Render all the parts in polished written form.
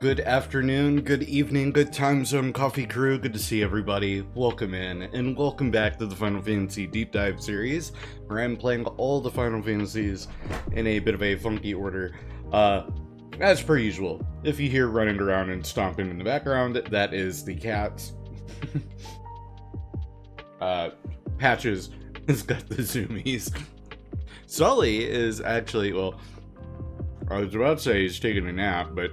Good afternoon, good evening, good time zone coffee crew. Good to see everybody. Welcome in and welcome back to the Final Fantasy Deep Dive series, where I'm playing all the Final Fantasies in a bit of a funky order. As per usual, if you hear running around and stomping in the background, that is the cats. Patches has got the zoomies. Sully is actually, well, I was about to say he's taking a nap, but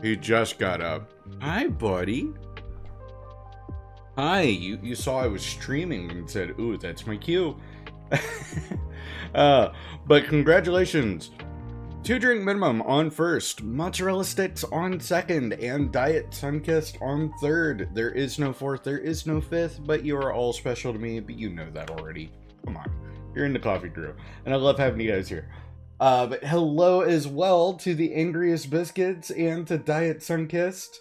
he just got up. Hi, buddy. Hi, you saw I was streaming and said, ooh, that's my cue. But congratulations. 2-drink minimum on first, mozzarella sticks on second, and diet sunkissed on third. There is no fourth, there is no fifth, but you are all special to me, but you know that already. Come on, you're in the coffee crew, and I love having you guys here. But hello as well to the Angriest Biscuits and to Diet Sunkissed.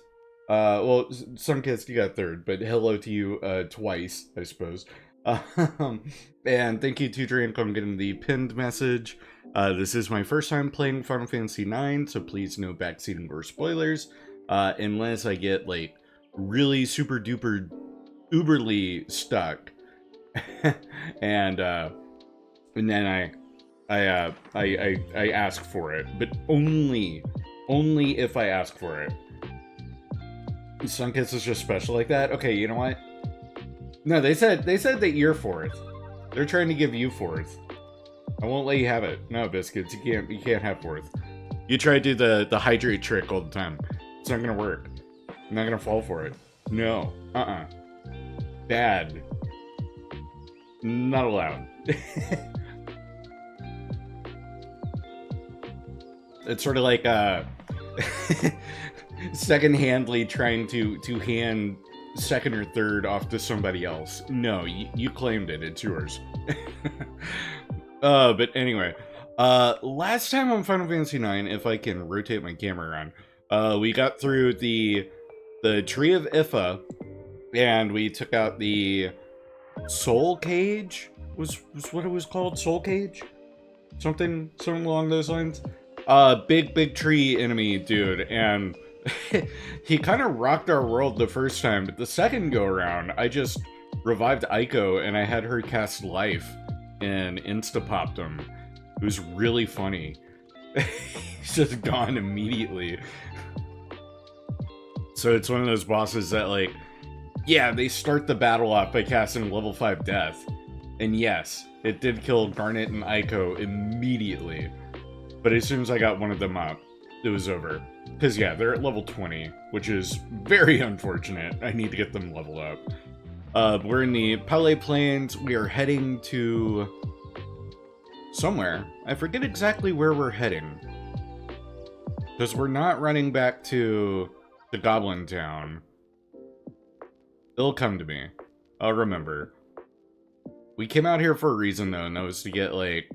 Well, Sunkissed, you got third, but hello to you twice, I suppose. And thank you to Drink on getting the pinned message. This is my first time playing Final Fantasy IX, so please no backseating or spoilers, unless I get, like, really super duper uberly stuck. and then I ask for it, but only if I ask for it. Sunkiss is just special like that? Okay, you know what? No, they said that you're fourth. They're trying to give you fourth. I won't let you have it. No, Biscuits, you can't have fourth. You try to do the hydrate trick all the time. It's not gonna work. I'm not gonna fall for it. No. Bad. Not allowed. It's sort of like second-handly trying to hand second or third off to somebody else. No, you claimed it. It's yours. But anyway, last time on Final Fantasy IX, if I can rotate my camera around, we got through the Tree of Iifa, and we took out the Soul Cage. Was what it was called? Soul Cage? Something along those lines. Big tree enemy dude, and he kind of rocked our world the first time, but the second go around, I just revived Eiko and I had her cast life and insta-popped him. It was really funny. He's just gone immediately. So it's one of those bosses that, like, yeah, they start the battle off by casting level 5 death. And yes, it did kill Garnet and Eiko immediately. But as soon as I got one of them up, it was over. Because, yeah, they're at level 20, which is very unfortunate. I need to get them leveled up. We're in the Palais Plains. We are heading to somewhere. I forget exactly where we're heading. Because we're not running back to the Goblin Town. It'll come to me. I'll remember. We came out here for a reason, though, and that was to get, like,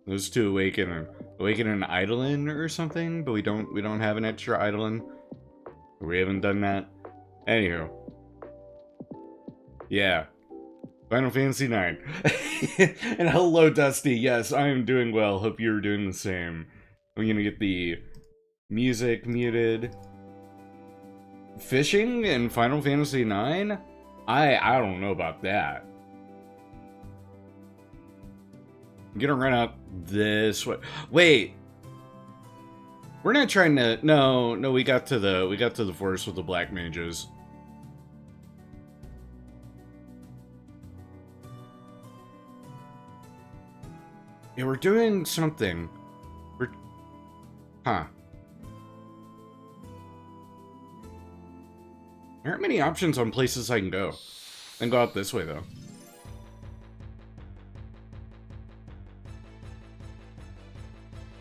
those to awaken an Eidolon or something, but we don't have an extra Eidolon. We haven't done that. Anywho. Yeah. Final Fantasy IX. And hello, Dusty. Yes, I am doing well. Hope you're doing the same. I'm gonna get the music muted. Fishing in Final Fantasy IX? I don't know about that. I'm gonna run up this way. Wait. We're not trying to. No, we got to the forest with the black mages. Yeah, we're doing something. Huh. There aren't many options on places I can go. I can go out this way, though.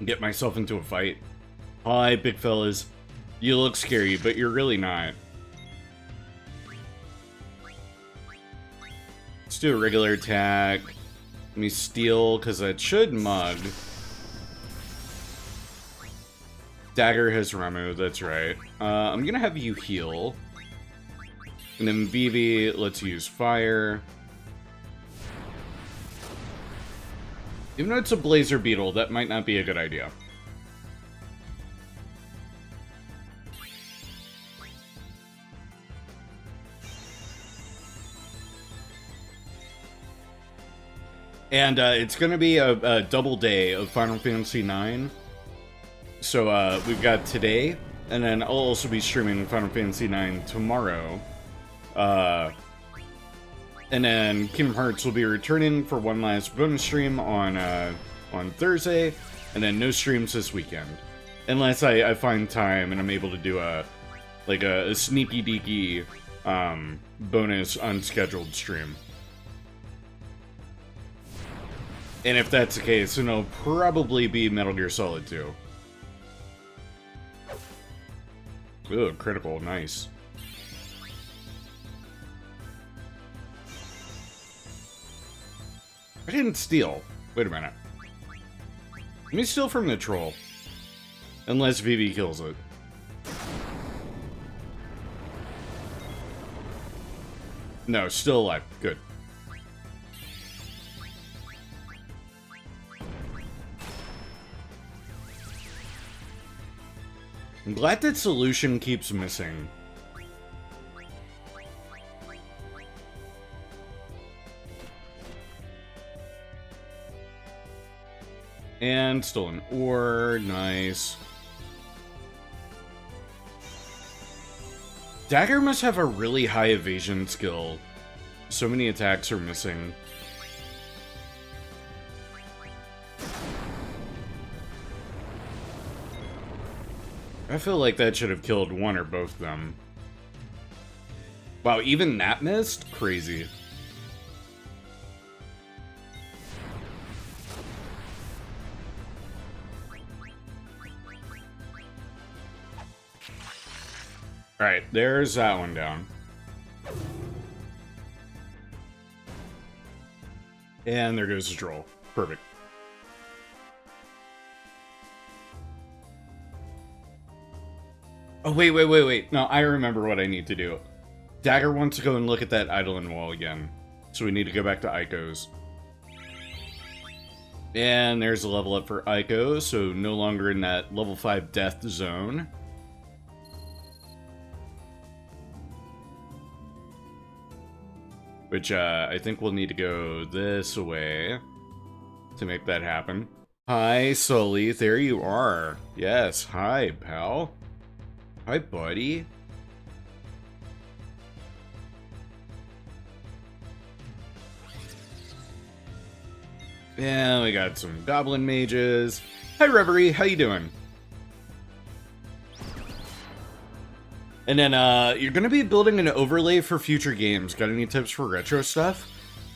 Get myself into a fight. Hi, big fellas. You look scary, but you're really not. Let's do a regular attack. Let me steal, because that should mug. Dagger has Ramu, that's right. I'm gonna have you heal. And then Vivi, let's use fire. Even though it's a Blazer Beetle, that might not be a good idea. And it's going to be a double day of Final Fantasy IX. So we've got today, and then I'll also be streaming Final Fantasy IX tomorrow. And then Kingdom Hearts will be returning for one last bonus stream on Thursday, and then no streams this weekend. Unless I find time and I'm able to do a sneaky deaky bonus unscheduled stream. And if that's the case, then it'll probably be Metal Gear Solid 2. Ooh, critical, nice. I didn't steal. Wait a minute. Let me steal from the troll. Unless Vivi kills it. No, still alive. Good. I'm glad that solution keeps missing. And stolen ore, nice. Dagger must have a really high evasion skill. So many attacks are missing. I feel like that should have killed one or both of them. Wow, even that missed? Crazy. Alright, there's that one down. And there goes the troll. Perfect. Oh, wait. No, I remember what I need to do. Dagger wants to go and look at that Eidolon Wall again. So we need to go back to Eiko's. And there's a level up for Eiko, so no longer in that level 5 death zone. Which, I think we'll need to go this way to make that happen. Hi, Sully. There you are. Yes, hi, pal. Hi, buddy. Yeah, we got some goblin mages. Hi, Reverie. How you doing? And then, you're gonna be building an overlay for future games. Got any tips for retro stuff?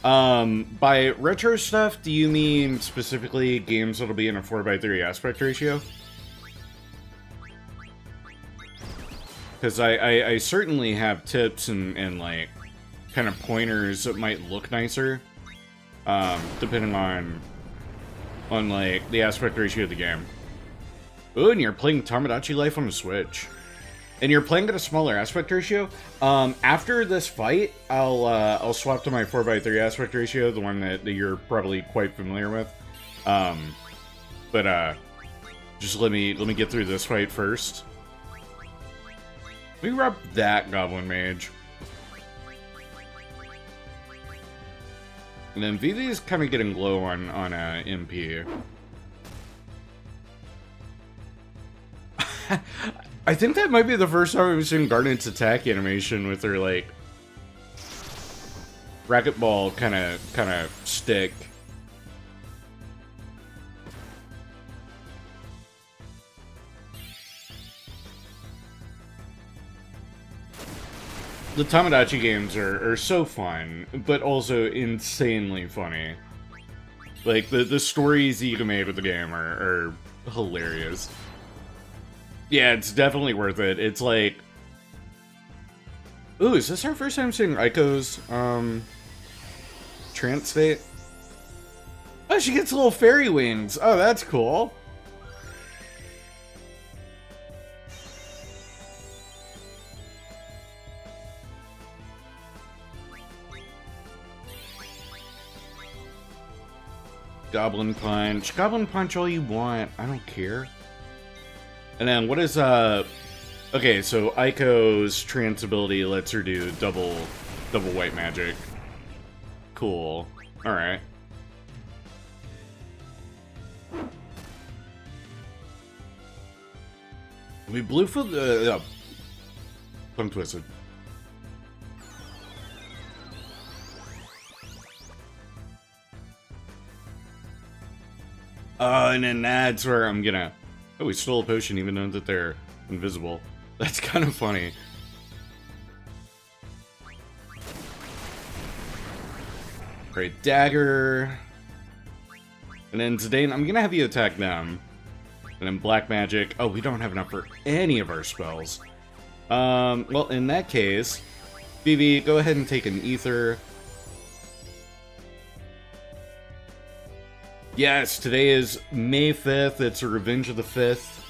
By retro stuff, do you mean specifically games that'll be in a 4:3 aspect ratio? Because I certainly have tips and like, kind of pointers that might look nicer. Depending on like, the aspect ratio of the game. Ooh, and you're playing Tamagotchi Life on the Switch. And you're playing at a smaller aspect ratio. After this fight, I'll swap to my 4:3 aspect ratio, the one that you're probably quite familiar with. Just let me get through this fight first. We rub that Goblin Mage. And then Vivi is kind of getting low on MP. I think that might be the first time I've seen Garnet's attack animation with her, like, racquetball kind of stick. The Tamagotchi games are so fun, but also insanely funny. Like, the stories Iifa made with the game are hilarious. Yeah, it's definitely worth it. It's like... Ooh, is this our first time seeing Eiko's, trance state? Oh, she gets little fairy wings! Oh, that's cool! Goblin Punch. Goblin Punch all you want. I don't care. And then what is, okay, so Eiko's trance ability lets her do double white magic. Cool. Alright. We blew for the... tongue twisted. And then that's where I'm gonna... Oh, we stole a potion even though that they're invisible. That's kind of funny. Great dagger. And then Zidane, I'm gonna have you attack them. And then black magic. Oh, we don't have enough for any of our spells. Well, in that case, Vivi, go ahead and take an ether. Yes, today is May 5th. It's a Revenge of the 5th.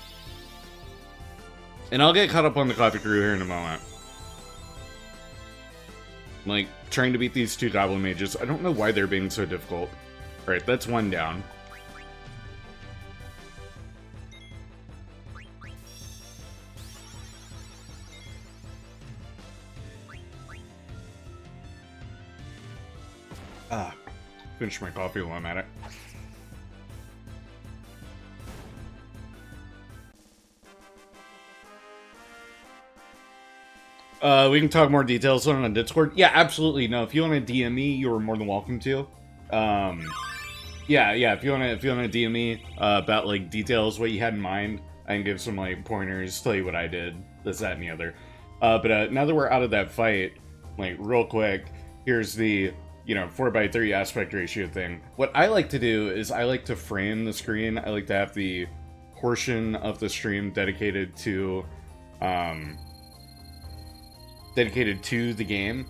And I'll get caught up on the coffee crew here in a moment. I'm, like, trying to beat these two goblin mages. I don't know why they're being so difficult. Alright, that's one down. Finish my coffee while I'm at it. We can talk more details on Discord. Yeah, absolutely. No, if you want to DM me, you are more than welcome to. Yeah. If you want to DM me about like details, what you had in mind, I can give some like pointers, tell you what I did, this, that, and the other. But now that we're out of that fight, like real quick, here's the 4:3 aspect ratio thing. What I like to do is I like to frame the screen. I like to have the portion of the stream dedicated to the game,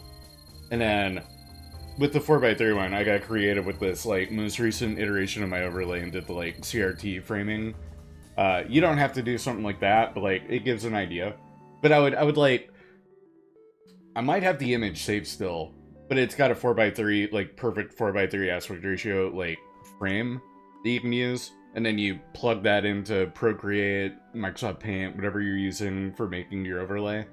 and then with the 4:3 one, I got creative with this like most recent iteration of my overlay and did the like CRT framing. You don't have to do something like that, but like it gives an idea. But I would like, I might have the image saved still, but it's got a 4:3 like perfect 4:3 aspect ratio like frame that you can use, and then you plug that into Procreate, Microsoft Paint, whatever you're using for making your overlay.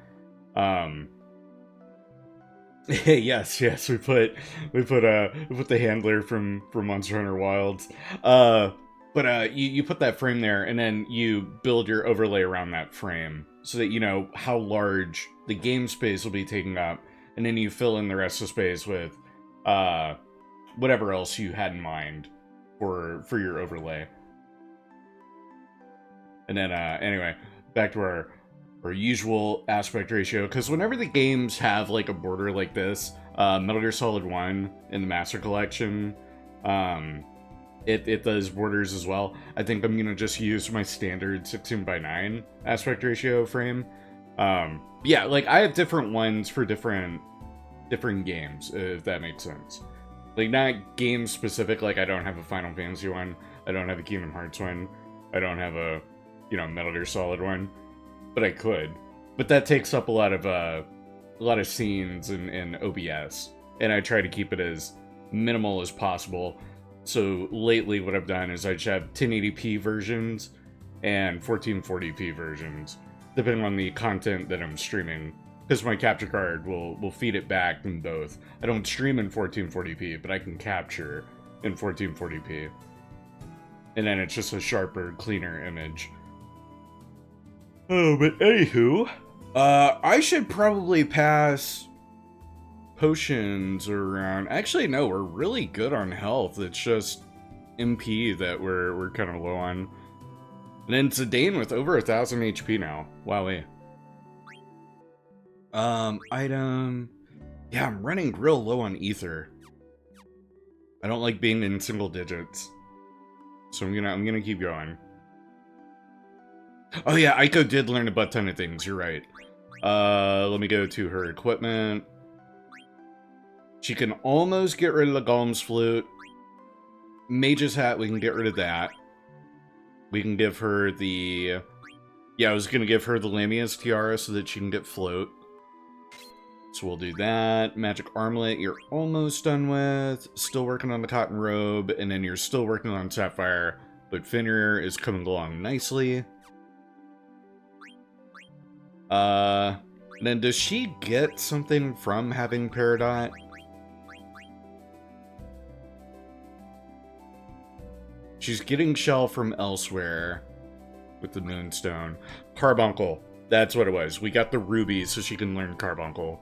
Yes, we put the handler from Monster Hunter Wilds. But you put that frame there, and then you build your overlay around that frame so that you know how large the game space will be taking up, and then you fill in the rest of the space with whatever else you had in mind for your overlay. And then anyway, back to our usual aspect ratio, because whenever the games have like a border like this, Metal Gear Solid 1 in the Master Collection, it does borders as well. I think I'm gonna just use my standard 16:9 aspect ratio frame. Yeah, like I have different ones for different games, if that makes sense. Like not game specific, like I don't have a Final Fantasy one, I don't have a Kingdom Hearts one, I don't have a Metal Gear Solid one. But I could. But that takes up a lot of scenes in OBS. And I try to keep it as minimal as possible. So lately what I've done is I just have 1080p versions and 1440p versions, depending on the content that I'm streaming. Because my capture card will feed it back in both. I don't stream in 1440p, but I can capture in 1440p. And then it's just a sharper, cleaner image. Oh, but anywho, I should probably pass potions around. Actually, no, we're really good on health. It's just MP that we're kind of low on. And then Zidane with over 1,000 HP now. Wowee. Item. Yeah, I'm running real low on ether. I don't like being in single digits, so I'm gonna keep going. Oh yeah, Eiko did learn a butt ton of things, you're right. Let me go to her equipment. She can almost get rid of the Golem's Flute. Mage's Hat, we can get rid of that. We can give her the... Yeah, I was gonna give her the Lamia's Tiara so that she can get Float. So we'll do that. Magic Armlet, you're almost done with. Still working on the Cotton Robe, and then you're still working on Sapphire. But Fenrir is coming along nicely. Then does she get something from having Peridot? She's getting Shell from elsewhere. with the Moonstone. Carbuncle. That's what it was. We got the rubies so she can learn Carbuncle.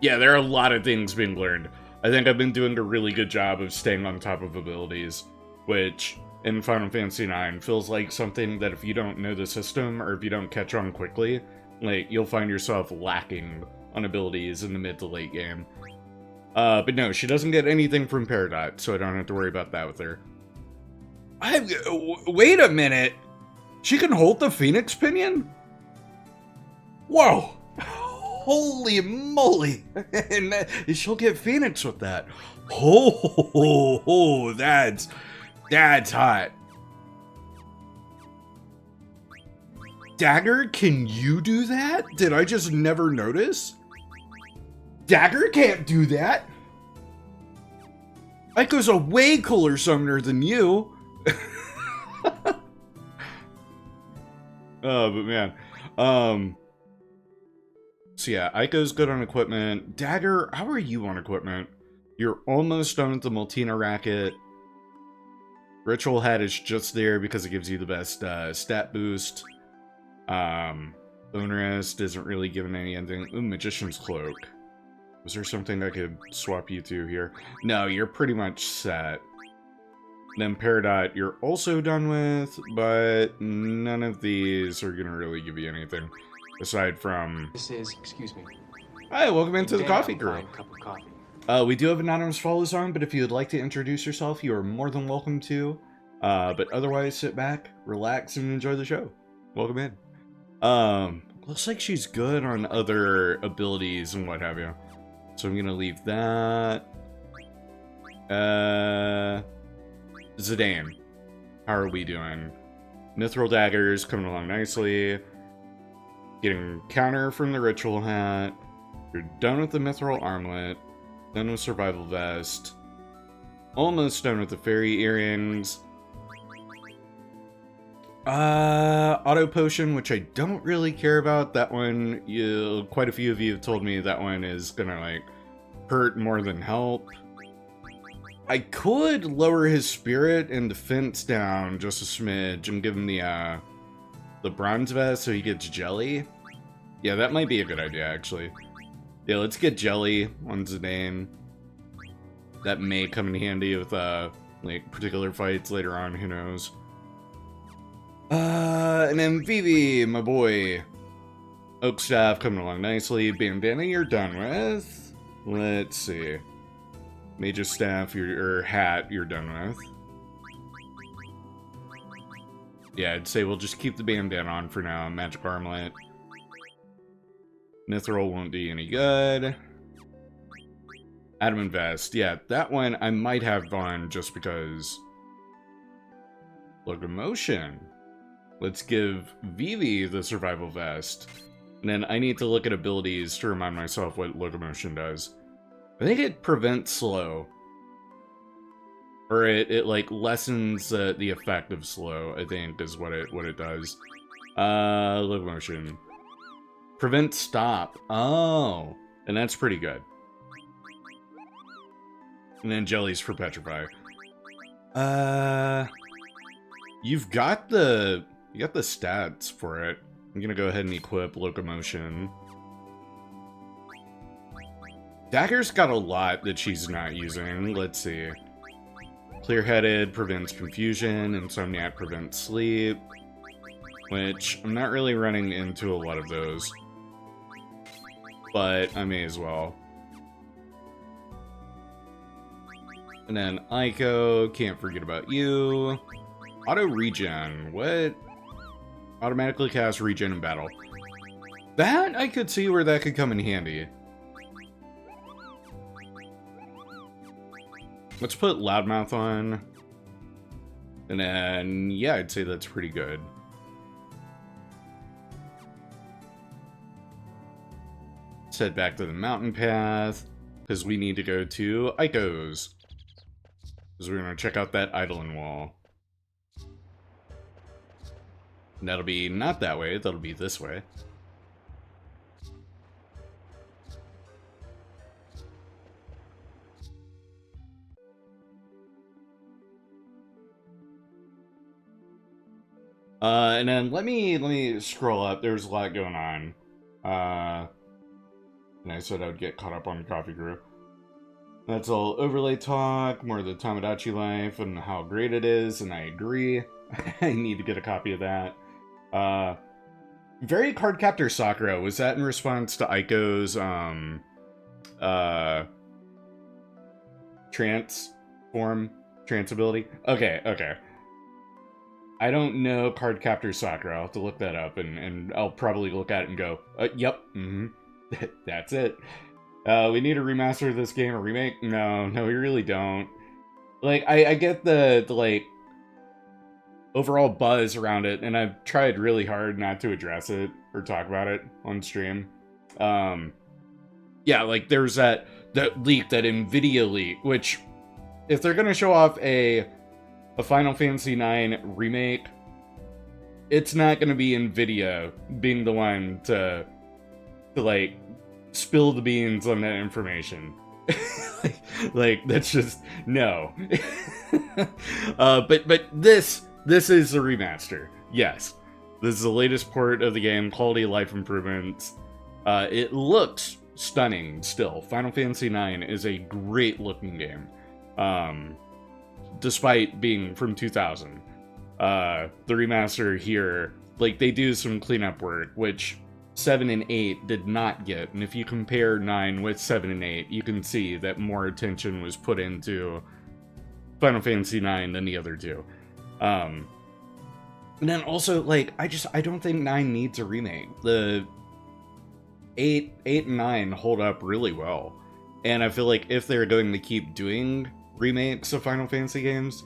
Yeah, there are a lot of things being learned. I think I've been doing a really good job of staying on top of abilities, which in Final Fantasy IX feels like something that if you don't know the system or if you don't catch on quickly, like, you'll find yourself lacking on abilities in the mid to late game. But no, she doesn't get anything from Peridot, so I don't have to worry about that with her. Wait a minute! She can hold the Phoenix Pinion? Whoa! Holy moly! And she'll get Phoenix with that. Oh, that's hot. Dagger, can you do that? Did I just never notice? Dagger can't do that. Eiko's a way cooler summoner than you. Oh, but man. So yeah, Eiko's good on equipment. Dagger, how are you on equipment? You're almost done with the Multina racket. Ritual Hat is just there because it gives you the best stat boost. Onerous isn't really giving anything. Ooh, Magician's Cloak. Was there something I could swap you to here? No, you're pretty much set. Then Peridot, you're also done with, but none of these are gonna really give you anything. Aside from... excuse me. Hi, welcome into the coffee crew. Cup of coffee. We do have anonymous follows on, but if you would like to introduce yourself, you are more than welcome to. But otherwise, sit back, relax, and enjoy the show. Welcome in. Looks like she's good on other abilities and what have you. So I'm gonna leave that. Zidane. How are we doing? Mithril Daggers coming along nicely. Getting counter from the Ritual Hat. You're done with the Mithril Armlet. Done with Survival Vest. Almost done with the Fairy Earrings. Auto Potion, which I don't really care about. That one, quite a few of you have told me that one is gonna, like, hurt more than help. I could lower his spirit and defense down just a smidge and give him the bronze vest so he gets jelly. Yeah, that might be a good idea, actually. Yeah, let's get jelly on Zidane. That may come in handy with, like, particular fights later on, who knows. And then Vivi, my boy. Oak Staff coming along nicely. Bandana you're done with. Let's see. Major Staff, or Hat, you're done with. Yeah, I'd say we'll just keep the bandana on for now. Magic Armlet. Mithril won't do you any good. Adamant Vest. Yeah, that one I might have on just because. Locomotion. Let's give Vivi the Survival Vest. And then I need to look at abilities to remind myself what Locomotion does. I think it prevents slow. Or it like lessens the effect of slow, I think is what it does. Locomotion. Prevent stop. Oh. And that's pretty good. And then jellies for petrify. You got the stats for it. I'm gonna go ahead and equip Locomotion. Dagger's got a lot that she's not using. Let's see. Clear-headed prevents confusion. Insomniac prevents sleep. Which, I'm not really running into a lot of those. But I may as well. And then Eiko, can't forget about you. Auto regen, what? Automatically cast regen in battle. That, I could see where that could come in handy. Let's put Loudmouth on. And then, yeah, I'd say that's pretty good. Let's head back to the mountain path, because we need to go to Eiko's. Because we're going to check out that Eidolon Wall. And that'll be not that way, that'll be this way. And then let me scroll up. There's a lot going on. And I said I would get caught up on Coffee Brew. That's all overlay talk, more of the Tomodachi life and how great it is, and I agree. I need to get a copy of that. Very Cardcaptor Sakura. Was that in response to Eiko's trance ability? Okay. I don't know Cardcaptor Sakura. I'll have to look that up, and I'll probably look at it and go, yep, that's it. We need to remaster this game or remake? No, we really don't. Like, I get the like, overall buzz around it, and I've tried really hard not to address it or talk about it on stream. Yeah, like, there's that leak, that NVIDIA leak, which, if they're gonna show off a Final Fantasy IX remake, it's not gonna be NVIDIA being the one to like, spill the beans on that information. like, that's just, no. But this is the remaster. Yes. This is the latest port of the game, quality of life improvements. It looks stunning still. Final Fantasy IX is a great looking game. Despite being from 2000. The remaster here, like, they do some cleanup work, which 7 and 8 did not get, and if you compare 9 with 7 and 8, you can see that more attention was put into Final Fantasy IX than the other two. And then also, like, I don't think 9 needs a remake. The 8 and 9 hold up really well, and I feel like if they're going to keep doing remakes of Final Fantasy games,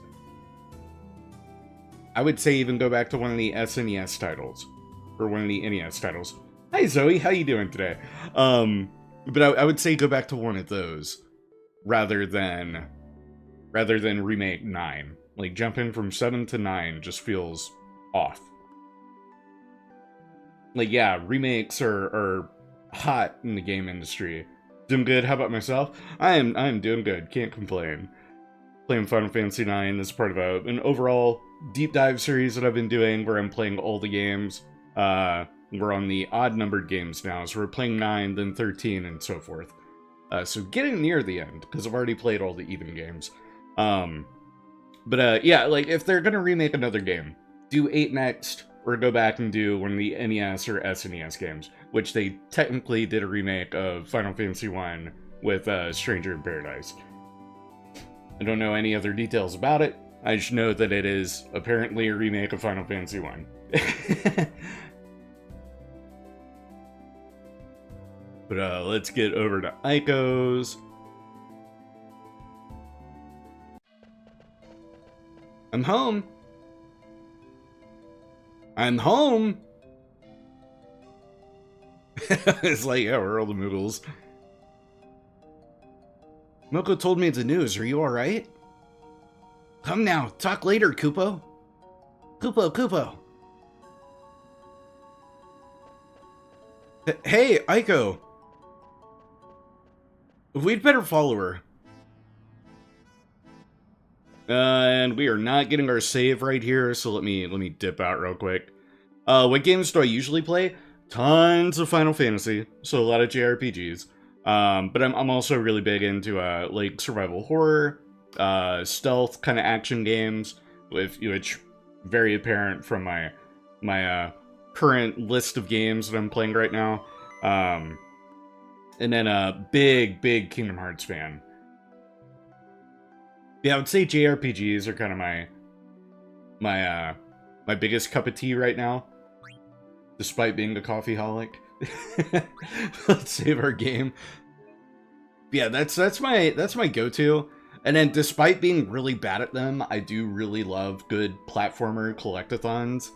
I would say even go back to one of the SNES titles, or one of the NES titles. Hi Zoe, how you doing today? But I would say go back to one of those, rather than remake 9. Like, jumping from 7 to 9 just feels off. Like, yeah, remakes are hot in the game industry. Doing good, how about myself? I am doing good, can't complain. Playing Final Fantasy IX as part of an overall deep dive series that I've been doing, where I'm playing all the games. We're on the odd-numbered games now, so we're playing 9, then 13, and so forth. So getting near the end, because I've already played all the even games. Yeah, like, if they're gonna remake another game, do 8 next, or go back and do one of the NES or SNES games, which they technically did a remake of Final Fantasy 1 with Stranger in Paradise. I don't know any other details about it. I just know that it is apparently a remake of Final Fantasy 1. But let's get over to Eiko's. I'm home. I'm home. It's like, yeah, we're all the Moogles. Moko told me the news. Are you alright? Come now. Talk later, Kupo. Kupo. Hey, Eiko. We'd better follow her. And we are not getting our save right here, so let me dip out real quick. What games do I usually play? Tons of Final Fantasy, so a lot of JRPGs. But I'm also really big into like survival horror, stealth kind of action games, which very apparent from my current list of games that I'm playing right now. And then a big Kingdom Hearts fan. Yeah, I would say JRPGs are kind of my biggest cup of tea right now, despite being a coffeeholic. Let's save our game. Yeah, that's my go-to. And then, despite being really bad at them, I do really love good platformer collectathons.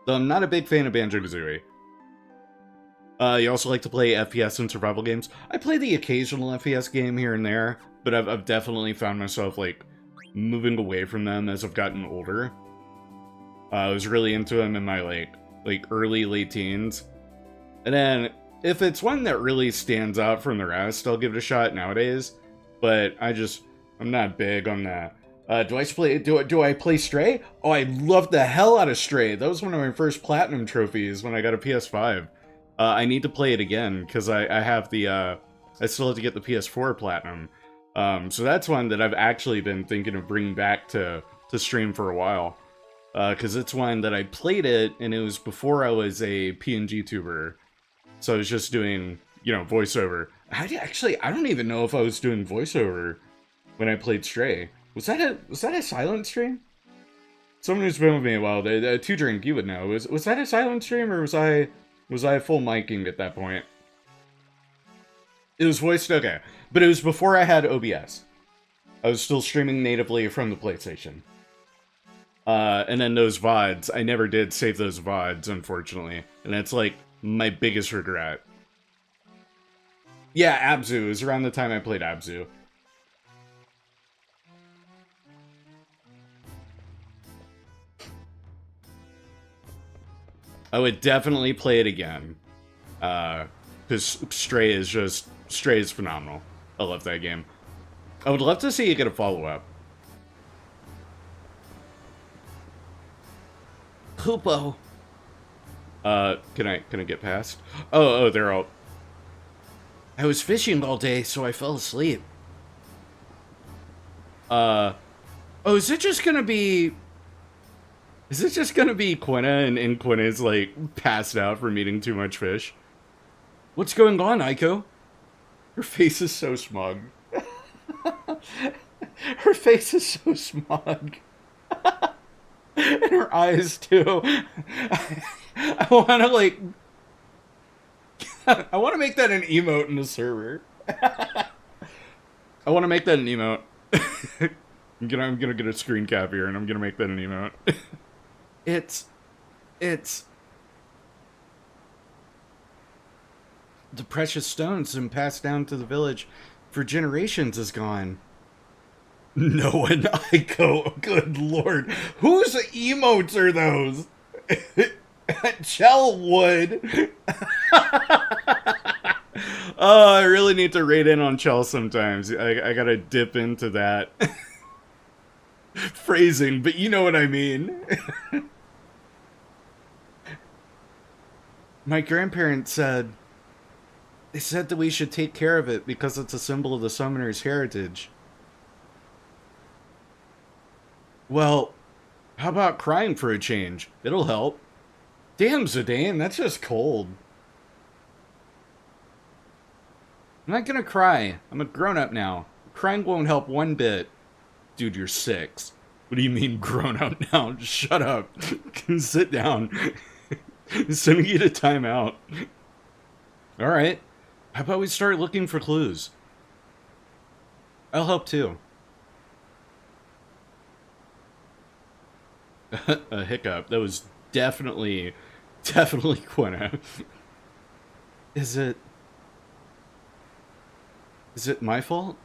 Though I'm not a big fan of Banjo-Kazooie. You also like to play FPS and survival games? I play the occasional FPS game here and there, but I've definitely found myself, like, moving away from them as I've gotten older. I was really into them in my, like early, late teens. And then, if it's one that really stands out from the rest, I'll give it a shot nowadays. But I'm not big on that Do I play Stray? Oh, I loved the hell out of Stray. That was one of my first platinum trophies when I got a PS5. I need to play it again because I have the I still have to get the PS4 platinum. So that's one that I've actually been thinking of bringing back to stream for a while. Because it's one that I played it, and it was before I was a PNG tuber. So I was just doing, you know, voiceover. I don't even know if I was doing voiceover when I played Stray. Was that a silent stream? Someone who's been with me a while, Two Drink, you would know. Was that a silent stream, or was I full miking at that point? It was voiced, okay. But it was before I had OBS. I was still streaming natively from the PlayStation. And then those VODs, I never did save those VODs, unfortunately. And that's like my biggest regret. Yeah, Abzu. It was around the time I played Abzu. I would definitely play it again. Because Stray is phenomenal. I love that game. I would love to see you get a follow-up. Hoopo. Can I get past? Oh, they're all... I was fishing all day, so I fell asleep. Oh, is it just gonna be Quina and Quina's, like, passed out from eating too much fish? What's going on, Eiko? Her face is so smug. Her face is so smug. And her eyes, too. I want to, like... I want to make that an emote in the server. I want to make that an emote. I'm gonna get a screen cap here, and I'm gonna make that an emote. It's... The precious stones and passed down to the village for generations is gone. No one, Eiko. Good lord. Whose emotes are those? Chell Oh, I really need to raid in on Chell sometimes. I gotta dip into that phrasing, but you know what I mean. My grandparents said... They said that we should take care of it because it's a symbol of the summoner's heritage. Well, how about crying for a change? It'll help. Damn, Zidane, that's just cold. I'm not gonna cry. I'm a grown-up now. Crying won't help one bit. Dude, you're 6. What do you mean grown-up now? Just shut up. Sit down. Sending you to timeout. Alright. How about we start looking for clues? I'll help too. A hiccup. That was definitely Quina. Is it my fault?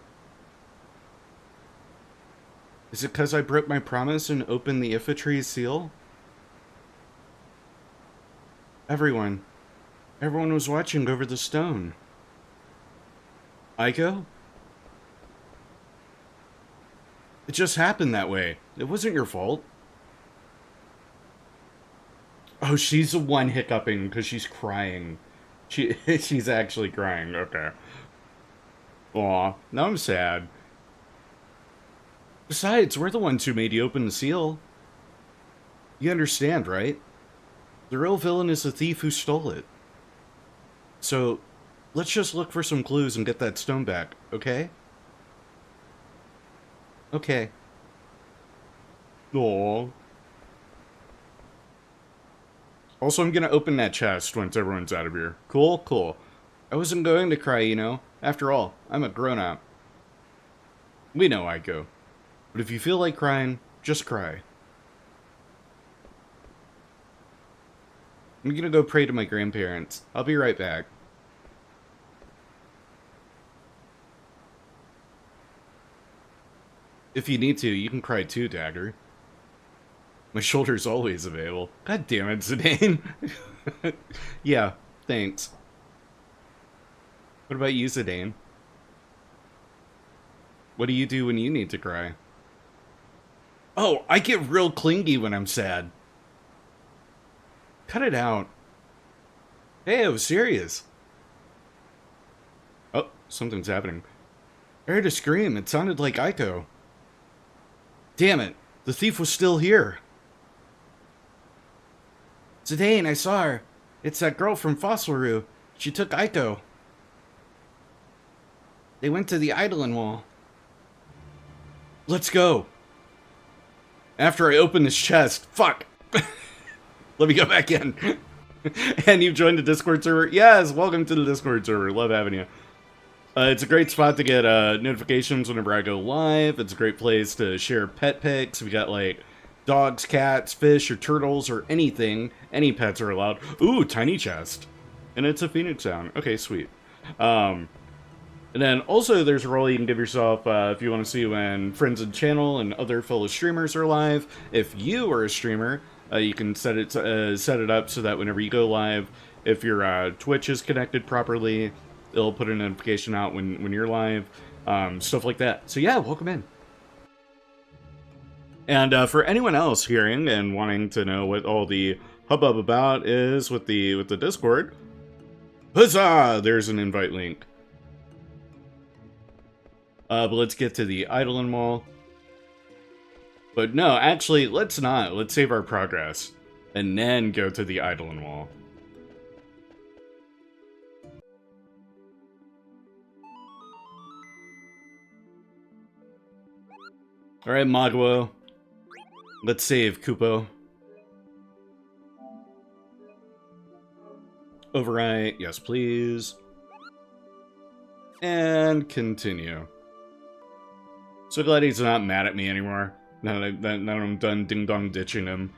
Is it because I broke my promise and opened the Iifa Tree's seal? Everyone was watching over the stone. Eiko? It just happened that way. It wasn't your fault. Oh, she's the one hiccuping because she's crying. She's actually crying. Okay. Aw, now I'm sad. Besides, we're the ones who made you open the seal. You understand, right? The real villain is the thief who stole it. So, let's just look for some clues and get that stone back, okay? Okay. Aww. Also, I'm gonna open that chest once everyone's out of here. Cool? Cool. I wasn't going to cry, you know? After all, I'm a grown-up. We know, Eiko. But if you feel like crying, just cry. I'm gonna go pray to my grandparents. I'll be right back. If you need to, you can cry too, Dagger. My shoulder's always available. God damn it, Zidane. Yeah, thanks. What about you, Zidane? What do you do when you need to cry? Oh, I get real clingy when I'm sad. Cut it out. Hey, I was serious. Oh, something's happening. I heard a scream. It sounded like Eiko. Damn it. The thief was still here. Zidane, I saw her. It's that girl from Fossilroo. She took Eiko. They went to the Eidolon Wall. Let's go. After I open this chest. Fuck. Let me go back in. And you've joined the Discord server? Yes, welcome to the Discord server. Love having you. It's a great spot to get notifications whenever I go live. It's a great place to share pet pics. We got like dogs, cats, fish, or turtles, or anything. Any pets are allowed. Ooh, tiny chest. And it's a phoenix sound. Okay, sweet. And then also there's a role you can give yourself if you want to see when friends of the channel and other fellow streamers are live. If you are a streamer, you can set it up so that whenever you go live, if your Twitch is connected properly, it'll put a notification out when you're live, stuff like that. So yeah, welcome in. And for anyone else hearing and wanting to know what all the hubbub about is with the Discord, huzzah! There's an invite link. But let's get to the Eidolon Wall. But no, actually, let's not. Let's save our progress and then go to the Eidolon Wall. Alright, Magwo. Let's save Kupo. Overwrite, yes please. And continue. So glad he's not mad at me anymore. Now that I'm done ding-dong ditching him.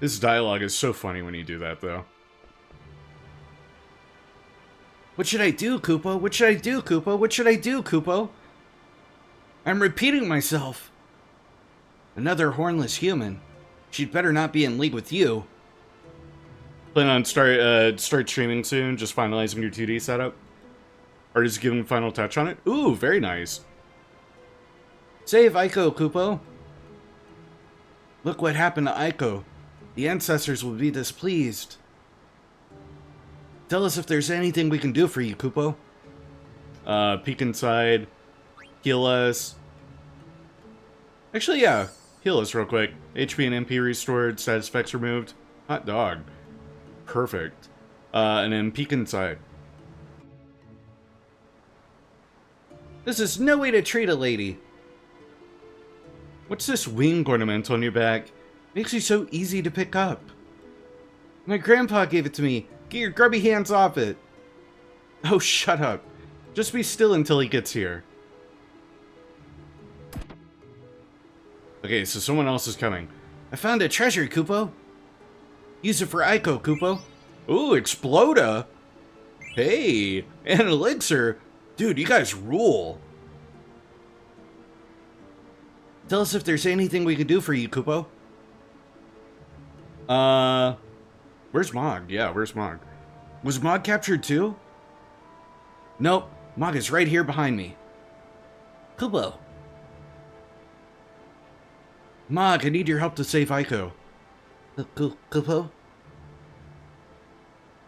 This dialogue is so funny when you do that, though. What should I do, Kupo? What should I do, Kupo? What should I do, Kupo? I'm repeating myself. Another hornless human. She'd better not be in league with you. Plan on start streaming soon, just finalizing your 2D setup? Or just giving final touch on it? Ooh, very nice. Save Eiko, Kupo. Look what happened to Eiko. The ancestors will be displeased. Tell us if there's anything we can do for you, Kupo. Peek inside. Heal us. Actually, yeah. Heal us real quick. HP and MP restored. Status effects removed. Hot dog. Perfect. And then peek inside. This is no way to treat a lady. What's this wing ornament on your back? Makes you so easy to pick up. My grandpa gave it to me. Get your grubby hands off it. Oh, shut up. Just be still until he gets here. Okay, so someone else is coming. I found a treasure, Kupo. Use it for Eiko, Kupo. Ooh, Exploda. Hey, and an elixir. Dude, you guys rule. Tell us if there's anything we can do for you, Kupo. Where's Mog? Yeah, where's Mog? Was Mog captured too? Nope, Mog is right here behind me. Kupo. Mog, I need your help to save Eiko. Kupo?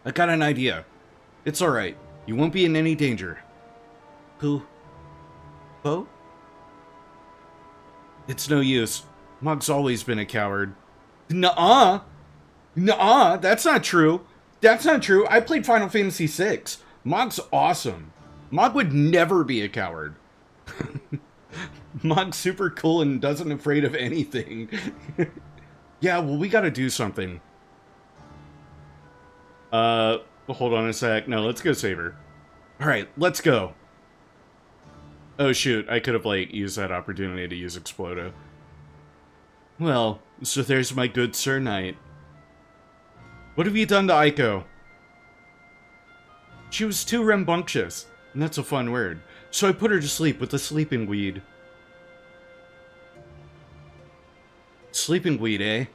I got an idea. It's alright. You won't be in any danger. Kupo? It's no use. Mog's always been a coward. Nuh-uh! Nuh-uh! That's not true! That's not true! I played Final Fantasy VI. Mog's awesome. Mog would never be a coward. Mog's super cool and doesn't afraid of anything. Yeah, well, we gotta do something. Hold on a sec. No, let's go save her. Alright, let's go. Oh shoot, I could have, like, used that opportunity to use Explodo. Well, so there's my good Sir Knight. What have you done to Eiko? She was too rambunctious, and that's a fun word. So I put her to sleep with the sleeping weed. Sleeping weed, eh?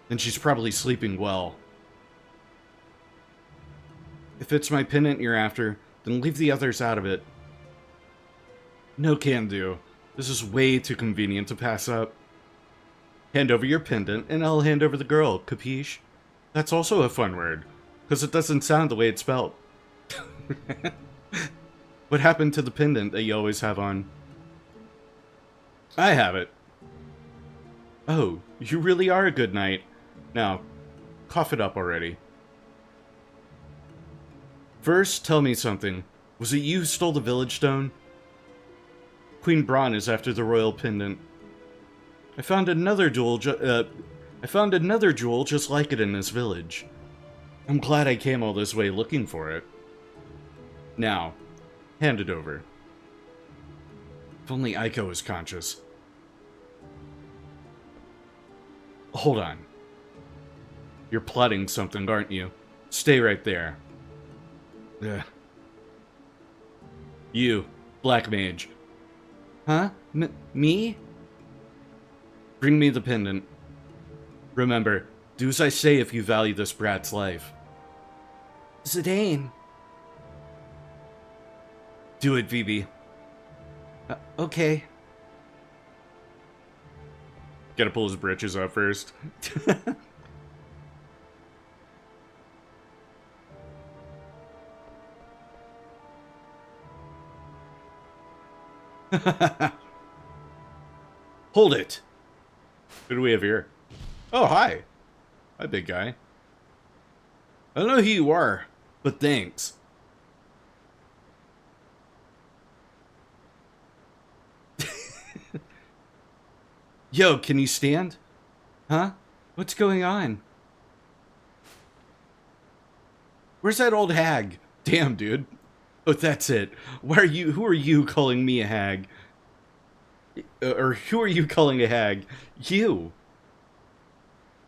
Then she's probably sleeping well. If it's my pendant you're after, then leave the others out of it. No can do. This is way too convenient to pass up. Hand over your pendant, and I'll hand over the girl, capiche? That's also a fun word, because it doesn't sound the way it's spelled. What happened to the pendant that you always have on? I have it. Oh, you really are a good knight. Now, cough it up already. First, tell me something. Was it you who stole the village stone? Queen Brahne is after the royal pendant. I found another jewel just like it in this village. I'm glad I came all this way looking for it. Now, hand it over. If only Eiko was conscious. Hold on. You're plotting something, aren't you? Stay right there. Ugh. You, Black Mage. Huh? Me? Bring me the pendant. Remember, do as I say if you value this brat's life. Zidane. Do it, Vivi. Okay. Gotta pull his britches up first. Hold it! What do we have here? Oh, hi! Hi, big guy. I don't know who you are, but thanks. Yo, can you stand? Huh? What's going on? Where's that old hag? Damn, dude. Oh, that's it. Who are you calling me a hag? Or who are you calling a hag? You.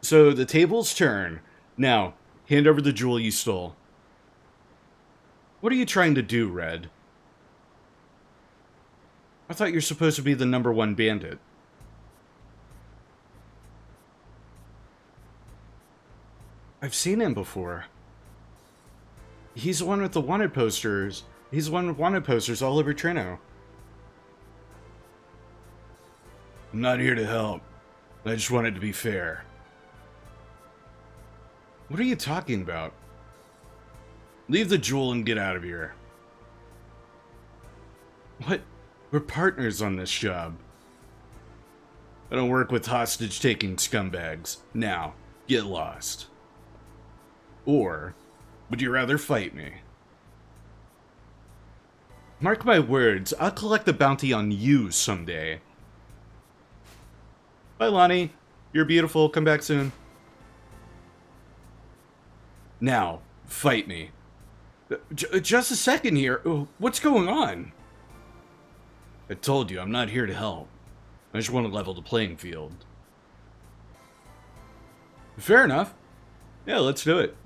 So the tables turn. Now, hand over the jewel you stole. What are you trying to do, Red? I thought you're supposed to be the #1 bandit. I've seen him before. He's the one with the wanted posters. He's the one with wanted posters all over Trino. I'm not here to help. I just want it to be fair. What are you talking about? Leave the jewel and get out of here. What? We're partners on this job. I don't work with hostage-taking scumbags. Now, get lost. Or, would you rather fight me? Mark my words, I'll collect the bounty on you someday. Bye, Lani. You're beautiful. Come back soon. Now, fight me. Just a second here. What's going on? I told you, I'm not here to help. I just want to level the playing field. Fair enough. Yeah, let's do it.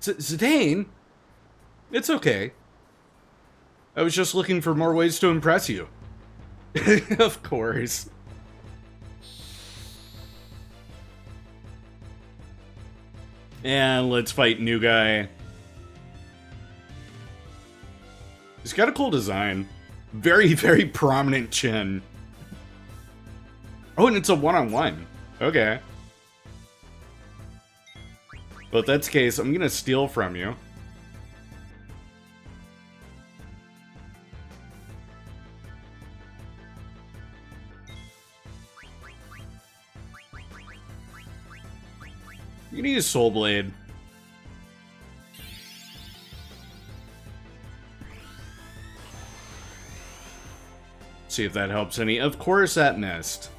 Zidane? It's okay. I was just looking for more ways to impress you. Of course. And let's fight new guy. He's got a cool design. Very, very prominent chin. Oh, and it's a one-on-one. Okay. Well, if that's the case, I'm gonna steal from you. You need a Soul Blade. See if that helps any. Of course that missed.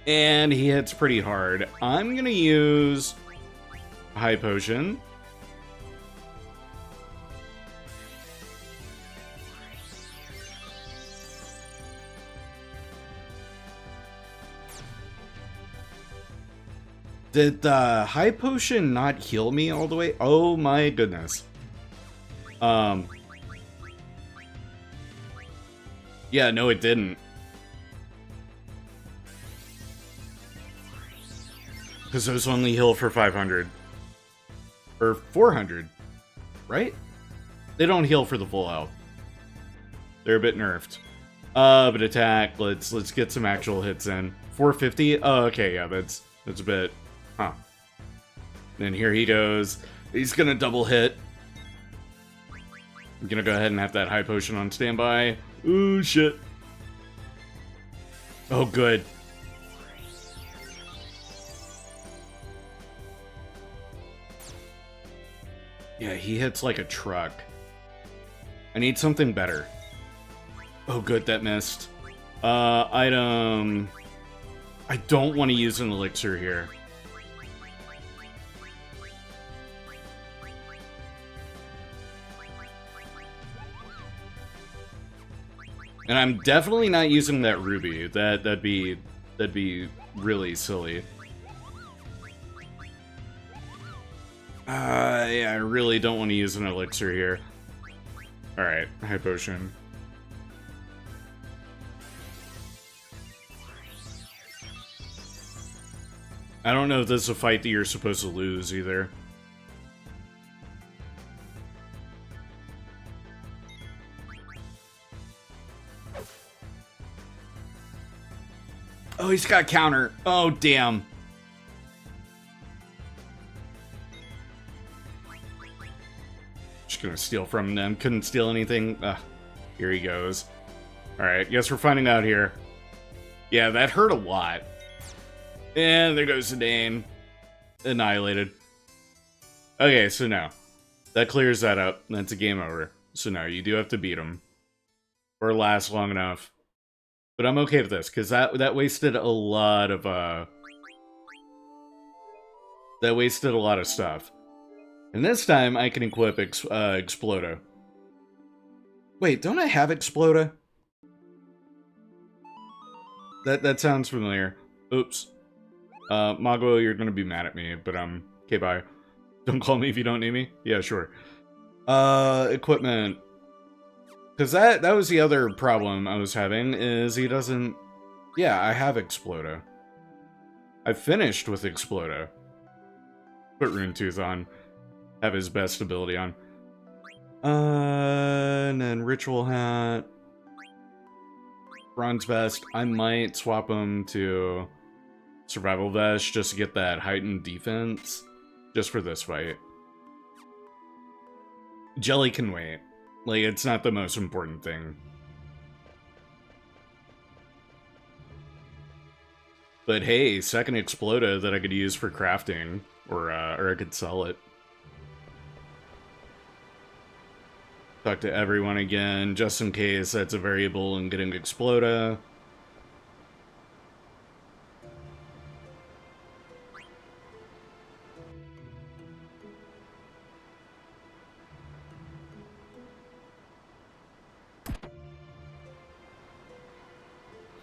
And he hits pretty hard. I'm gonna use High Potion. Did the High Potion not heal me all the way? Oh my goodness. Yeah, no it didn't. Because those only heal for 500. Or 400, right? They don't heal for the full health. They're a bit nerfed. But attack, let's get some actual hits in. 450? Oh, okay, yeah, that's a bit, huh. And here he goes. He's gonna double hit. I'm gonna go ahead and have that high potion on standby. Ooh, shit. Oh, good. Yeah, he hits like a truck. I need something better. Oh, good, that missed. Item... I don't want to use an elixir here. And I'm definitely not using that ruby. That'd be really silly. Yeah, I really don't want to use an elixir here. Alright, high potion. I don't know if this is a fight that you're supposed to lose, either. Oh, he's got counter. Oh, damn. Just gonna steal from them. Couldn't steal anything. Here he goes. Alright, guess we're finding out here. Yeah, that hurt a lot. And there goes Zidane. Annihilated. Okay, so now. That clears that up. That's a game over. So now, you do have to beat him. Or last long enough. But I'm okay with this, because that wasted a lot of, that wasted a lot of stuff. And this time, I can equip Exploda. Wait, don't I have Exploda? That sounds familiar. Oops. Mago, you're gonna be mad at me, but, okay, bye. Don't call me if you don't need me? Yeah, sure. Equipment. Because that was the other problem I was having, is he doesn't... Yeah, I have Exploda. I finished with Exploda. Put Rune Tooth on. Have his best ability on. And then Ritual Hat. Bronze Vest. I might swap him to Survival Vest just to get that heightened defense. Just for this fight. Jelly can wait. Like, it's not the most important thing. But hey, second Exploda that I could use for crafting. Or I could sell it. Talk to everyone again, just in case that's a variable in getting Exploda.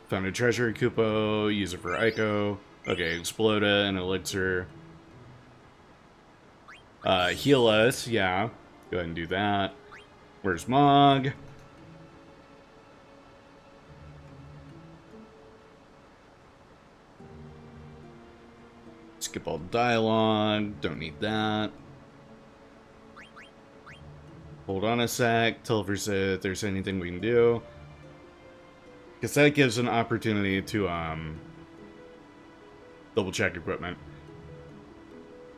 Found a treasure Kupo, use it for Eiko. Okay, Exploda and Elixir. Heal us, yeah. Go ahead and do that. Where's Mog? Skip all dialogue, don't need that. Hold on a sec, tell if there's anything we can do. Because that gives an opportunity to, double check equipment.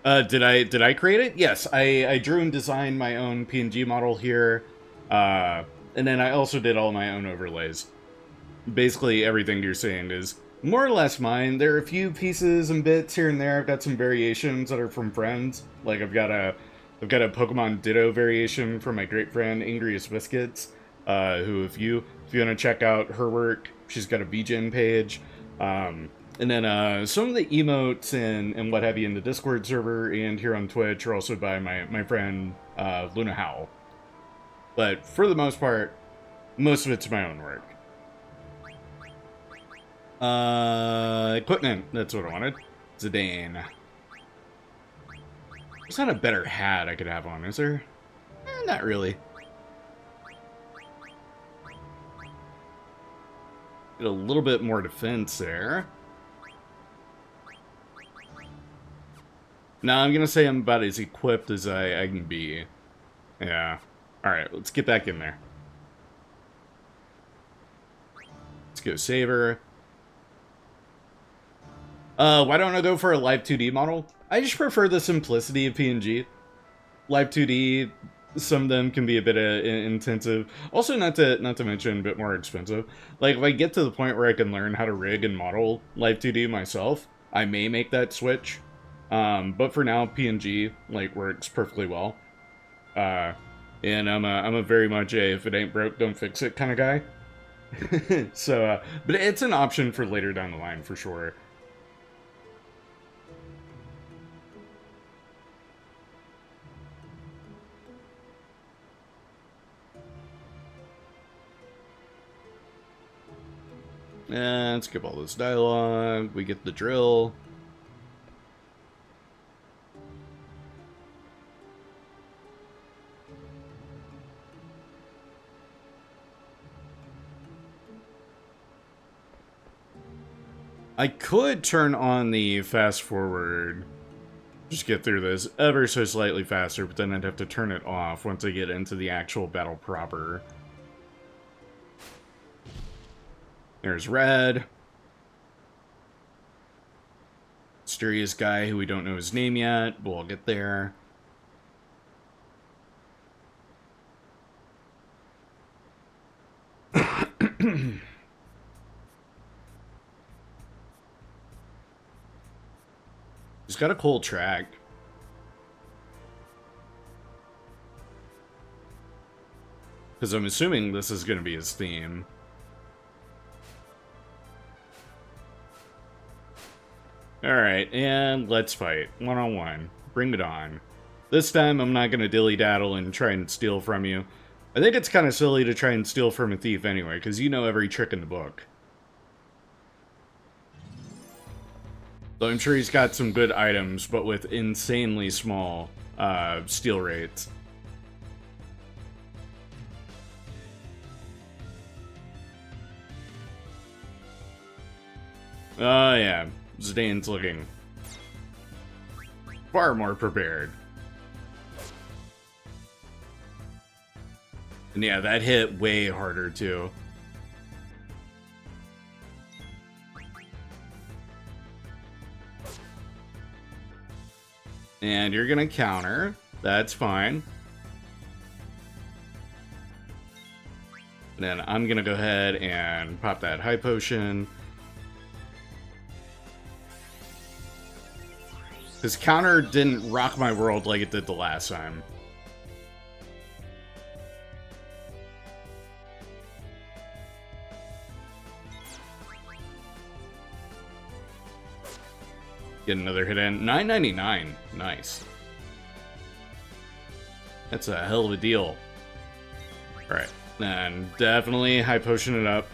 Did I create it? Yes, I drew and designed my own PNG model here. And then I also did all my own overlays. Basically, everything you're seeing is more or less mine. There are a few pieces and bits here and there. I've got some variations that are from friends. Like, I've got a Pokemon Ditto variation from my great friend, Angriest Biscuits. Who, if you want to check out her work, she's got a VGen page. And then some of the emotes and what have you in the Discord server and here on Twitch are also by my friend Luna Howl. But for the most part, most of it's my own work. Equipment, that's what I wanted. Zidane. There's not a better hat I could have on, is there? Not really. Get a little bit more defense there. No, I'm gonna say I'm about as equipped as I can be. Yeah. Alright, let's get back in there. Let's go Saber. Why don't I go for a live 2D model? I just prefer the simplicity of PNG. Live 2D, some of them can be a bit intensive. Also, not to mention, a bit more expensive. Like, if I get to the point where I can learn how to rig and model live 2D myself, I may make that switch. But for now, PNG, like, works perfectly well. And I'm a very much a if it ain't broke, don't fix it kind of guy. So, but it's an option for later down the line, for sure. And skip all this dialogue. We get the drill. I could turn on the fast forward. Just get through this ever so slightly faster, but then I'd have to turn it off once I get into the actual battle proper. There's Red. Mysterious guy who we don't know his name yet, but we'll get there. He's got a cool track. Because I'm assuming this is going to be his theme. Alright, and let's fight. One-on-one. Bring it on. This time, I'm not going to dilly-daddle and try and steal from you. I think it's kind of silly to try and steal from a thief anyway, because you know every trick in the book. So I'm sure he's got some good items, but with insanely small steal rates. Oh yeah, Zidane's looking far more prepared. And yeah, that hit way harder too. And you're gonna counter. That's fine. And then I'm gonna go ahead and pop that high potion. This counter didn't rock my world like it did the last time. Get another hit in. $9.99. Nice. That's a hell of a deal. Alright. Then definitely high potion it up.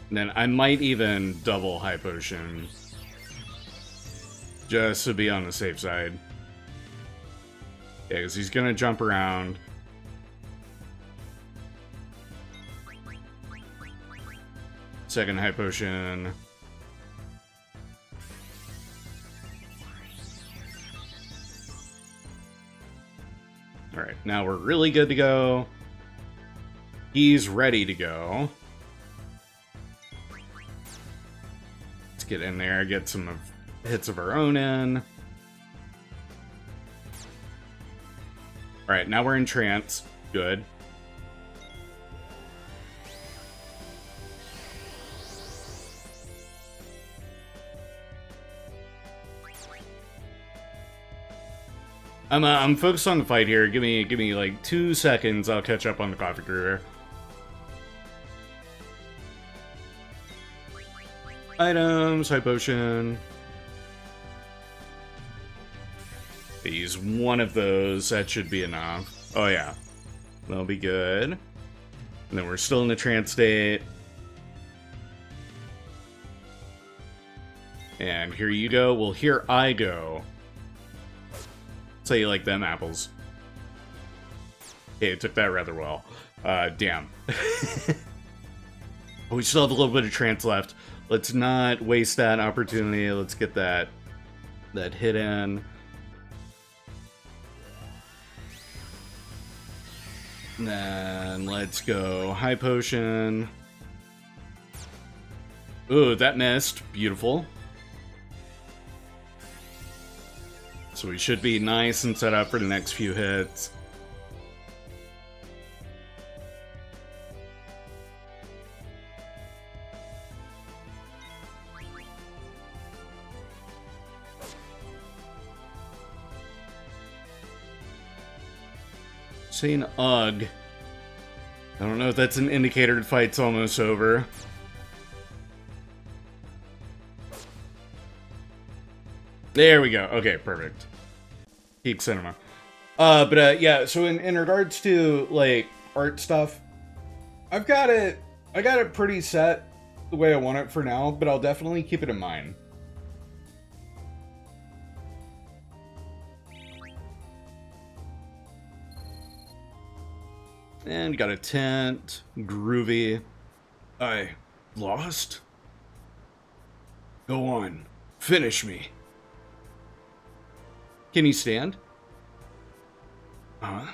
And then I might even double high potion. Just to be on the safe side. Yeah, because he's going to jump around. Second high potion. Alright, now we're really good to go. He's ready to go. Let's get in there, get some hits of our own in. Alright, now we're in trance. Good. I'm focused on the fight here. Give me like 2 seconds. I'll catch up on the coffee crew. Items, high potion. Use one of those. That should be enough. Oh yeah, that'll be good. And then we're still in the trance state. And here you go. Well, here I go. Say you like them apples. Okay, it took that rather well. Damn. We still have a little bit of trance left. Let's not waste that opportunity. Let's get that that hit in. And then let's go high potion. Ooh, that missed. Beautiful. So we should be nice and set up for the next few hits. Saying ugh. I don't know if that's an indicator the fight's almost over. There we go. Okay, perfect. Peak cinema. Yeah, so in regards to, like, art stuff, I got it pretty set the way I want it for now, but I'll definitely keep it in mind. And got a tent. Groovy. I lost? Go on. Finish me. Can you stand? Huh?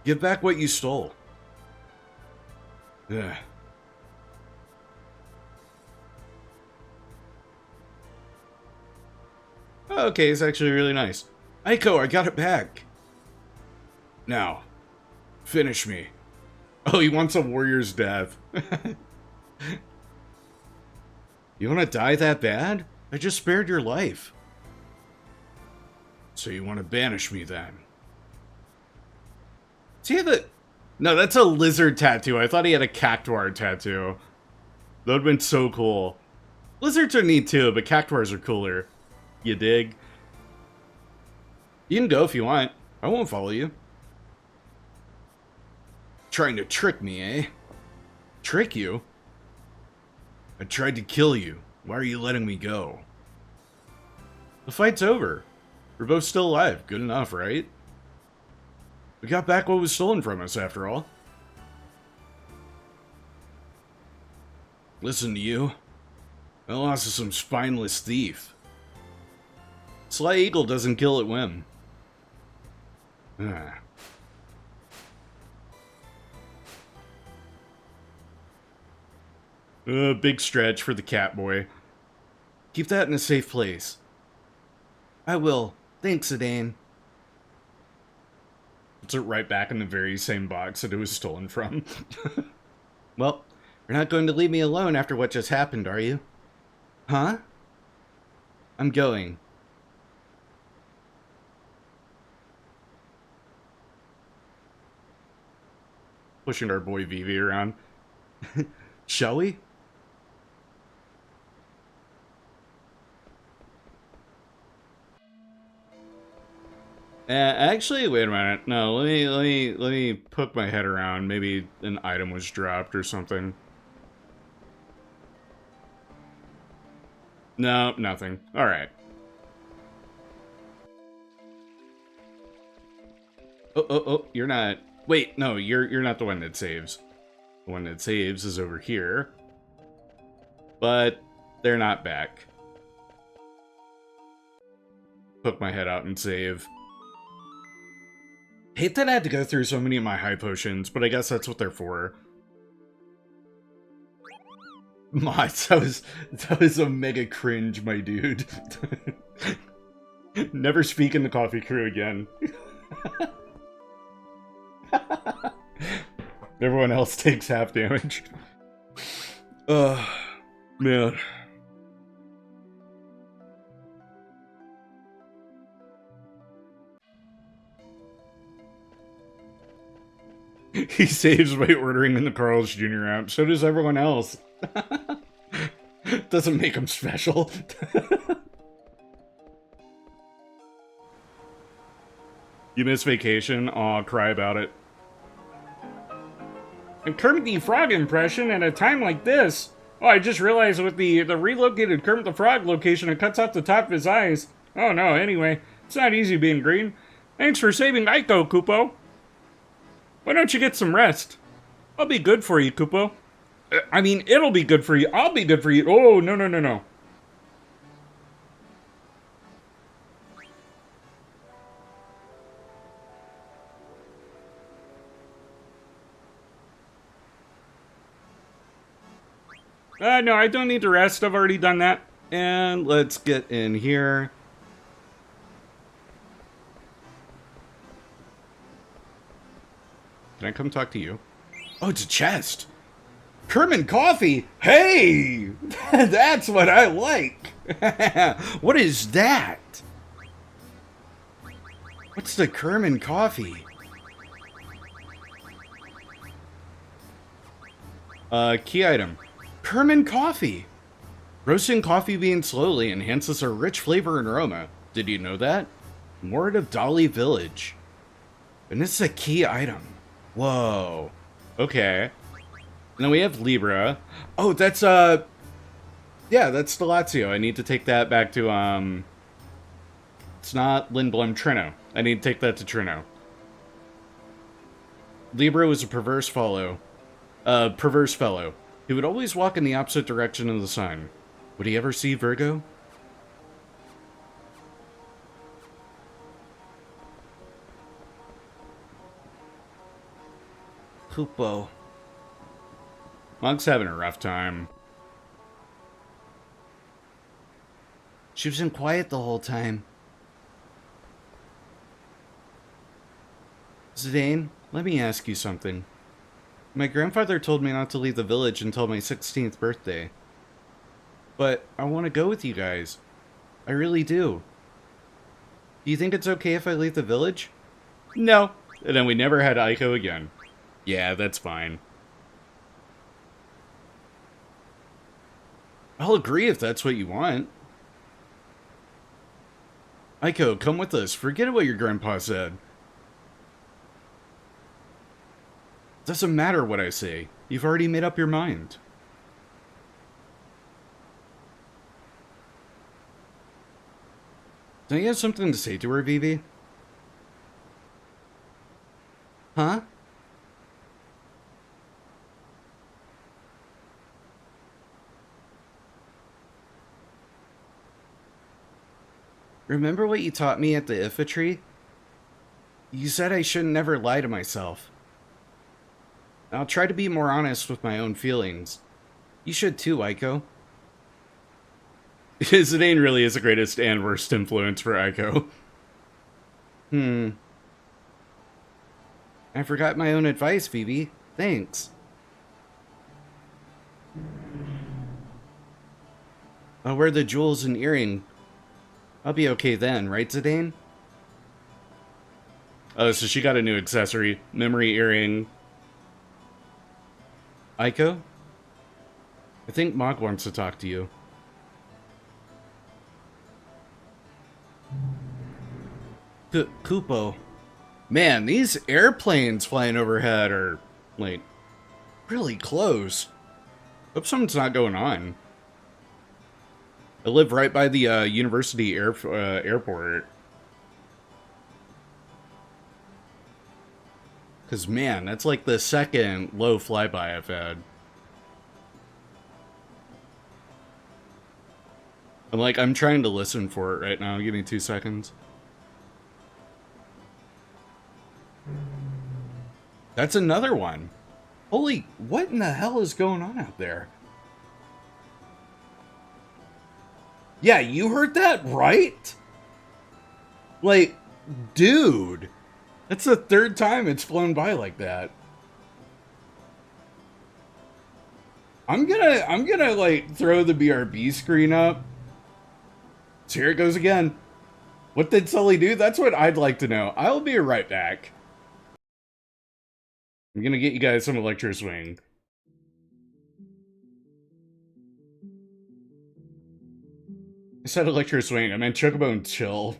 Give back what you stole. Ugh. Okay, it's actually really nice. Eiko, I got it back. Now, finish me. Oh, he wants a warrior's death. You want to die that bad? I just spared your life. So you want to banish me then? Does he have a... No, that's a lizard tattoo. I thought he had a cactuar tattoo. That would have been so cool. Lizards are neat too, but cactuars are cooler. You dig? You can go if you want. I won't follow you. Trying to trick me, eh? Trick you? I tried to kill you. Why are you letting me go? The fight's over. We're both still alive. Good enough, right? We got back what was stolen from us, after all. Listen to you. I lost to some spineless thief. Sly Eagle doesn't kill at whim. Big stretch for the cat boy. Keep that in a safe place. I will. Thanks, Zidane. Puts it right back in the very same box that it was stolen from. Well, you're not going to leave me alone after what just happened, are you? Huh? I'm going. Pushing our boy Vivi around. Shall we? Actually, wait a minute. No, let me poke my head around. Maybe an item was dropped or something. No, nothing. All right. Oh, you're not. Wait, no, you're not the one that saves. The one that saves is over here. But they're not back. Poke my head out and save. Hate that I had to go through so many of my high potions, but I guess that's what they're for. Mods, that was a mega cringe, my dude. Never speak in the coffee crew again. Everyone else takes half damage. Man. He saves by ordering in the Carl's Jr. app. So does everyone else. Doesn't make him special. You miss vacation? Aw, cry about it. A Kermit the Frog impression at a time like this? Oh, I just realized with the relocated Kermit the Frog location, it cuts off the top of his eyes. Oh no, anyway. It's not easy being green. Thanks for saving Eiko, Kupo. Why don't you get some rest? I'll be good for you, Kupo. I mean, it'll be good for you. I'll be good for you. Oh, no. No, I don't need to rest. I've already done that. And let's get in here. Can I come talk to you? Oh, it's a chest. Kerman coffee? Hey! That's what I like. What is that? What's the Kerman coffee? Key item. Kerman coffee. Roasting coffee beans slowly enhances a rich flavor and aroma. Did you know that? Word of Dali Village. And this is a key item. Whoa. Okay. And then we have Libra. Oh, that's, yeah, that's Stelazio. I need to take that back to, it's not Lindblom, Trino. I need to take that to Trino. Libra was a perverse fellow. He would always walk in the opposite direction of the sun. Would he ever see Virgo? Hoopo. Monk's having a rough time. She was in quiet the whole time. Zidane, let me ask you something. My grandfather told me not to leave the village until my 16th birthday. But I want to go with you guys. I really do. Do you think it's okay if I leave the village? No. And then we never had Eiko again. Yeah, that's fine. I'll agree if that's what you want. Eiko, come with us. Forget what your grandpa said. Doesn't matter what I say. You've already made up your mind. Don't you have something to say to her, Vivi? Huh? Remember what you taught me at the Iifa Tree? You said I shouldn't never lie to myself. I'll try to be more honest with my own feelings. You should too, Eiko. Zidane really is the greatest and worst influence for Eiko. I forgot my own advice, Vivi. Thanks. I'll wear the jewels and earring. I'll be okay then, right, Zidane? Oh, so she got a new accessory. Memory earring. Eiko? I think Mog wants to talk to you. Kupo. Man, these airplanes flying overhead are, like, really close. Hope something's not going on. I live right by the university airport. Because, man, that's like the second low flyby I've had. I'm trying to listen for it right now. Give me 2 seconds. That's another one. Holy, what in the hell is going on out there? Yeah, you heard that right? Like, dude. That's the third time it's flown by like that. I'm gonna like throw the BRB screen up. So here it goes again. What did Sully do? That's what I'd like to know. I'll be right back. I'm gonna get you guys some Electro Swing. I said Electro Swing, I meant Chocobo and Chill.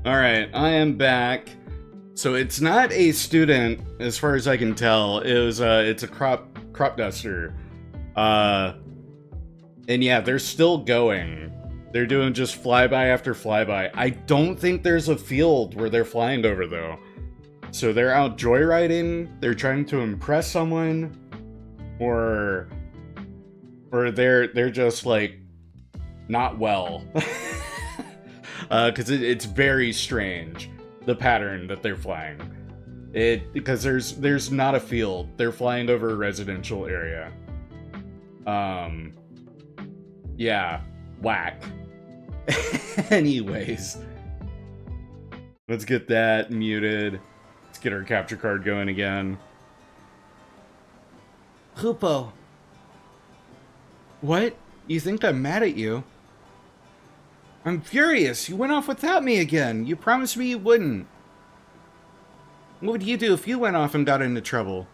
Alright, I am back. So it's not a student, as far as I can tell. It's a crop duster. And yeah, they're still going. They're doing just flyby after flyby. I don't think there's a field where they're flying over, though. So they're out joyriding, they're trying to impress someone, or they're just, like, not well. Because it's very strange, the pattern that they're flying. Because there's not a field. They're flying over a residential area. Yeah, whack. Anyways, let's get that muted. Let's get our capture card going again. Hupo. What? You think I'm mad at you? I'm furious. You went off without me again. You promised me you wouldn't. What would you do if you went off and got into trouble?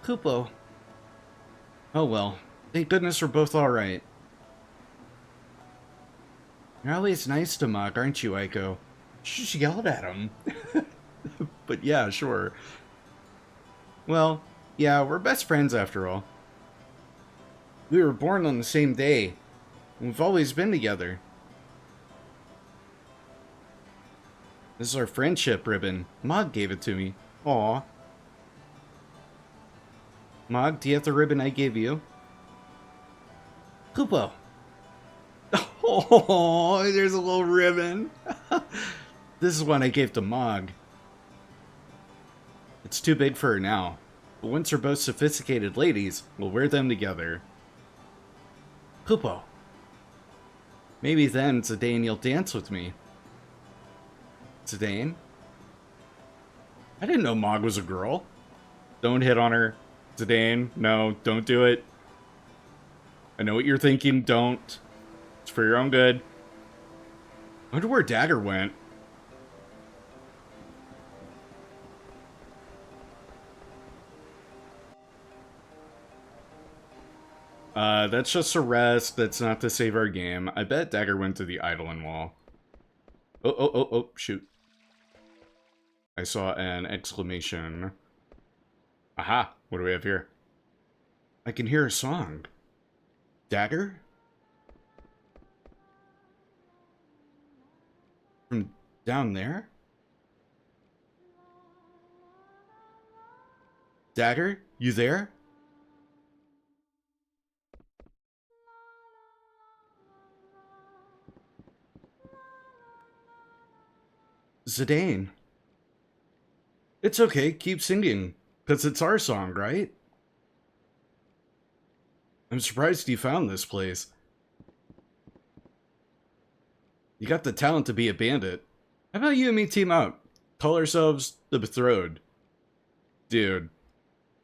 Kupo. Oh well. Thank goodness we're both alright. You're always nice to Mog, aren't you, Eiko? She just yelled at him. But yeah, sure. Well, yeah, we're best friends after all. We were born on the same day. We've always been together. This is our friendship ribbon. Mog gave it to me. Aw. Mog, do you have the ribbon I gave you? Kupo. Oh, there's a little ribbon. This is one I gave to Mog. It's too big for her now. But once we're both sophisticated ladies, we'll wear them together. Kupo. Maybe then, Zidane, you'll dance with me. Zidane? I didn't know Mog was a girl. Don't hit on her. Zidane, no, don't do it. I know what you're thinking, don't. It's for your own good. I wonder where Dagger went. That's just a rest. That's not to save our game. I bet Dagger went to the Eidolon Wall. Oh, shoot. I saw an exclamation. Aha, what do we have here? I can hear a song. Dagger? From down there? Dagger, you there? Zidane. It's okay, keep singing. Because it's our song, right? I'm surprised you found this place. You got the talent to be a bandit. How about you and me team up? Call ourselves the Betrothed. Dude,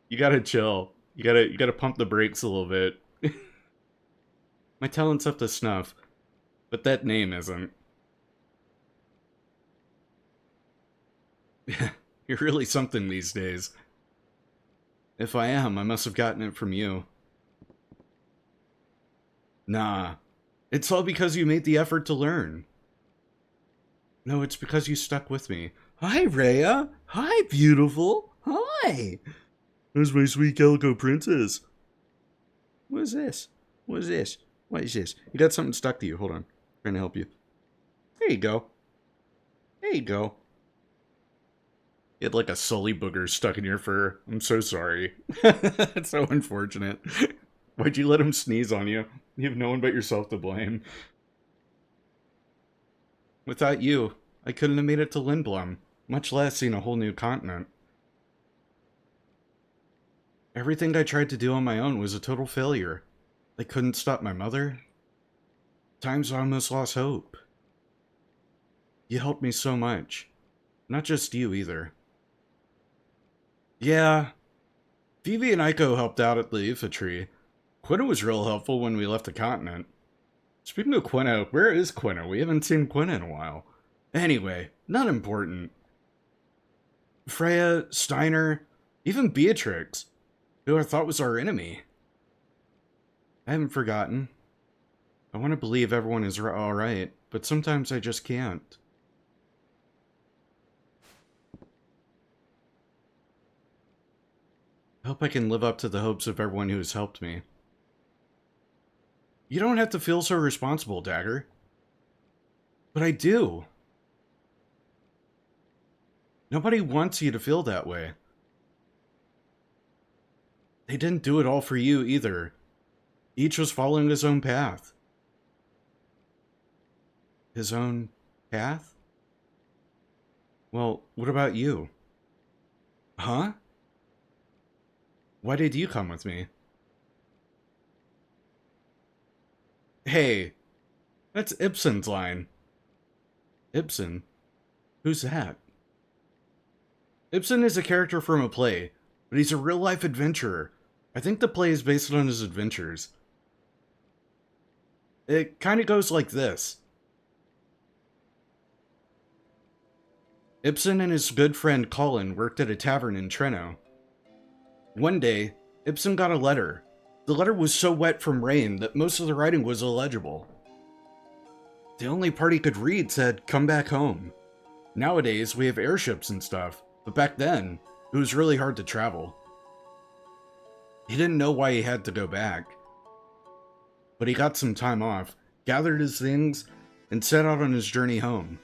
you gotta chill. You gotta pump the brakes a little bit. My talent's up to snuff, but that name isn't. You're really something these days. If I am, I must have gotten it from you. Nah, it's all because you made the effort to learn. No, it's because you stuck with me. Hi, Rhea. Hi, beautiful. Hi. There's my sweet calico princess. What is this? What is this? What is this? You got something stuck to you. Hold on. I'm trying to help you. There you go. There you go. You had like a sully booger stuck in your fur. I'm so sorry. That's so unfortunate. Why'd you let him sneeze on you? You have no one but yourself to blame. Without you, I couldn't have made it to Lindblom, much less seen a whole new continent. Everything I tried to do on my own was a total failure. I couldn't stop my mother. Times I almost lost hope. You helped me so much. Not just you, either. Yeah, Phoebe and Eiko helped out at the Iifa Tree. Quina was real helpful when we left the continent. Speaking of Quina, where is Quina? We haven't seen Quina in a while. Anyway, not important. Freya, Steiner, even Beatrix, who I thought was our enemy. I haven't forgotten. I want to believe everyone is alright. but sometimes I just can't. I hope I can live up to the hopes of everyone who has helped me. You don't have to feel so responsible, Dagger. But I do. Nobody wants you to feel that way. They didn't do it all for you, either. Each was following his own path. His own path? Well, what about you? Huh? Why did you come with me? Hey, that's Ibsen's line. Ibsen? Who's that? Ibsen is a character from a play, but he's a real-life adventurer. I think the play is based on his adventures. It kind of goes like this. Ibsen and his good friend Colin worked at a tavern in Treno. One day, Ibsen got a letter. The letter was so wet from rain that most of the writing was illegible. The only part he could read said, "Come back home." Nowadays, we have airships and stuff, but back then, it was really hard to travel. He didn't know why he had to go back. But he got some time off, gathered his things, and set out on his journey home.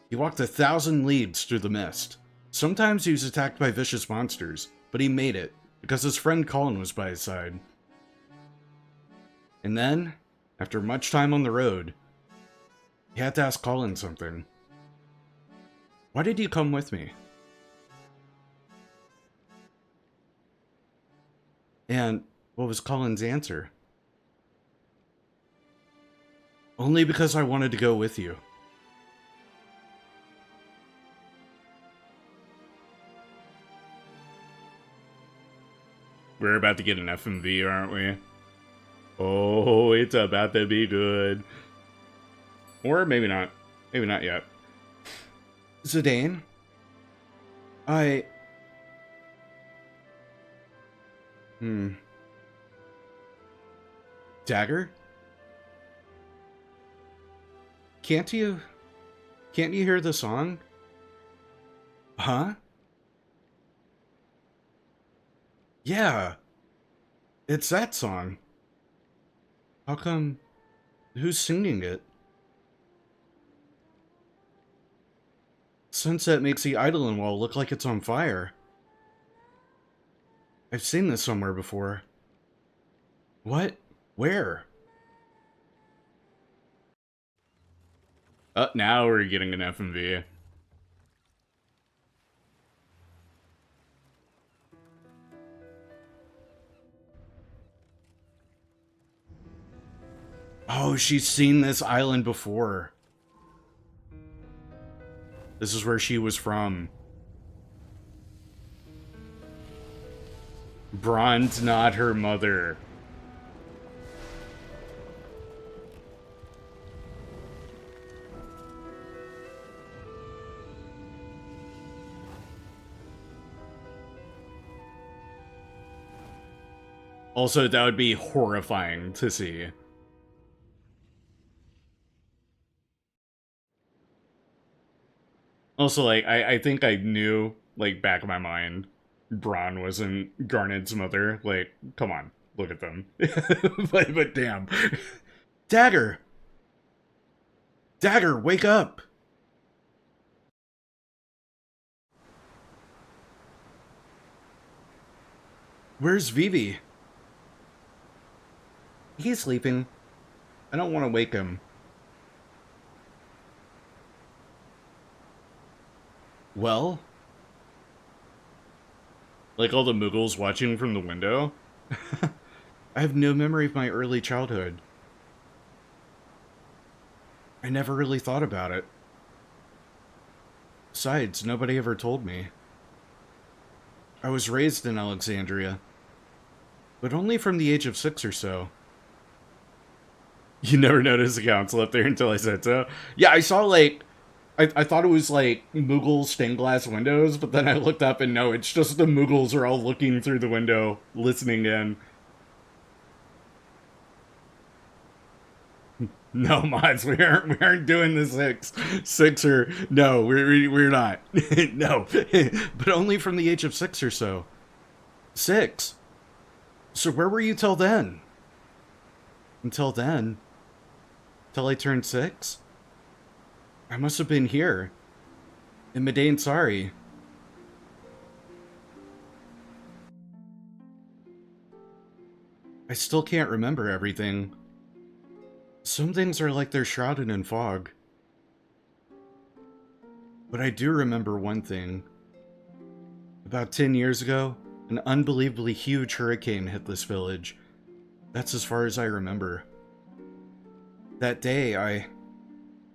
He walked 1,000 leagues through the mist. Sometimes he was attacked by vicious monsters, but he made it, because his friend Colin was by his side. And then, after much time on the road, he had to ask Colin something. Why did you come with me? And what was Colin's answer? Only because I wanted to go with you. We're about to get an FMV, aren't we? Oh, it's about to be good. Or maybe not. Maybe not yet. Zidane? Dagger? Can't you hear the song? Huh? Yeah. It's that song. How come? Who's singing it? Sunset makes the Eidolon Wall look like it's on fire. I've seen this somewhere before. What? Where? Now we're getting an FMV. Oh, she's seen this island before. This is where she was from. Brahne's not her mother. Also, that would be horrifying to see. Also, like, I think I knew, like, back of my mind, Brahne wasn't Garnet's mother. Like, come on, look at them. but damn. Dagger! Dagger, wake up! Where's Vivi? He's sleeping. I don't want to wake him. Well? Like all the Muggles watching from the window? I have no memory of my early childhood. I never really thought about it. Besides, nobody ever told me. I was raised in Alexandria, but only from the age of 6 or so. You never noticed the council up there until I said so? Yeah, I saw, like, I thought it was, like, Moogle stained glass windows, but then I looked up and no, it's just the Moogles are all looking through the window, listening in. No, mods, we aren't doing the six or no, we're not. No, but only from the age of 6 or so. 6. So where were you till then? Until then? Till I turned 6? I must have been here. In Madain Sari. I still can't remember everything. Some things are like they're shrouded in fog. But I do remember one thing. About 10 years ago, an unbelievably huge hurricane hit this village. That's as far as I remember. That day, I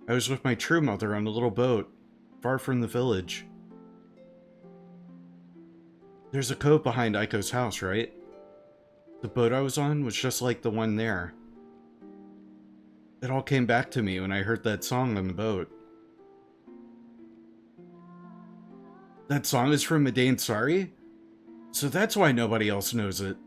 was with my true mother on a little boat, far from the village. There's a cove behind Eiko's house, right? The boat I was on was just like the one there. It all came back to me when I heard that song on the boat. That song is from Madain Sari? So that's why nobody else knows it.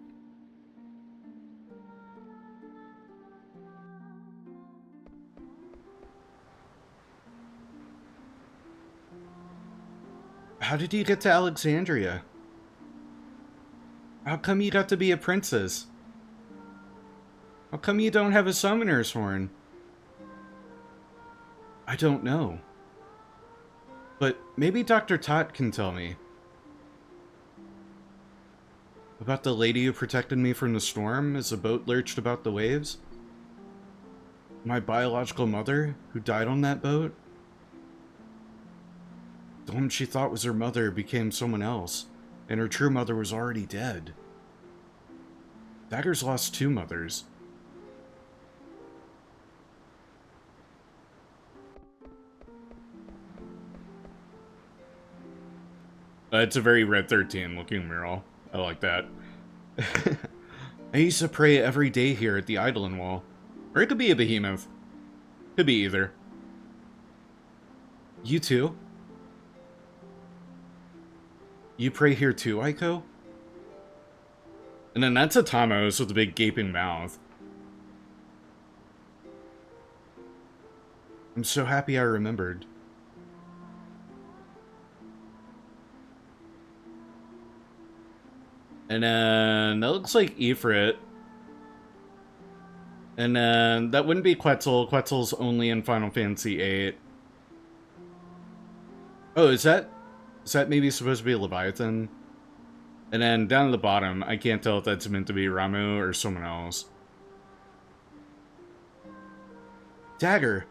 How did you get to Alexandria? How come you got to be a princess? How come you don't have a summoner's horn? I don't know. But maybe Dr. Tot can tell me. About the lady who protected me from the storm as the boat lurched about the waves? My biological mother, who died on that boat? The woman she thought was her mother became someone else, and her true mother was already dead. Dagger's lost 2 mothers. It's a very Red 13 looking mural. I like that. I used to pray every day here at the Eidolon Wall. Or it could be a behemoth. Could be either. You too? You pray here too, Eiko? And then that's a Tamos with a big gaping mouth. I'm so happy I remembered. And then that looks like Ifrit. And then that wouldn't be Quetzal. Quetzal's only in Final Fantasy VIII. Oh, is that maybe supposed to be Leviathan? And then down at the bottom, I can't tell if that's meant to be Ramu or someone else. Dagger,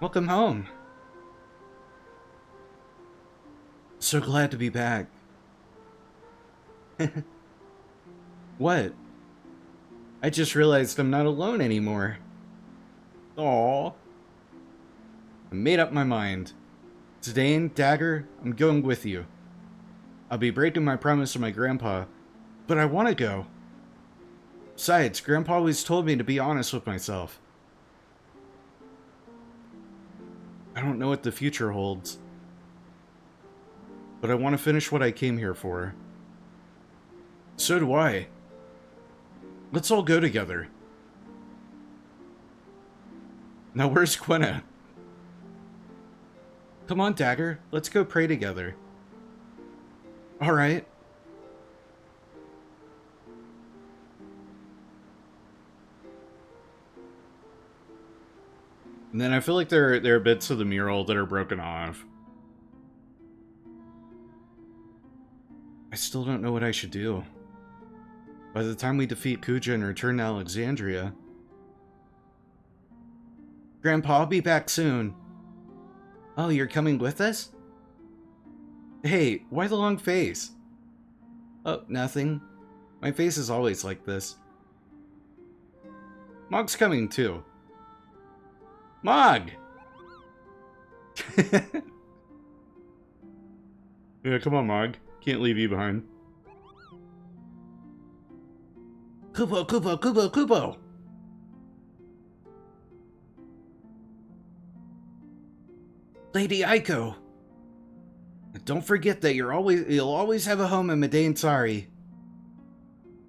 welcome home. So glad to be back. What? I just realized I'm not alone anymore. Aww. I made up my mind. Zidane, Dagger, I'm going with you. I'll be breaking my promise to my grandpa, but I want to go. Besides, Grandpa always told me to be honest with myself. I don't know what the future holds, but I want to finish what I came here for. So do I. Let's all go together. Now where's Quina? Come on, Dagger. Let's go pray together. Alright. And then I feel like there are bits of the mural that are broken off. I still don't know what I should do. By the time we defeat Kuja and return to Alexandria... Grandpa, I'll be back soon. Oh, you're coming with us? Hey, why the long face? Oh, nothing. My face is always like this. Mog's coming too. Mog! Yeah, come on, Mog. Can't leave you behind. Kubo, Kubo, Kubo, Kubo! Lady Eiko! Don't forget that you'll always have a home in Madain Sari.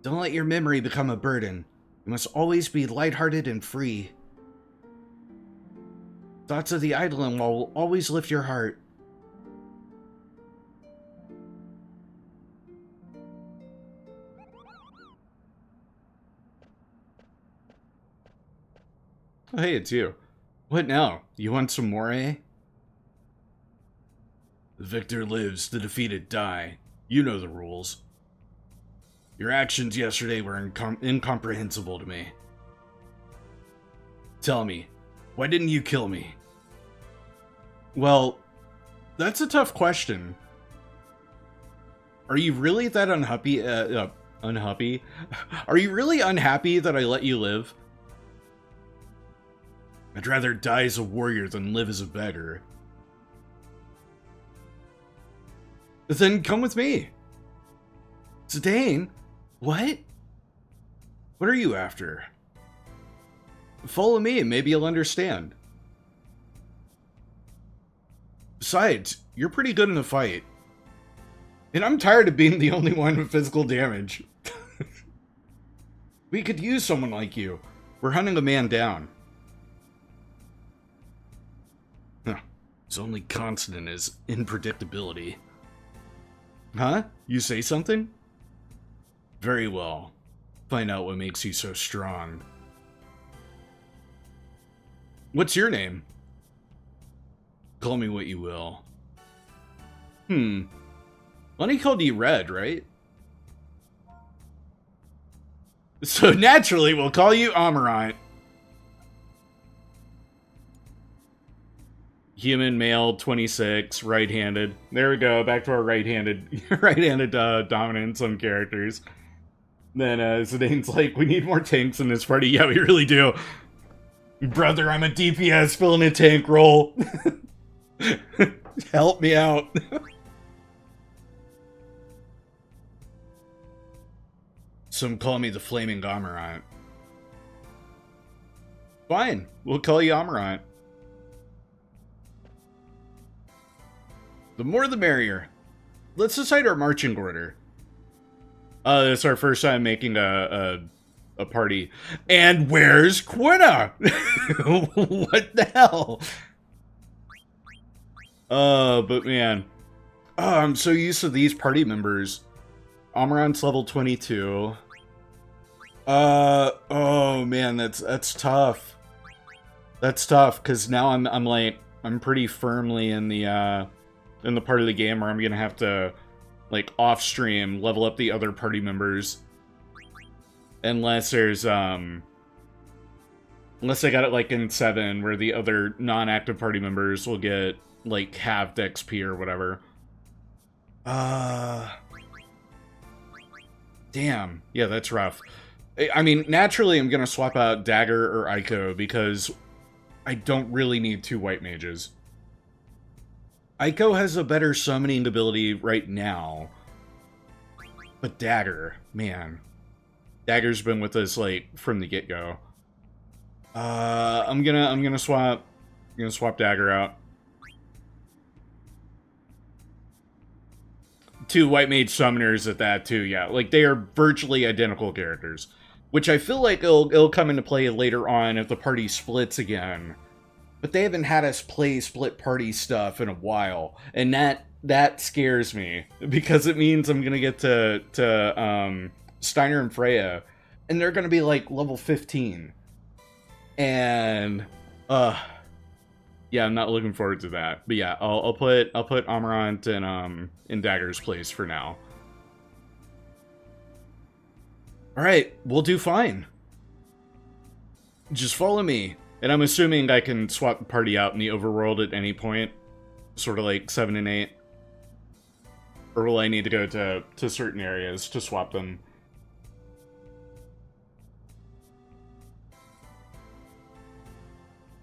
Don't let your memory become a burden. You must always be lighthearted and free. Thoughts of the Eidolon Wall will always lift your heart. Oh, hey, it's you. What now? You want some more, eh? The victor lives, the defeated die. You know the rules. Your actions yesterday were incomprehensible to me. Tell me, why didn't you kill me? Well, that's a tough question. Are you really that unhappy? Unhappy? Are you really unhappy that I let you live? I'd rather die as a warrior than live as a beggar. Then come with me. Zidane? What? What are you after? Follow me, maybe you'll understand. Besides, you're pretty good in a fight. And I'm tired of being the only one with physical damage. We could use someone like you. We're hunting a man down. His only constant is unpredictability. Huh? You say something? Very well. Find out what makes you so strong. What's your name? Call me what you will. Lani called you Red, right? So naturally, we'll call you Amarant. Human, male, 26, right-handed. There we go, back to our right-handed dominance on characters. Then Zidane's like, we need more tanks in this party. Yeah, we really do. Brother, I'm a DPS filling a tank role. Help me out. Some call me the Flaming Amarant. Fine, we'll call you Amarant. The more the merrier. Let's decide our marching order. It's our first time making a party. And where's Quina? What the hell? But man. Oh, I'm so used to these party members. Amarant's level 22. Oh man, that's tough. That's tough, because now I'm pretty firmly in the part of the game where I'm gonna have to, like, off stream level up the other party members. Unless there's unless I got it like in 7 where the other non-active party members will get like halved XP or whatever. Damn. Yeah, that's rough. I mean, naturally I'm gonna swap out Dagger or Eiko because I don't really need 2 white mages. Eiko has a better summoning ability right now. But Dagger, man. Dagger's been with us like from the get-go. I'm gonna swap Dagger out. 2 white mage summoners at that too, yeah. Like they are virtually identical characters. Which I feel like it'll come into play later on if the party splits again. But they haven't had us play split party stuff in a while, and that scares me because it means I'm gonna get to Steiner and Freya, and they're gonna be like level 15, and yeah, I'm not looking forward to that. But yeah, I'll put Amarant in Dagger's place for now. All right, we'll do fine. Just follow me. And I'm assuming I can swap the party out in the overworld at any point. Sort of like 7 and 8. Or will I need to go to certain areas to swap them?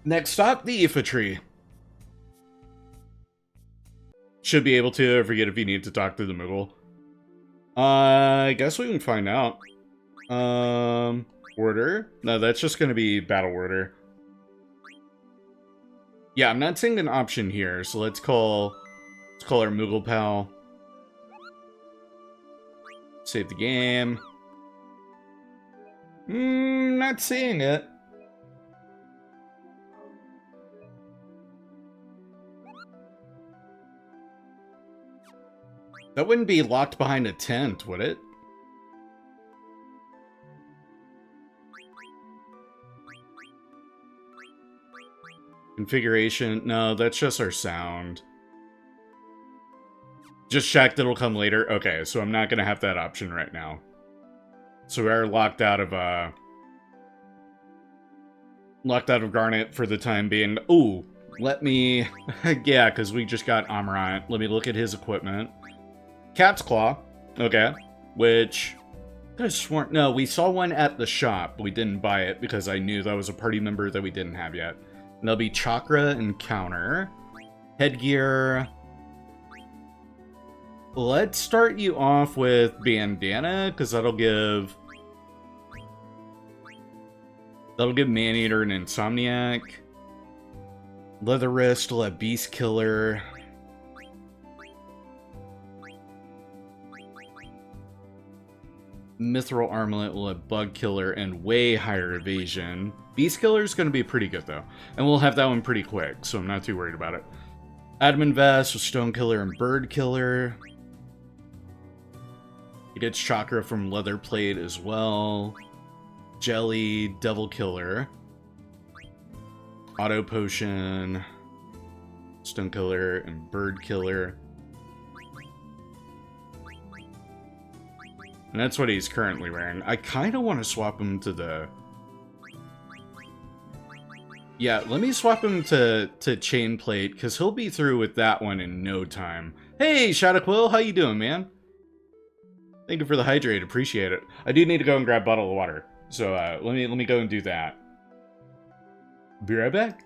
Next stop, the Iifa Tree. Should be able to. I forget if you need to talk to the Moogle. I guess we can find out. Order? No, that's just going to be battle order. Yeah, I'm not seeing an option here, so let's call our Moogle pal. Save the game. Not seeing it. That wouldn't be locked behind a tent, would it? Configuration. No, that's just our sound. Just check that'll come later. Okay, so I'm not going to have that option right now. So we are locked out of Garnet for the time being. Ooh, let me... yeah, because we just got Amarant. Let me look at his equipment. Cat's Claw. Okay. Which... I could have sworn... No, we saw one at the shop, but we didn't buy it because I knew that was a party member that we didn't have yet. And that'll be Chakra and Counter. Headgear... Let's start you off with Bandana, because that'll give Maneater and Insomniac. Leather Wrist will have Beast Killer. Mithril Armlet will have Bug Killer and way higher evasion. Beast Killer is going to be pretty good, though. And we'll have that one pretty quick, so I'm not too worried about it. Admin Vest with Stone Killer and Bird Killer. He gets Chakra from Leather Plate as well. Jelly, Devil Killer. Auto Potion. Stone Killer and Bird Killer. And that's what he's currently wearing. I kind of want to swap him to the... Yeah, let me swap him to Chain Plate, because he'll be through with that one in no time. Hey, Shadow Quill, how you doing, man? Thank you for the hydrate, appreciate it. I do need to go and grab a bottle of water, so let me go and do that. Be right back.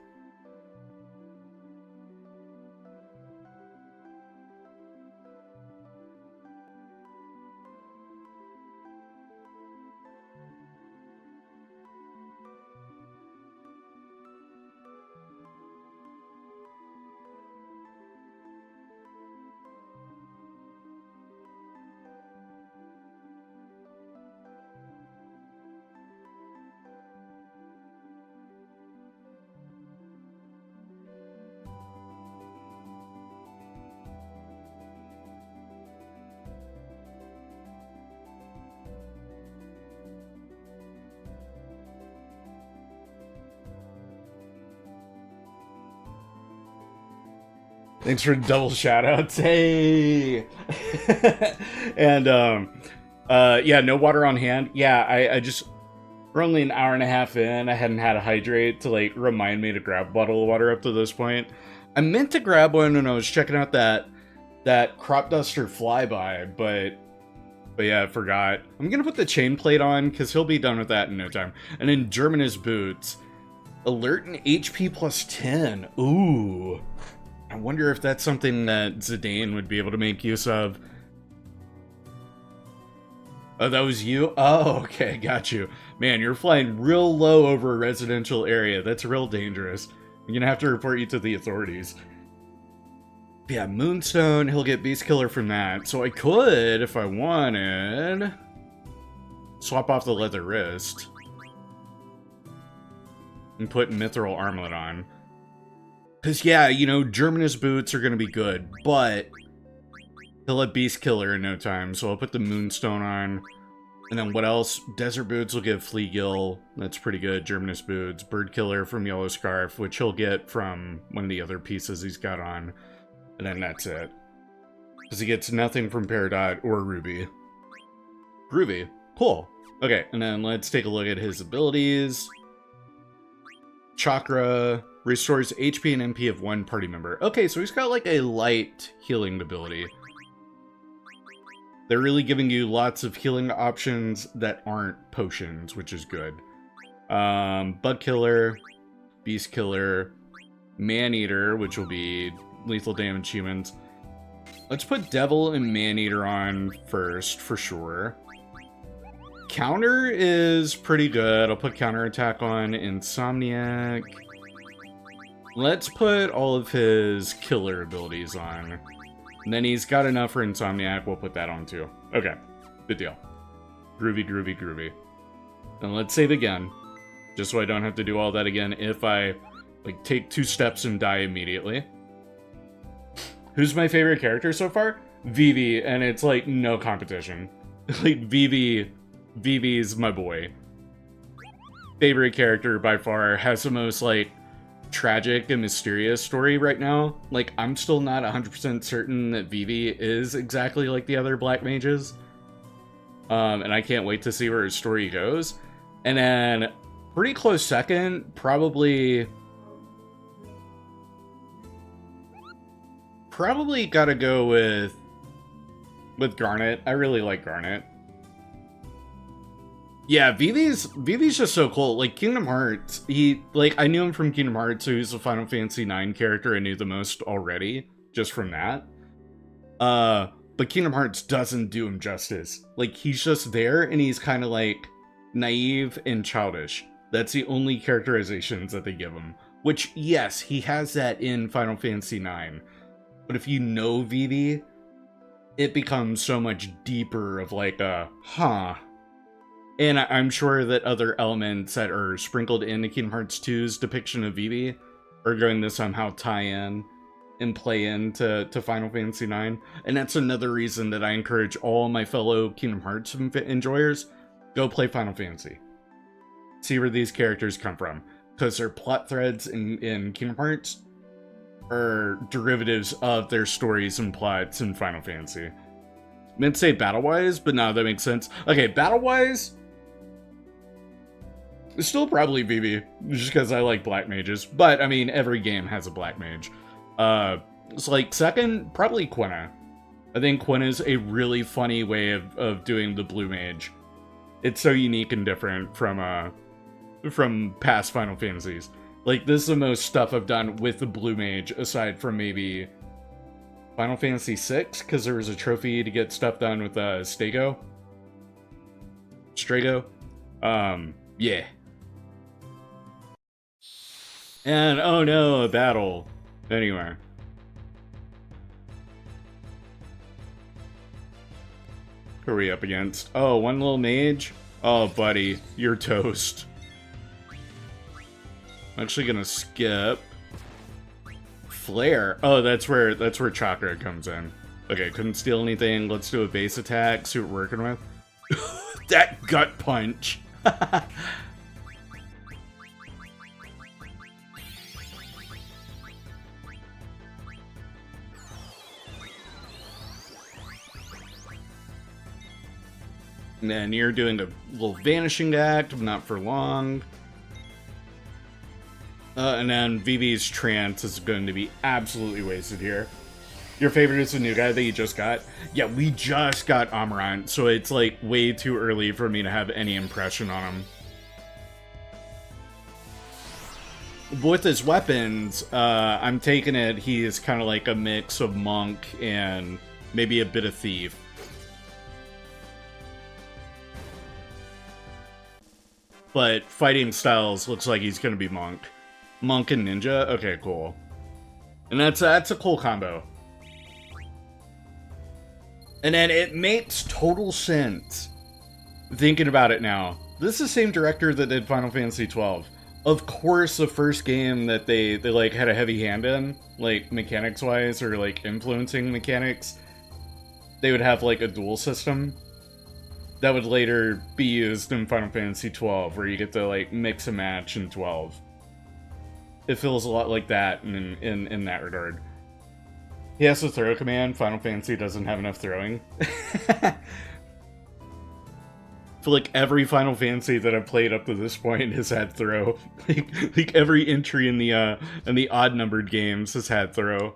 Thanks for double shoutouts. Hey! And, yeah, no water on hand. Yeah, I just... We're only an hour and a half in. I hadn't had a hydrate to, like, remind me to grab a bottle of water up to this point. I meant to grab one when I was checking out that Crop Duster flyby, but yeah, I forgot. I'm gonna put the Chain Plate on, because he'll be done with that in no time. And then Germanus Boots. Alert and HP plus 10. Ooh. I wonder if that's something that Zidane would be able to make use of. Oh, that was you? Oh, okay, got you. Man, you're flying real low over a residential area. That's real dangerous. I'm gonna have to report you to the authorities. Yeah, Moonstone, he'll get Beast Killer from that. So I could, if I wanted, swap off the Leather Wrist. And put Mithril Armlet on. Because, yeah, you know, Germanus Boots are going to be good, but he'll have Beast Killer in no time, so I'll put the Moonstone on. And then what else? Desert Boots will give Fleagill. That's pretty good. Germanus Boots. Bird Killer from Yellow Scarf, which he'll get from one of the other pieces he's got on. And then that's it. Because he gets nothing from Peridot or Ruby. Groovy. Cool. Okay, and then let's take a look at his abilities. Chakra restores HP and MP of one party member. Okay, so he's got like a light healing ability. They're really giving you lots of healing options that aren't potions, which is good. Bug Killer, Beast Killer, Maneater, which will be lethal damage humans. Let's put Devil and Maneater on first, for sure. Counter is pretty good. I'll put Counter Attack on. Insomniac. Let's put all of his killer abilities on. And then he's got enough for Insomniac. We'll put that on too. Okay. Good deal. Groovy, groovy, groovy. And let's save again. Just so I don't have to do all that again if I, like, take 2 steps and die immediately. Who's my favorite character so far? Vivi, and it's like no competition. Like Vivi's my boy. Favorite character by far, has the most like tragic and mysterious story right now. Like, I'm still not 100% certain that Vivi is exactly like the other black mages. And I can't wait to see where her story goes. And then, pretty close second, probably gotta go with Garnet. I really like Garnet. Yeah, Vivi's just so cool. Like, Kingdom Hearts, I knew him from Kingdom Hearts, so he's a Final Fantasy IX character I knew the most already, just from that. But Kingdom Hearts doesn't do him justice. Like, he's just there, and he's kind of, like, naive and childish. That's the only characterizations that they give him. Which, yes, he has that in Final Fantasy IX. But if you know Vivi, it becomes so much deeper of, like, huh. And I'm sure that other elements that are sprinkled into Kingdom Hearts 2's depiction of Vivi are going to somehow tie in and play into Final Fantasy IX. And that's another reason that I encourage all my fellow Kingdom Hearts enjoyers, go play Final Fantasy. See where these characters come from. Because their plot threads in Kingdom Hearts are derivatives of their stories and plots in Final Fantasy. I meant to say battle-wise, but no, that makes sense. Okay, battle-wise, it's still probably Vivi, just because I like black mages. But, I mean, every game has a black mage. It's like, second, probably Quina. I think Quina's a really funny way of doing the blue mage. It's so unique and different from past Final Fantasies. Like, this is the most stuff I've done with the blue mage, aside from maybe Final Fantasy VI, because there was a trophy to get stuff done with Strago. Yeah. And, oh no, a battle. Anyway. Who are we up against? Oh, one little mage? Oh, buddy, you're toast. I'm actually gonna skip. Flare. Oh, that's where Chakra comes in. Okay, couldn't steal anything. Let's do a base attack, see what we're working with. That gut punch. And then you're doing a little vanishing act, not for long. And then Vivi's trance is going to be absolutely wasted here. Your favorite is the new guy that you just got? Yeah, we just got Amarant, so it's like way too early for me to have any impression on him. But with his weapons, I'm taking it he is kind of like a mix of monk and maybe a bit of thief. But fighting styles looks like he's going to be monk. Monk and ninja? Okay, cool. And that's a cool combo. And then it makes total sense, thinking about it now. This is the same director that did Final Fantasy XII. Of course, the first game that they like had a heavy hand in, like mechanics-wise or like influencing mechanics, they would have like a duel system that would later be used in Final Fantasy XII, where you get to like mix and match in 12. It feels a lot like that in that regard. He has to throw command. Final Fantasy doesn't have enough throwing. I feel like every Final Fantasy that I've played up to this point has had throw. like every entry in the odd numbered games has had throw.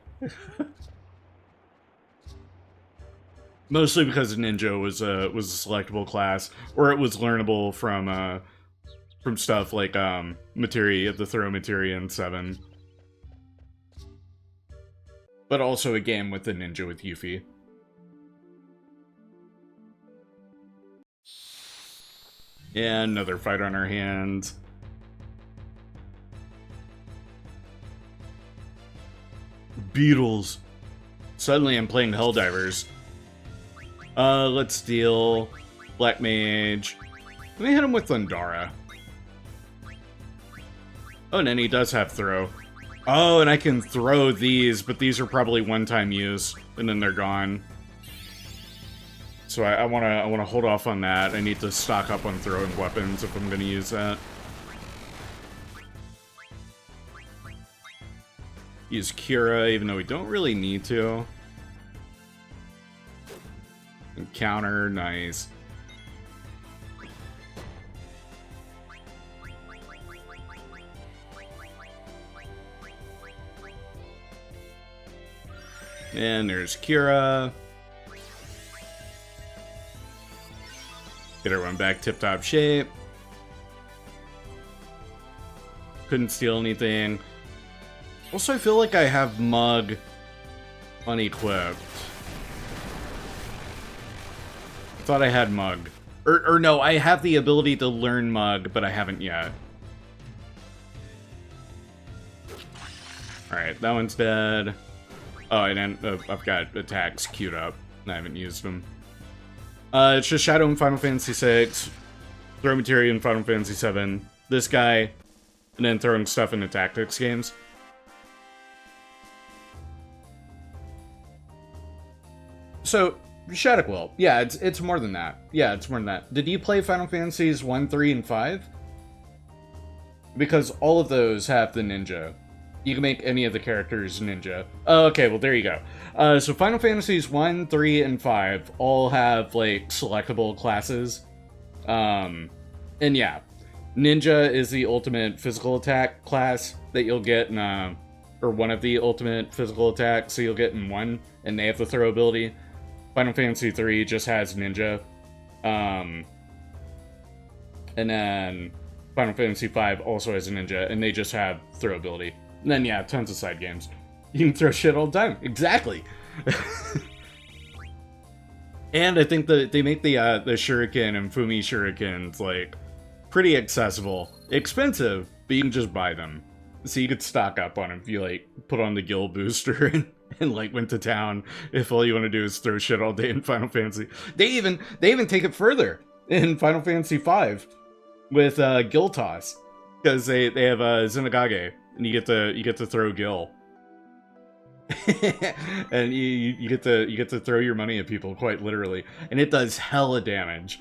Mostly because ninja was a selectable class, or it was learnable from stuff like materia, the throw materia in 7. But also a game with the ninja with Yuffie. And another fight on our hands. Beetles. Suddenly I'm playing Helldivers. Let's deal Black Mage. Let me hit him with Thundara. Oh, and then he does have throw. Oh, and I can throw these, but these are probably one-time use, and then they're gone. So I wanna hold off on that. I need to stock up on throwing weapons if I'm gonna use that. Use Cura, even though we don't really need to. And counter, nice. And there's Cura. Get everyone back tip-top shape. Couldn't steal anything. Also, I feel like I have Mug unequipped. I thought I had Mug. Or no, I have the ability to learn Mug, but I haven't yet. Alright, that one's dead. Oh, and then I've got attacks queued up. I haven't used them. It's just Shadow in Final Fantasy VI, Throw Materia in Final Fantasy VII, this guy, and then throwing stuff into tactics games. So, Shadowquill. Yeah, it's more than that. Yeah, it's more than that. Did you play Final Fantasies 1, 3, and 5? Because all of those have the ninja. You can make any of the characters ninja. Oh, okay, well, there you go. So Final Fantasies 1, 3, and 5 all have, like, selectable classes. And yeah, ninja is the ultimate physical attack class that you'll get in, or one of the ultimate physical attacks, so you'll get in 1, and they have the throw ability. Final Fantasy 3 just has ninja. And then Final Fantasy 5 also has a ninja, and they just have throw ability. And then, yeah, tons of side games. You can throw shit all the time. Exactly. And I think that they make the shuriken and Fumi shurikens, like, pretty accessible. Expensive, but you can just buy them. So you could stock up on them if you, like, put on the guild booster and like, went to town if all you want to do is throw shit all day in Final Fantasy. They even take it further in Final Fantasy V with Guild Toss. Because they have Zenigage. And you get to throw Gil, and you get to throw your money at people quite literally, and it does hella damage,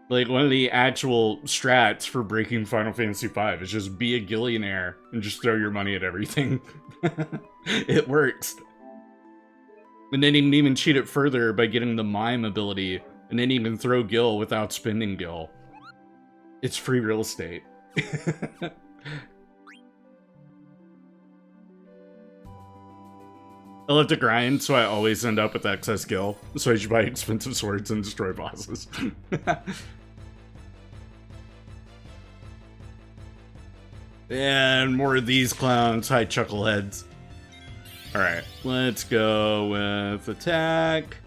Like one of the actual strats for breaking Final Fantasy V is just be a Gillionaire and just throw your money at everything. It works, and then you can even cheat it further by getting the Mime ability, and then you can throw Gil without spending Gil. It's free real estate. I love to grind, so I always end up with excess skill. So I should buy expensive swords and destroy bosses. And more of these clowns. Hi, chuckleheads. Alright, let's go with attack.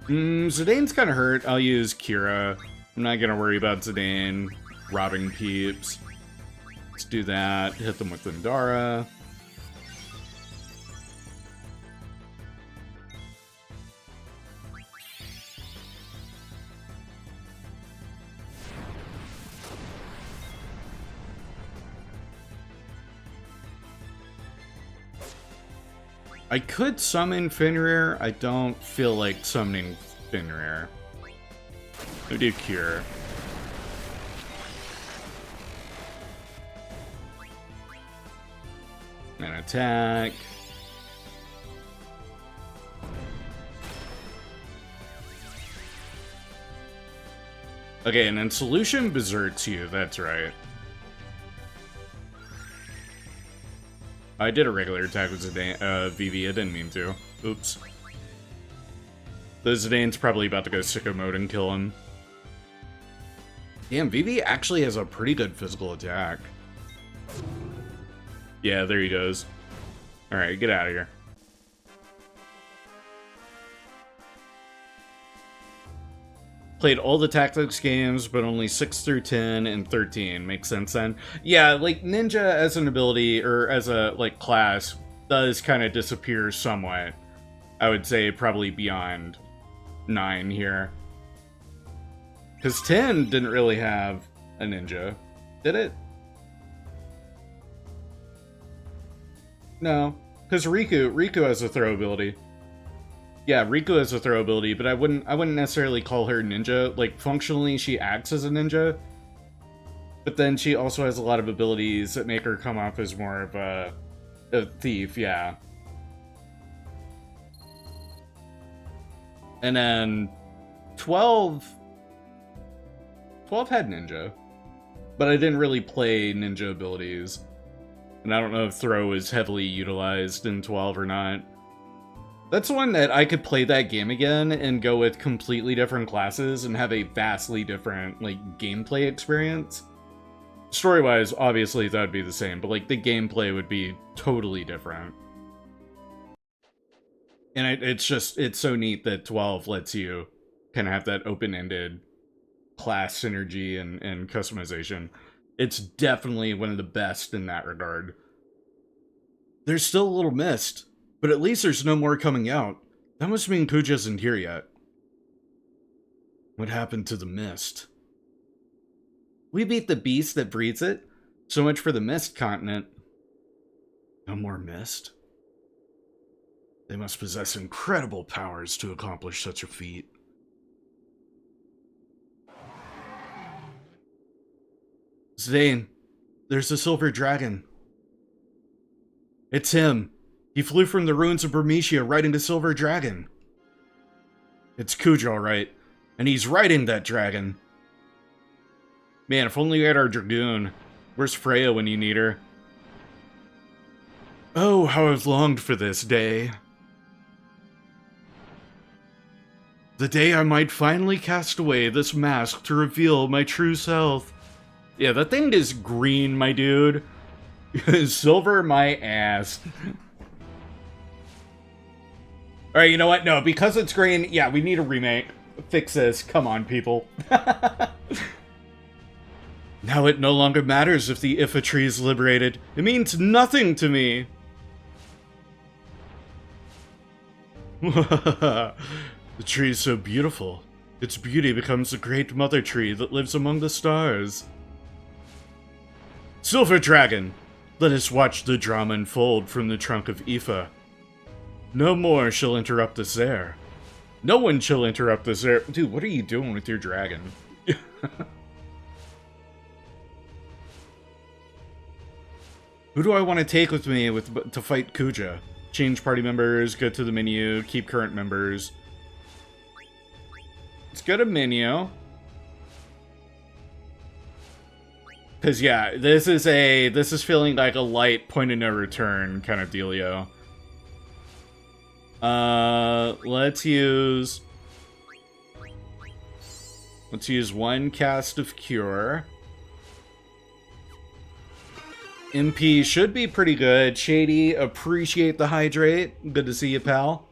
Zidane's kind of hurt. I'll use Kira. I'm not gonna worry about Zidane robbing peeps. Let's do that. Hit them with Indara. I could summon Fenrir. I don't feel like summoning Fenrir. I do Cure. And attack. Okay, and then Solution berserks you. That's right. I did a regular attack with Zidane, Vivi. I didn't mean to. Oops. The Zidane's probably about to go sicko mode and kill him. Damn, Vivi actually has a pretty good physical attack. Yeah, there he goes. Alright, get out of here. Played all the tactics games, but only 6 through 10 and 13. Makes sense then? Yeah, like, ninja as an ability, or as a, like, class, does kind of disappear somewhat. I would say probably beyond 9 here. Because 10 didn't really have a ninja, did it? No. Because Riku has a throw ability. Yeah, Riku has a throw ability, but I wouldn't necessarily call her ninja. Like, functionally, she acts as a ninja. But then she also has a lot of abilities that make her come off as more of a thief, yeah. And then 12 had ninja, but I didn't really play ninja abilities. And I don't know if throw is heavily utilized in 12 or not. That's one that I could play that game again and go with completely different classes and have a vastly different, like, gameplay experience. Story-wise, obviously that would be the same, but, like, the gameplay would be totally different. And it's so neat that 12 lets you kind of have that open-ended class synergy and customization. It's definitely one of the best in that regard. There's still a little mist, but at least there's no more coming out. That must mean Kuja isn't here yet. What happened to the mist? We beat the beast that breeds it. So much for the mist continent. No more mist? They must possess incredible powers to accomplish such a feat. Zidane, there's the silver dragon. It's him. He flew from the ruins of Burmecia riding the silver dragon. It's Kuja, all right. And he's riding that dragon. Man, if only we had our dragoon. Where's Freya when you need her? Oh, how I've longed for this day. The day I might finally cast away this mask to reveal my true self. Yeah, that thing is green, my dude. Silver my ass. Alright, you know what? No, because it's green, yeah, we need a remake. Fix this. Come on, people. Now it no longer matters if the Iifa Tree is liberated. It means nothing to me. The tree is so beautiful. Its beauty becomes the great mother tree that lives among the stars. Silver Dragon! Let us watch the drama unfold from the trunk of Iifa. No more shall interrupt us there. No one shall interrupt us there. Dude, what are you doing with your dragon? Who do I want to take with me to fight Kuja? Change party members, go to the menu, keep current members. Let's go to menu. Cause yeah, this is feeling like a light point of no return kind of dealio. Let's use one cast of cure. MP should be pretty good. Shady, appreciate the hydrate. Good to see you, pal.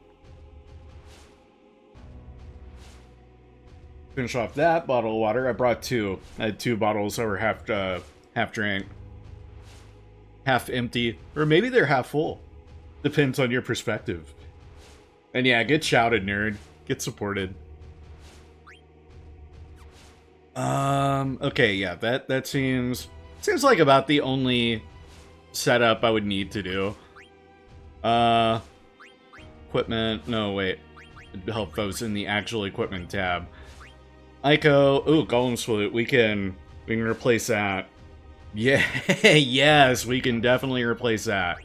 Finish off that bottle of water. I brought two. I had 2 bottles that were half drank. Half empty. Or maybe they're half full. Depends on your perspective. And yeah, get shouted, nerd. Get supported. Okay, yeah, that seems like about the only setup I would need to do. Equipment, no, wait. It'd help those in the actual equipment tab. Eiko, ooh, Golem's Flute, we can replace that. Yeah, yes, we can definitely replace that.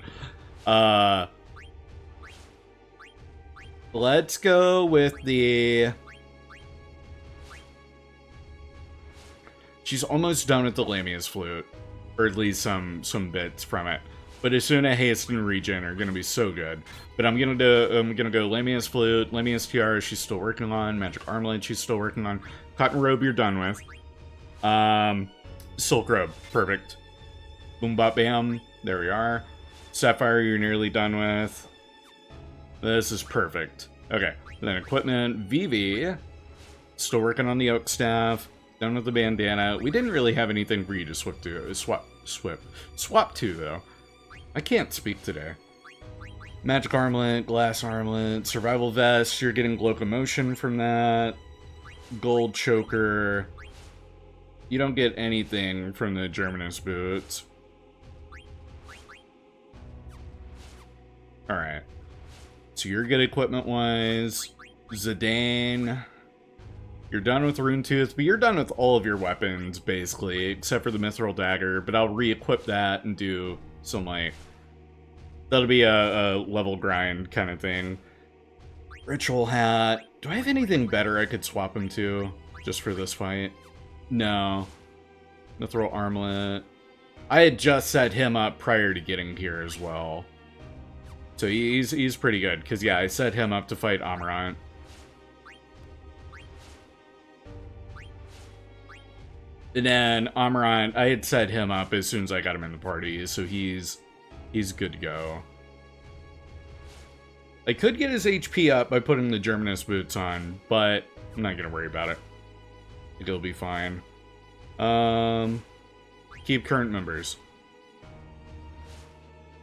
Let's go with the... She's almost done with the Lamia's Flute. Or at least some bits from it. But Asuna, Haste, and Regen are gonna be so good. But I'm gonna go Lamia's Flute, Lamia's Tiara, she's still working on, Magic Armlet, she's still working on. Cotton Robe, you're done with. Silk Robe, perfect. Boom Bop Bam, there we are. Sapphire, you're nearly done with. This is perfect. Okay, then equipment, Vivi. Still working on the Oak Staff. Done with the bandana. We didn't really have anything for you to swap to, though. I can't speak today. Magic Armlet, Glass Armlet, Survival Vest. You're getting Locomotion from that. Gold Choker. You don't get anything from the Germanus Boots. Alright. So you're good equipment-wise. Zidane. You're done with Rune Tooth, but you're done with all of your weapons, basically, except for the Mithril Dagger, but I'll re-equip that and do some, like... That'll be a level grind kind of thing. Ritual Hat. Do I have anything better I could swap him to, just for this fight? No. Mithril Armlet. I had just set him up prior to getting here as well. So he's pretty good, because yeah, I set him up to fight Amarant. And then Amarant, I had set him up as soon as I got him in the party, so he's good to go. I could get his HP up by putting the Germanus boots on, but I'm not gonna worry about it. It'll be fine. Keep current members.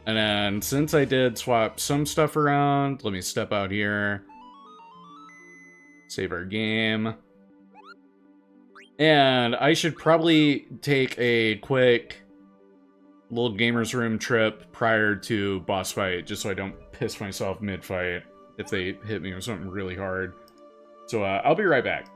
And then, since I did swap some stuff around, let me step out here. Save our game. And I should probably take a quick little gamer's room trip prior to boss fight, just so I don't piss myself mid-fight if they hit me with something really hard. So I'll be right back.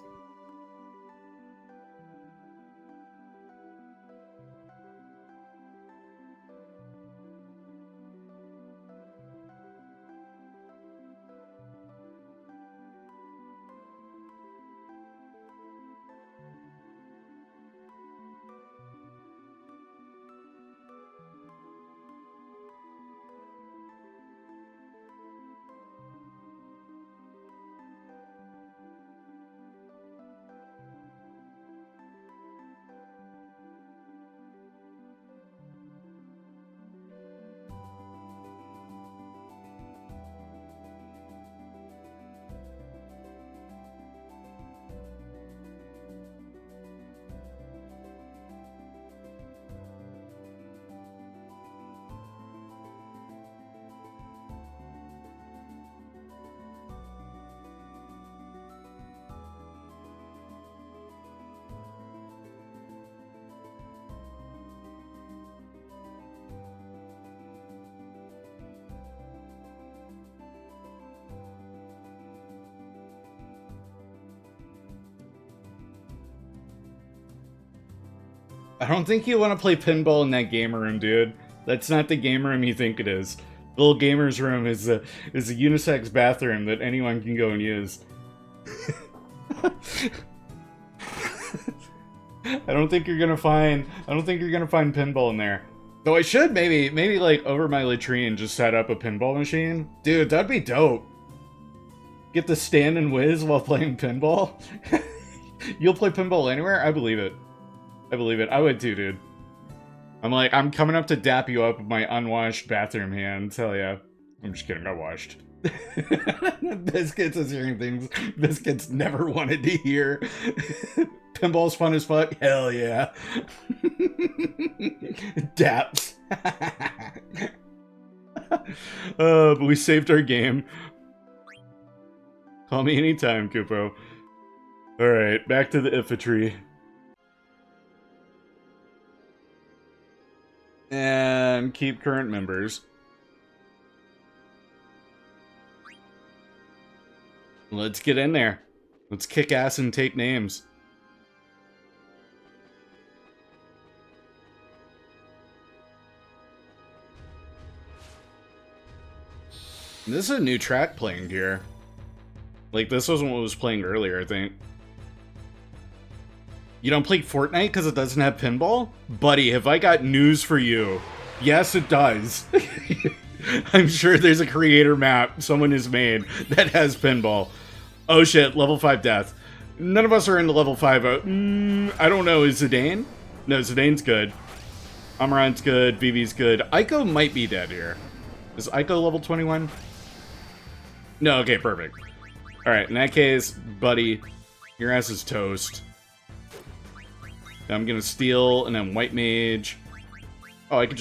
I don't think you want to play pinball in that gamer room, dude. That's not the gamer room you think it is. The little gamer's room is a unisex bathroom that anyone can go and use. I don't think you're gonna find pinball in there. Though I should maybe like over my latrine just set up a pinball machine. Dude, that'd be dope. Get to stand and whiz while playing pinball. You'll play pinball anywhere? I believe it. I believe it. I would too, dude. I'm coming up to dap you up with my unwashed bathroom hands. Hell yeah. I'm just kidding, I washed. Biscuits is hearing things Biscuits never wanted to hear. Pinball's fun as fuck. Hell yeah. Daps. But we saved our game. Call me anytime, Kupo. Alright, back to the Iifa Tree. And keep current members. Let's get in there. Let's kick ass and take names. This is a new track playing here. Like, this wasn't what was playing earlier, I think. You don't play Fortnite because it doesn't have pinball? Buddy, have I got news for you. Yes, it does. I'm sure there's a creator map someone has made that has pinball. Oh shit, level 5 death. None of us are into level 5. I don't know, is Zidane? No, Zidane's good. Amarant's good, Vivi's good. Eiko might be dead here. Is Eiko level 21? No, okay, perfect. Alright, in that case, buddy, your ass is toast. I'm gonna steal and then white mage. Oh, I can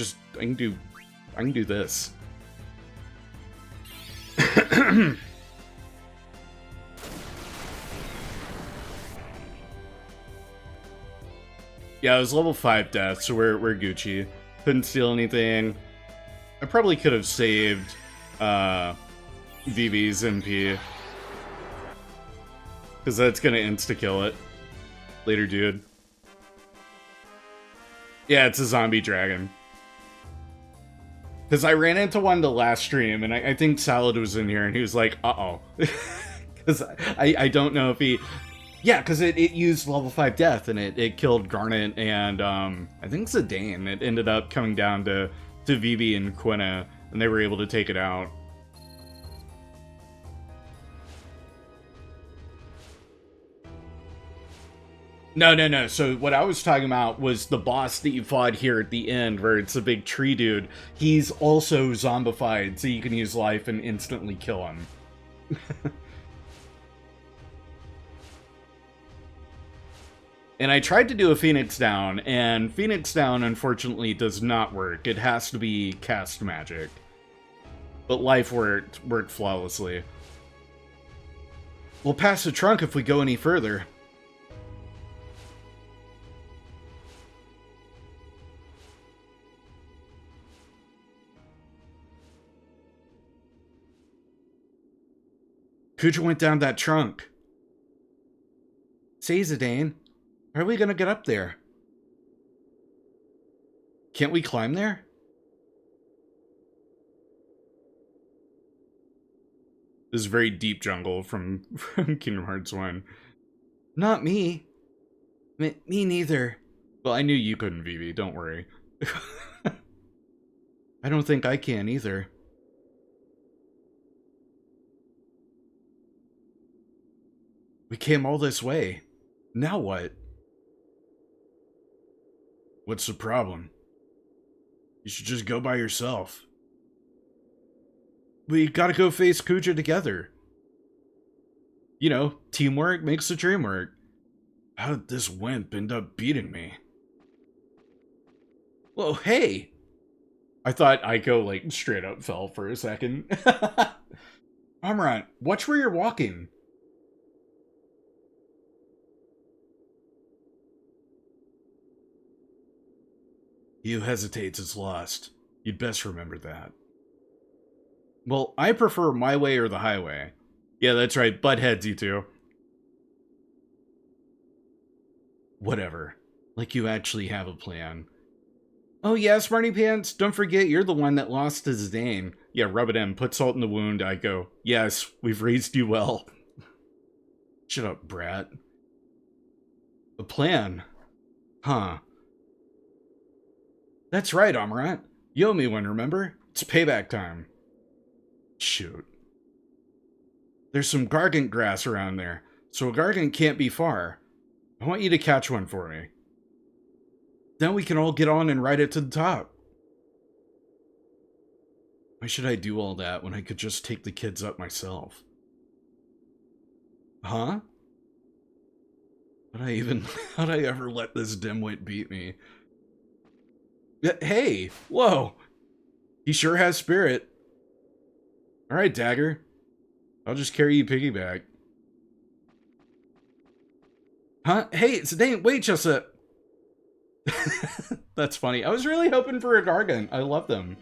do this. Yeah, it was level 5 death, so we're Gucci. Couldn't steal anything. I probably could have saved Vivi's MP. Because that's gonna insta-kill it. Later, dude. Yeah, it's a zombie dragon. Because I ran into one the last stream, and I think Salad was in here, and he was like, uh-oh. Because I don't know if he... Yeah, because it used level 5 death, and it killed Garnet and, I think Zidane. It ended up coming down to Vivi and Quina, and they were able to take it out. No. So what I was talking about was the boss that you fought here at the end, where it's a big tree dude. He's also zombified, so you can use life and instantly kill him. And I tried to do a Phoenix Down, and Phoenix Down unfortunately does not work. It has to be cast magic. But life worked flawlessly. We'll pass the trunk if we go any further. Kuja went down that trunk. Say, Zidane, how are we gonna get up there? Can't we climb there? This is very deep jungle from Kingdom Hearts 1. Not me. Me neither. Well, I knew you couldn't, Vivi, don't worry. I don't think I can either. We came all this way. Now what? What's the problem? You should just go by yourself. We gotta go face Kuja together. You know, teamwork makes the dream work. How did this wimp end up beating me? Whoa, hey! I thought Eiko, like, straight up fell for a second. Amarant, watch where you're walking. He who hesitates is lost. You'd best remember that. Well, I prefer my way or the highway. Yeah, that's right, butt heads, you two. Whatever. Like you actually have a plan. Oh yeah, Smarty Pants, don't forget you're the one that lost to Zidane. Yeah, rub it in, put salt in the wound, Eiko. Yes, we've raised you well. Shut up, brat. A plan? Huh. That's right, Amarant. You owe me one, remember? It's payback time. Shoot. There's some gargant grass around there, so a gargant can't be far. I want you to catch one for me. Then we can all get on and ride it to the top. Why should I do all that when I could just take the kids up myself? Huh? How'd I ever let this dimwit beat me? Hey, whoa. He sure has spirit. Alright, Dagger. I'll just carry you piggyback. Huh? Hey, Zidane, wait just a... That's funny. I was really hoping for a Gargant. I love them.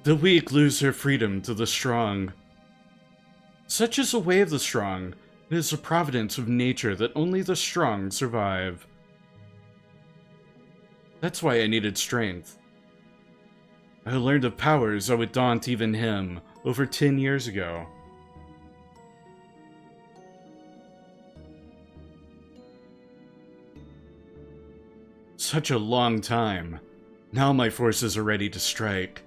The weak lose their freedom to the strong. Such is the way of the strong. It is a providence of nature that only the strong survive. That's why I needed strength. I learned of powers that would daunt even him over 10 years ago. Such a long time. Now my forces are ready to strike.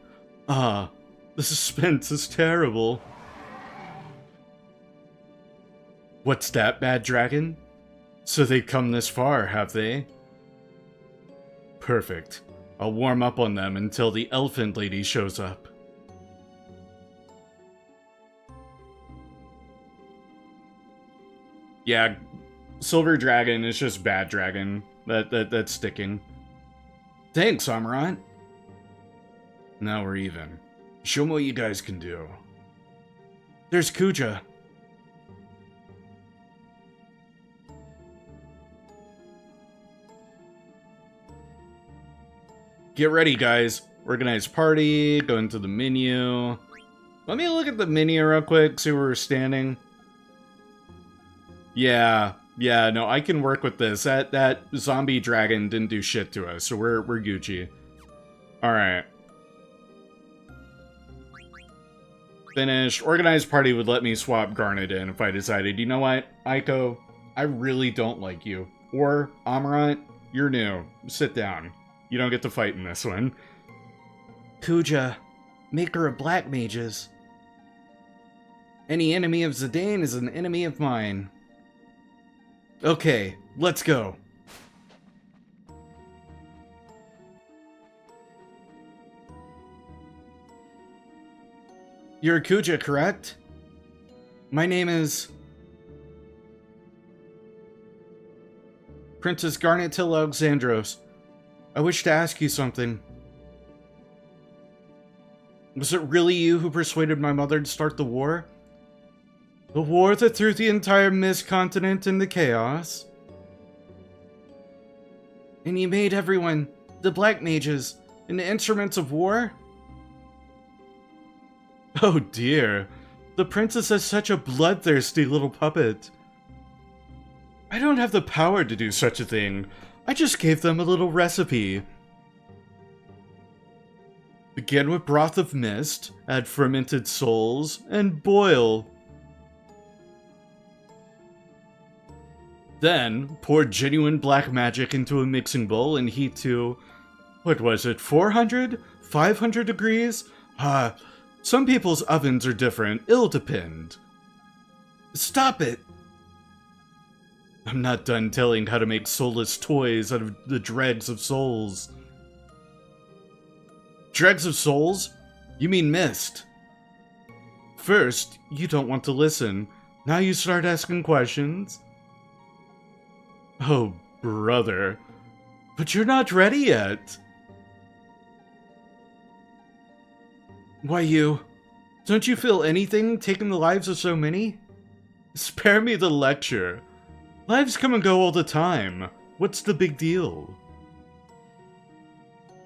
Ah, the suspense is terrible. What's that, bad dragon? So they've come this far, have they? Perfect. I'll warm up on them until the elephant lady shows up. Yeah, Silver Dragon is just bad dragon. That's sticking. Thanks, Amarant. Now we're even. Show me what you guys can do. There's Kuja. Get ready, guys. Organize party, go into the menu. Let me look at the menu real quick, see where we're standing. Yeah, no, I can work with this. That zombie dragon didn't do shit to us, so we're Gucci. Alright. Finished. Organized party would let me swap Garnet in if I decided, you know what, Eiko, I really don't like you. Or, Amarant, you're new. Sit down. You don't get to fight in this one. Kuja, maker of black mages. Any enemy of Zidane is an enemy of mine. Okay, let's go. You're Kuja, correct? My name is... Princess Garnet till Alexandros. I wish to ask you something. Was it really you who persuaded my mother to start the war? The war that threw the entire Mist continent into chaos? And you made everyone, the black mages, into instruments of war? Oh dear, the princess is such a bloodthirsty little puppet. I don't have the power to do such a thing. I just gave them a little recipe. Begin with broth of mist, add fermented souls, and boil. Then, pour genuine black magic into a mixing bowl and heat to... what was it, 400? 500 degrees? Some people's ovens are different. It'll depend. Stop it! I'm not done telling how to make soulless toys out of the dregs of souls. Dregs of souls? You mean mist. First, you don't want to listen. Now you start asking questions. Oh, brother. But you're not ready yet. Why you? Don't you feel anything taking the lives of so many? Spare me the lecture. Lives come and go all the time. What's the big deal?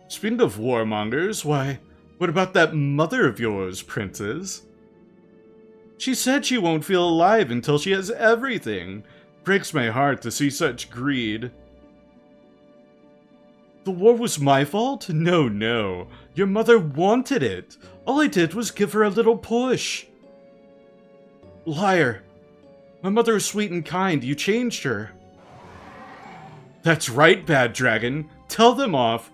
Speaking of warmongers, why, what about that mother of yours, Princess? She said she won't feel alive until she has everything. Breaks my heart to see such greed. The war was my fault? No. Your mother wanted it. All I did was give her a little push. Liar. My mother is sweet and kind. You changed her. That's right, bad dragon. Tell them off.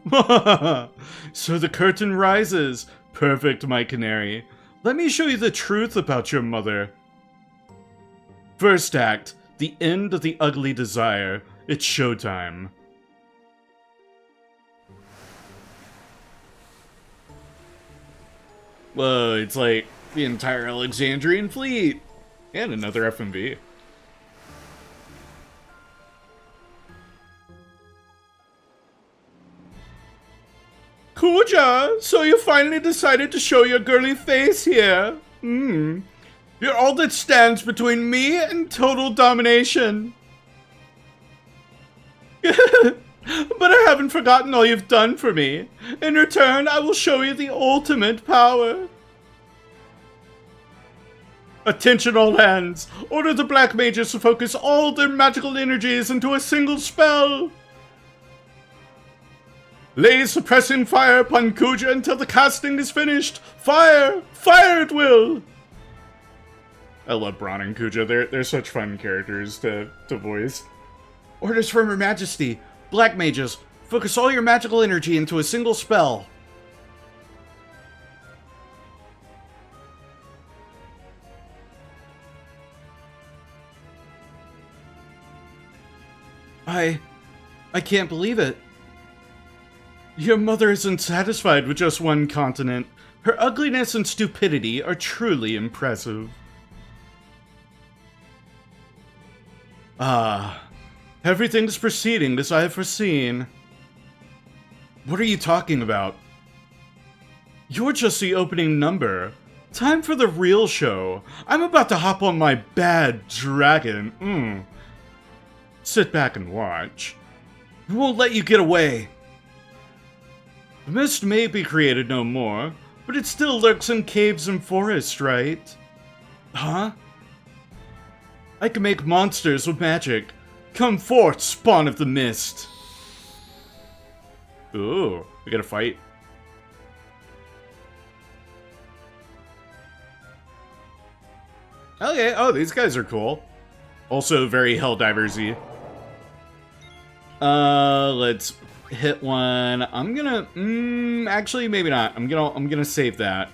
So the curtain rises. Perfect, my canary. Let me show you the truth about your mother. First act, the end of the ugly desire. It's showtime. Whoa, it's like the entire Alexandrian fleet. And another FMV. Kuja, so you finally decided to show your girly face here. You're all that stands between me and total domination. But I haven't forgotten all you've done for me. In return, I will show you the ultimate power. Attention all hands! Order the black mages to focus all their magical energies into a single spell! Lay suppressing fire upon Kuja until the casting is finished! Fire! Fire it will! I love Brahne and Kuja. They're such fun characters to voice. Orders from Her Majesty! Black mages, focus all your magical energy into a single spell. I can't believe it. Your mother isn't satisfied with just one continent. Her ugliness and stupidity are truly impressive. Everything's proceeding as I have foreseen. What are you talking about? You're just the opening number. Time for the real show. I'm about to hop on my bad dragon. Sit back and watch. We won't let you get away. The mist may be created no more, but it still lurks in caves and forests, right? Huh? I can make monsters with magic. Come forth, spawn of the mist. Ooh, we gotta fight. Okay, oh, these guys are cool. Also very Helldivers-y. Let's hit one. I'm gonna, actually, maybe not. I'm gonna save that.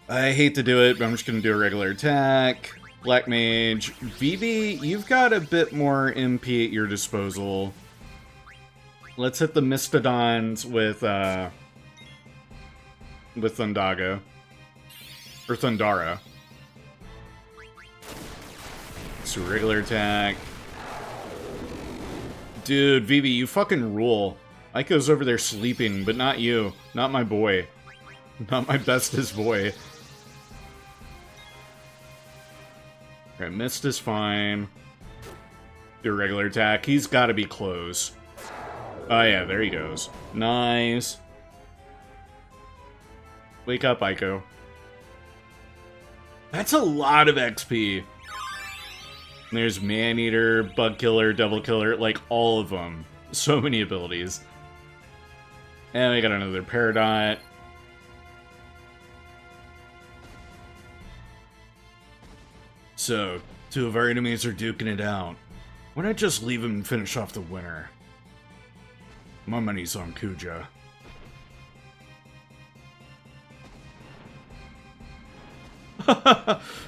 I hate to do it, but I'm just gonna do a regular attack. Black Mage. Vivi, you've got a bit more MP at your disposal. Let's hit the Mistodons with Thundaga. Or Thundara. So regular attack. Dude, Vivi, you fucking rule. Eiko's over there sleeping, but not you. Not my boy. Not my bestest boy. Okay, Mist is fine. Do a regular attack. He's gotta be close. Oh yeah, there he goes. Nice. Wake up, Eiko. That's a lot of XP. There's Man-Eater, Bug Killer, Devil Killer, like all of them. So many abilities. And we got another Peridot. So, two of our enemies are duking it out. Why not just leave him and finish off the winner? My money's on Kuja.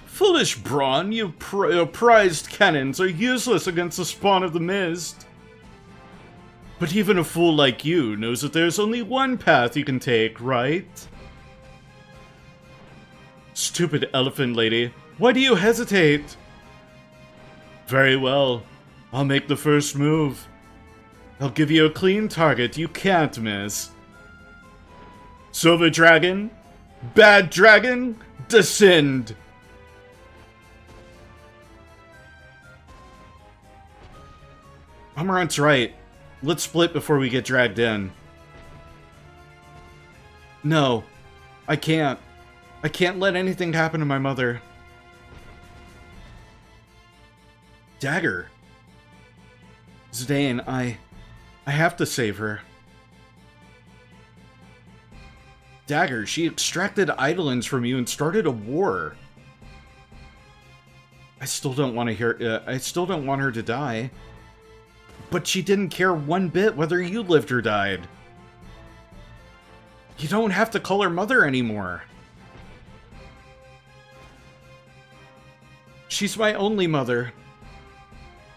Foolish Brahne, your prized cannons are useless against the spawn of the mist. But even a fool like you knows that there's only one path you can take, right? Stupid elephant lady, why do you hesitate? Very well, I'll make the first move. I'll give you a clean target you can't miss. Silver Dragon, Bad Dragon, descend! Amarant's right. Let's split before we get dragged in. No, I can't. I can't let anything happen to my mother. Dagger. Zidane, I have to save her. Dagger, she extracted Eidolons from you and started a war. I still don't want her to die. But she didn't care one bit whether you lived or died. You don't have to call her mother anymore. She's my only mother.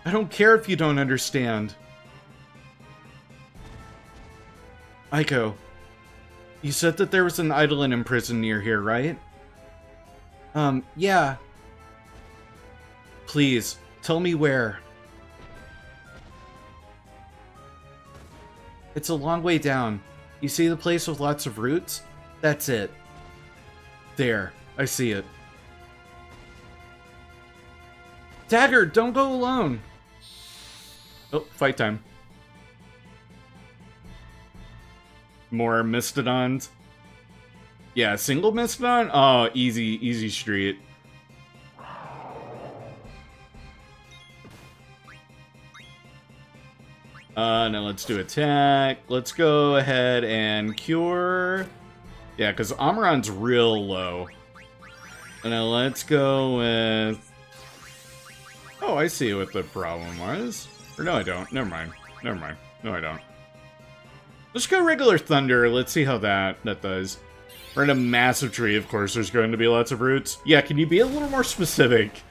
I don't care if you don't understand. Eiko, you said that there was an Eidolon in prison near here, right? Yeah. Please, tell me where. It's a long way down. You see the place with lots of roots? That's it. There, I see it. Dagger, don't go alone! Oh, fight time. More Mistodons. Yeah, single Mistodon? Oh, easy street. Now let's do attack. Let's go ahead and cure. Yeah, because Amarant's real low. And now let's go with... Oh, I see what the problem was. Or no, I don't. Never mind. No, I don't. Let's go regular Thunder. Let's see how that does. We're in a massive tree, of course. There's going to be lots of roots. Yeah, can you be a little more specific?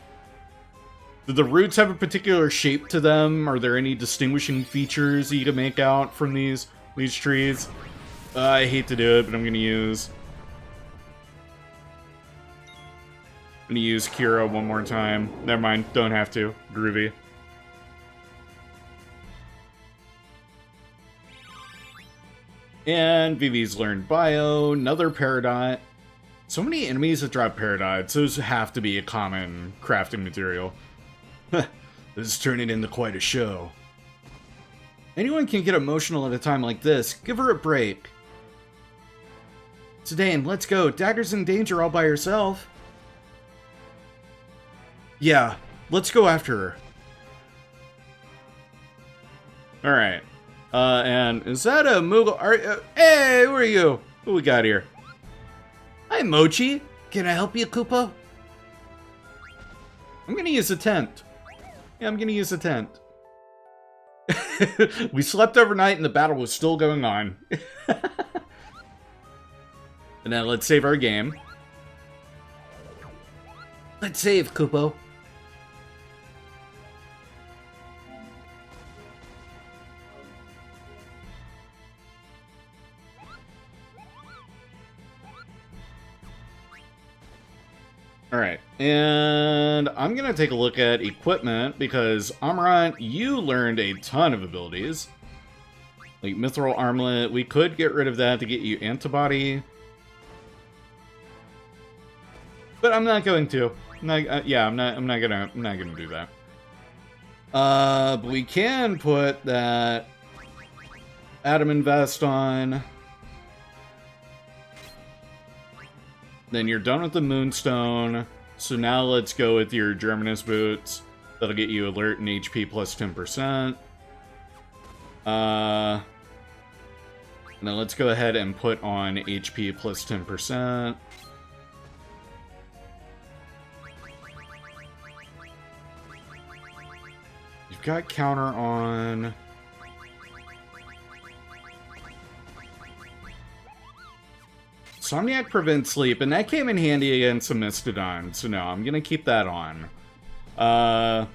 Do the roots have a particular shape to them? Are there any distinguishing features you can make out from these trees? I hate to do it, but I'm going to use... Kira one more time. Never mind, don't have to. Groovy. And Vivi's learned Bio, another Peridot. So many enemies that drop Peridots, those have to be a common crafting material. This is turning into quite a show. Anyone can get emotional at a time like this. Give her a break. Zidane, let's go. Dagger's in danger all by herself. Yeah, let's go after her. Alright. And is that a Moogle? Hey, who are you? Who we got here? Hi, Mochi. Can I help you, Koopa? I'm gonna use a tent. Yeah, I'm gonna use a tent. We slept overnight and the battle was still going on. And now let's save our game. Let's save, Koopo. Alright, and I'm gonna take a look at equipment because Amarant, you learned a ton of abilities. Like Mithril Armlet, we could get rid of that to get you antibody. But I'm not going to. I'm not gonna do that. But we can put that Adamant Vest on. Then you're done with the Moonstone. So now let's go with your Germanus Boots. That'll get you alert and HP plus 10%. Now let's go ahead and put on HP plus 10%. You've got counter on. Somniac prevents sleep, and that came in handy against a Mastodon, so no, I'm gonna keep that on. And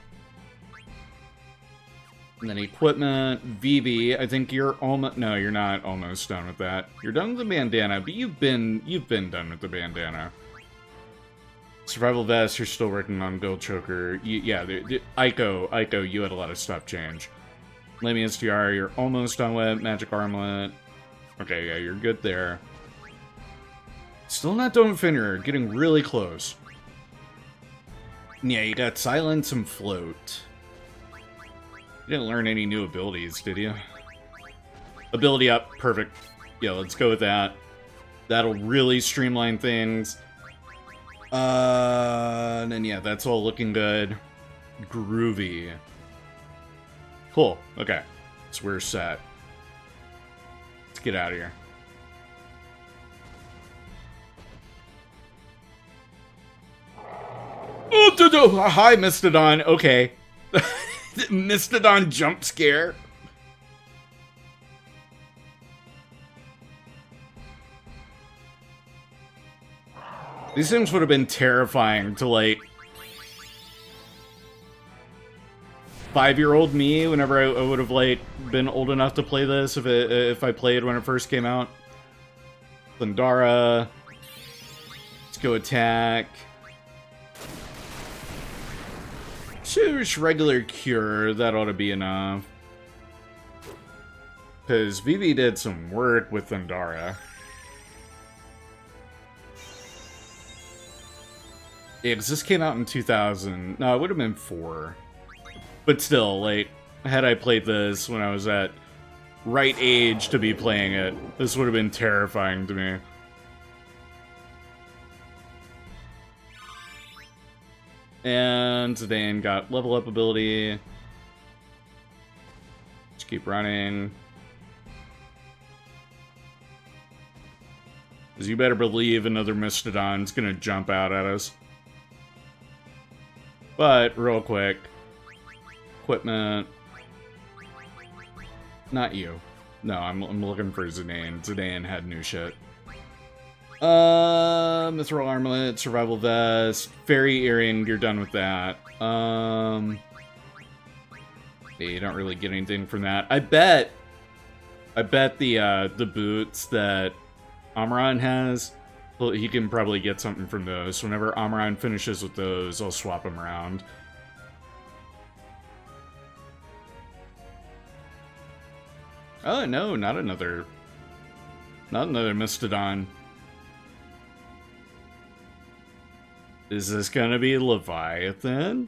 then equipment, VB, I think you're almost, no, you're not almost done with that. You're done with the bandana, but you've been done with the bandana. Survival Vest, you're still working on Gold Choker. Eiko, you had a lot of stuff change. Lamius Tiara, you're almost done with. Magic Armlet. Okay, yeah, you're good there. Still not done with Fenrir, getting really close. Yeah, you got Silence and Float. You didn't learn any new abilities, did you? Ability up, perfect. Yeah, let's go with that. That'll really streamline things. And then yeah, that's all looking good. Groovy. Cool, okay. So we're set. Let's get out of here. Oh, hi, Mastodon. Okay. Mastodon jump scare. These things would have been terrifying to, like, 5-year-old me whenever I would have, like, been old enough to play this if I played when it first came out. Thundara. Let's go attack. Just regular cure, that ought to be enough. Because Vivi did some work with Thundara. Yeah, because this came out in 2000. No, it would have been 4. But still, like, had I played this when I was at right age to be playing it, this would have been terrifying to me. And Zidane got level up ability. Just keep running. Because you better believe another Mastodon's gonna jump out at us. But, real quick. Equipment. Not you. No, I'm looking for Zidane. Zidane had new shit. Mithril Armlet, Survival Vest, Fairy Earring, you're done with that. Yeah, you don't really get anything from that. I bet the boots that Amarant has, well, he can probably get something from those. Whenever Amarant finishes with those, I'll swap them around. Oh, no, not another Mastodon. Is this gonna be Leviathan?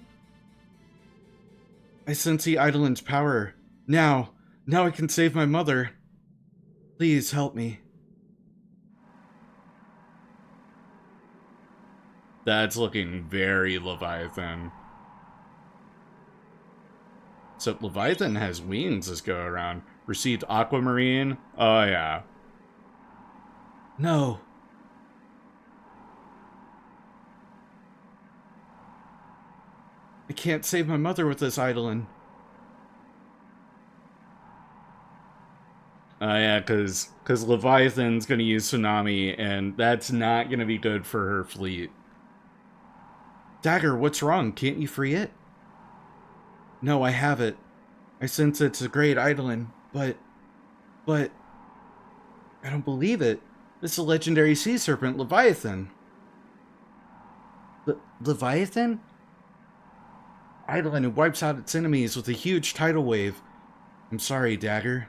I sense the Eidolon's power. Now I can save my mother. Please help me. That's looking very Leviathan. So Leviathan has wings this go around. Received Aquamarine. Oh, yeah. No. I can't save my mother with this Eidolon. Yeah, because Leviathan's going to use Tsunami, and that's not going to be good for her fleet. Dagger, what's wrong? Can't you free it? No, I have it. I sense it's a great Eidolon, but... I don't believe it. This is a legendary sea serpent, Leviathan. Leviathan? Eidolon who wipes out its enemies with a huge tidal wave. I'm sorry, Dagger.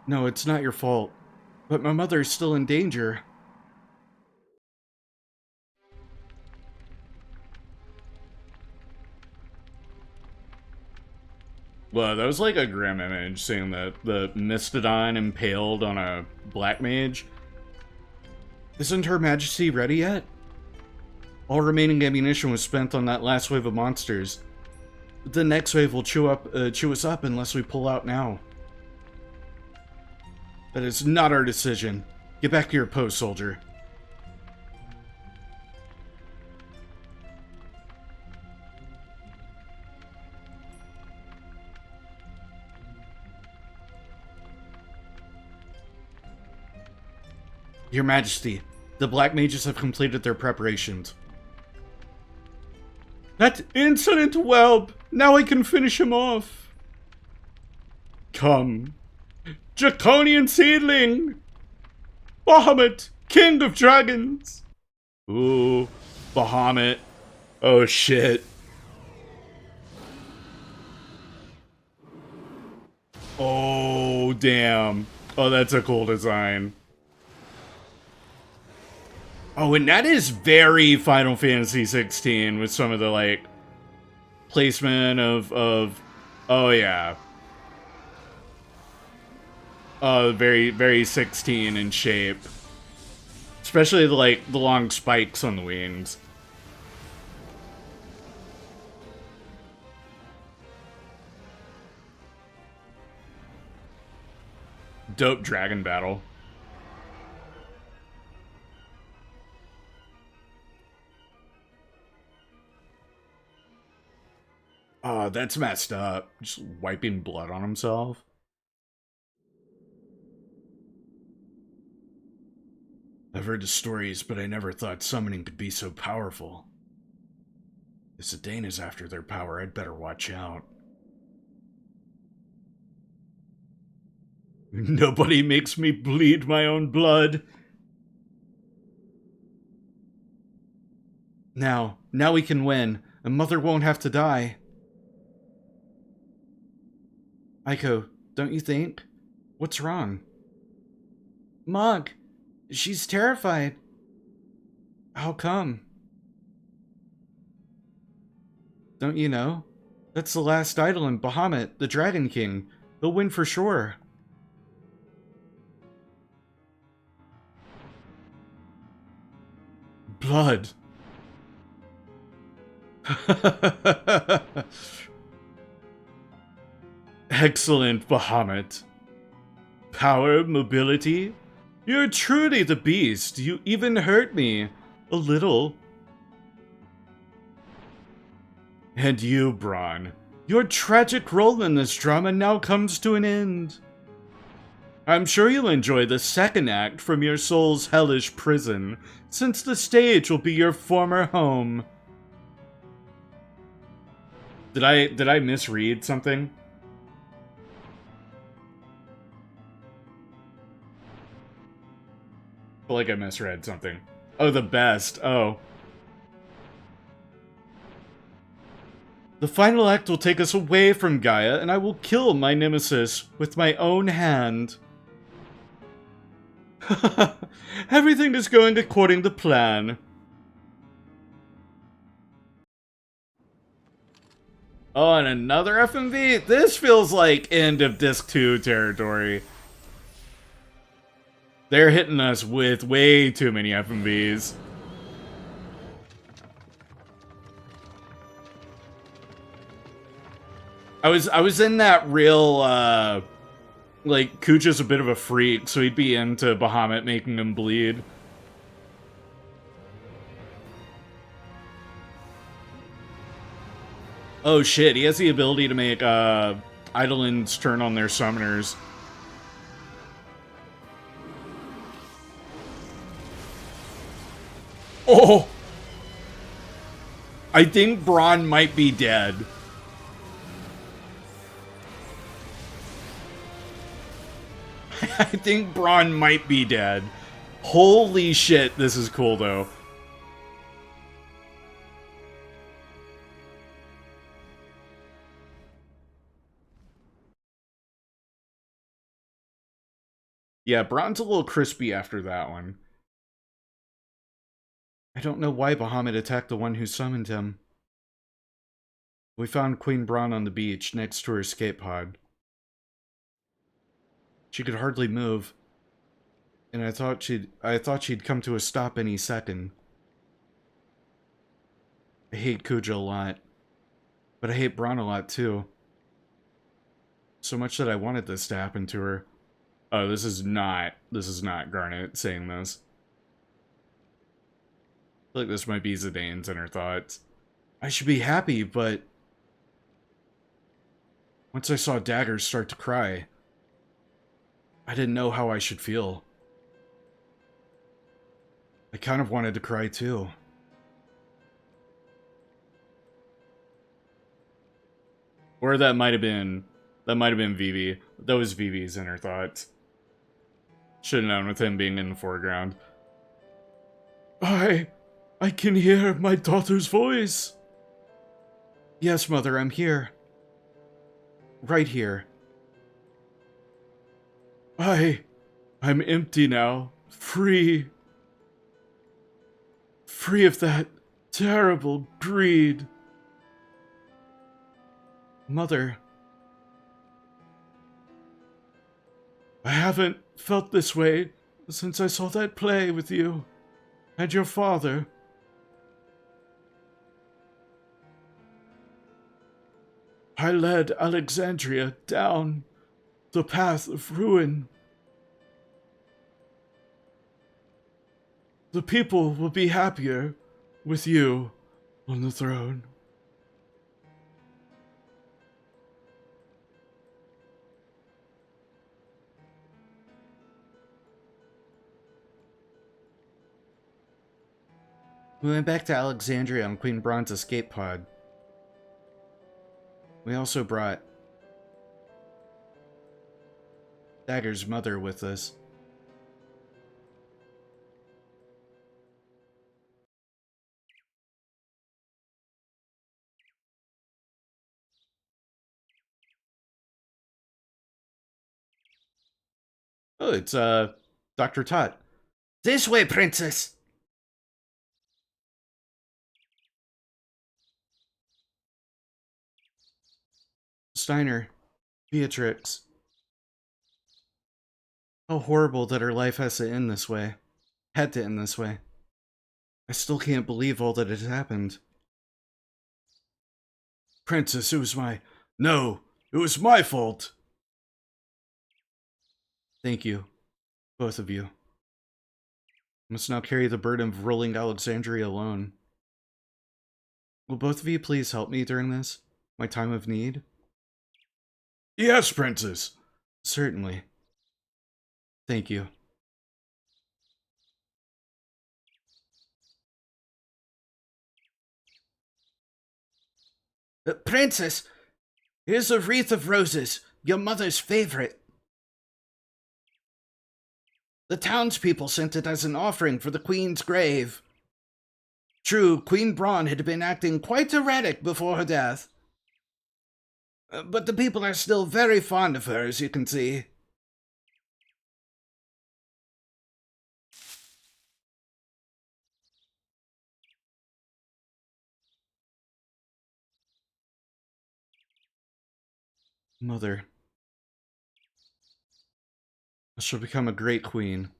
No, it's not your fault. But my mother is still in danger. Well, that was like a grim image, seeing the Mastodon impaled on a black mage. Isn't Her Majesty ready yet? All remaining ammunition was spent on that last wave of monsters. The next wave will chew us up unless we pull out now. That is not our decision. Get back to your post, soldier. Your Majesty, the Black Mages have completed their preparations. That insolent whelp! Now I can finish him off! Come. Draconian seedling! Bahamut, king of dragons! Ooh, Bahamut. Oh shit. Oh, damn. Oh, that's a cool design. Oh, and that is very Final Fantasy 16 with some of the, like, placement of oh, yeah. Very, very 16 in shape. Especially, the long spikes on the wings. Dope dragon battle. Oh, that's messed up. Just wiping blood on himself. I've heard the stories, but I never thought summoning could be so powerful. If Zidane is after their power, I'd better watch out. Nobody makes me bleed my own blood. Now we can win, and Mother won't have to die. Eiko, don't you think? What's wrong? Mog, she's terrified. How come? Don't you know? That's the last Eidolon, Bahamut, the Dragon King. He'll win for sure. Blood. Excellent, Bahamut. Power, mobility. You're truly the beast. You even hurt me. A little. And you, Brahne. Your tragic role in this drama now comes to an end. I'm sure you'll enjoy the second act from your soul's hellish prison, since the stage will be your former home. Did I misread something? I feel like I misread something. Oh, the best. Oh. The final act will take us away from Gaia, and I will kill my nemesis with my own hand. Everything is going according to plan. Oh, and another FMV? This feels like end of Disc 2 territory. They're hitting us with way too many FMVs. I was in that real, like, Kuja's a bit of a freak, so he'd be into Bahamut making him bleed. Oh shit, he has the ability to make, Eidolons turn on their summoners. Oh! I think Brahne might be dead. I think Brahne might be dead. Holy shit, this is cool though. Yeah, Brahne's a little crispy after that one. I don't know why Bahamut attacked the one who summoned him. We found Queen Brahne on the beach, next to her escape pod. She could hardly move, and I thought she'd come to a stop any second. I hate Kuja a lot, but I hate Brahne a lot too. So much that I wanted this to happen to her. Oh, this is not Garnet saying this. I feel like this might be Zidane's inner thoughts. I should be happy, but once I saw Daggers start to cry, I didn't know how I should feel. I kind of wanted to cry too. Or that might have been Vivi. That was Vivi's inner thoughts. Should have known with him being in the foreground. I can hear my daughter's voice. Yes, Mother, I'm here. Right here. I'm empty now. Free. Free of that terrible greed. Mother. I haven't felt this way since I saw that play with you and your father. I led Alexandria down the path of ruin. The people will be happier with you on the throne. We went back to Alexandria on Queen Brahne's escape pod. We also brought Dagger's mother with us. Oh, it's, Dr. Tot. This way, princess! Steiner. Beatrix. How horrible that her life has to end this way. Had to end this way. I still can't believe all that has happened. Princess, it was my... No, it was my fault! Thank you. Both of you. I must now carry the burden of ruling Alexandria alone. Will both of you please help me during this? My time of need? Yes, Princess! Certainly. Thank you. Princess! Here's a wreath of roses, your mother's favorite. The townspeople sent it as an offering for the Queen's grave. True, Queen Brahne had been acting quite erratic before her death. But the people are still very fond of her, as you can see. Mother. I shall become a great queen.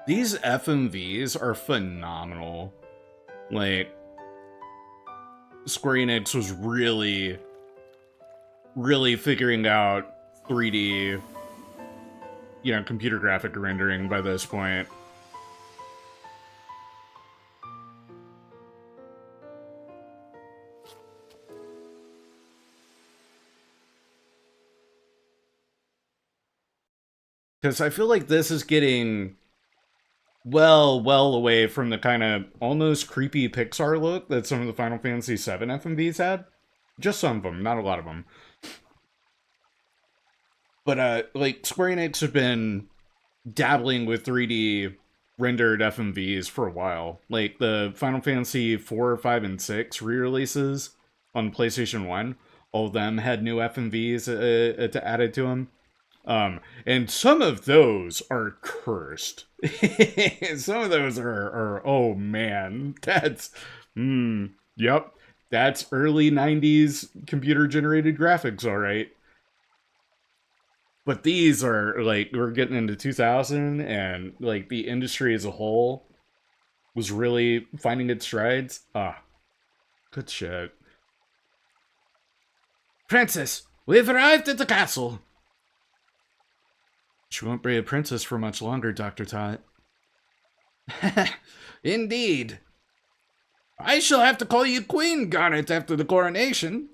These FMVs are phenomenal. Like, Square Enix was really figuring out 3D, computer graphic rendering by this point. Because I feel like this is getting well away from the kind of almost creepy Pixar look that some of the Final Fantasy VII FMVs had. Just some of them, not a lot of them. But, like, Square Enix have been dabbling with 3D rendered FMVs for a while. Like, the Final Fantasy 4, 5, and 6 re-releases on PlayStation 1, all of them had new FMVs added to them. And some of those are cursed. Some of those are, oh man, that's, yep, that's early 90s computer-generated graphics, alright. But these are, like, we're getting into 2000, and, like, the industry as a whole was really finding its strides. Good shit. Princess, we've arrived at the castle. She won't be a princess for much longer, Dr. Tot. Indeed. I shall have to call you Queen Garnet after the coronation.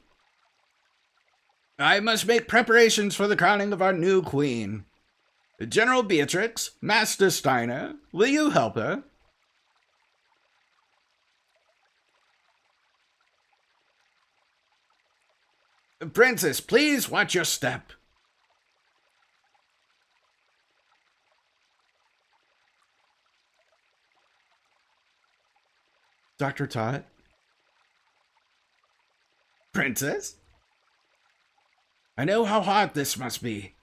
I must make preparations for the crowning of our new queen. General Beatrix, Master Steiner, will you help her? Princess, please watch your step. Dr. Tot? Princess? I know how hard this must be,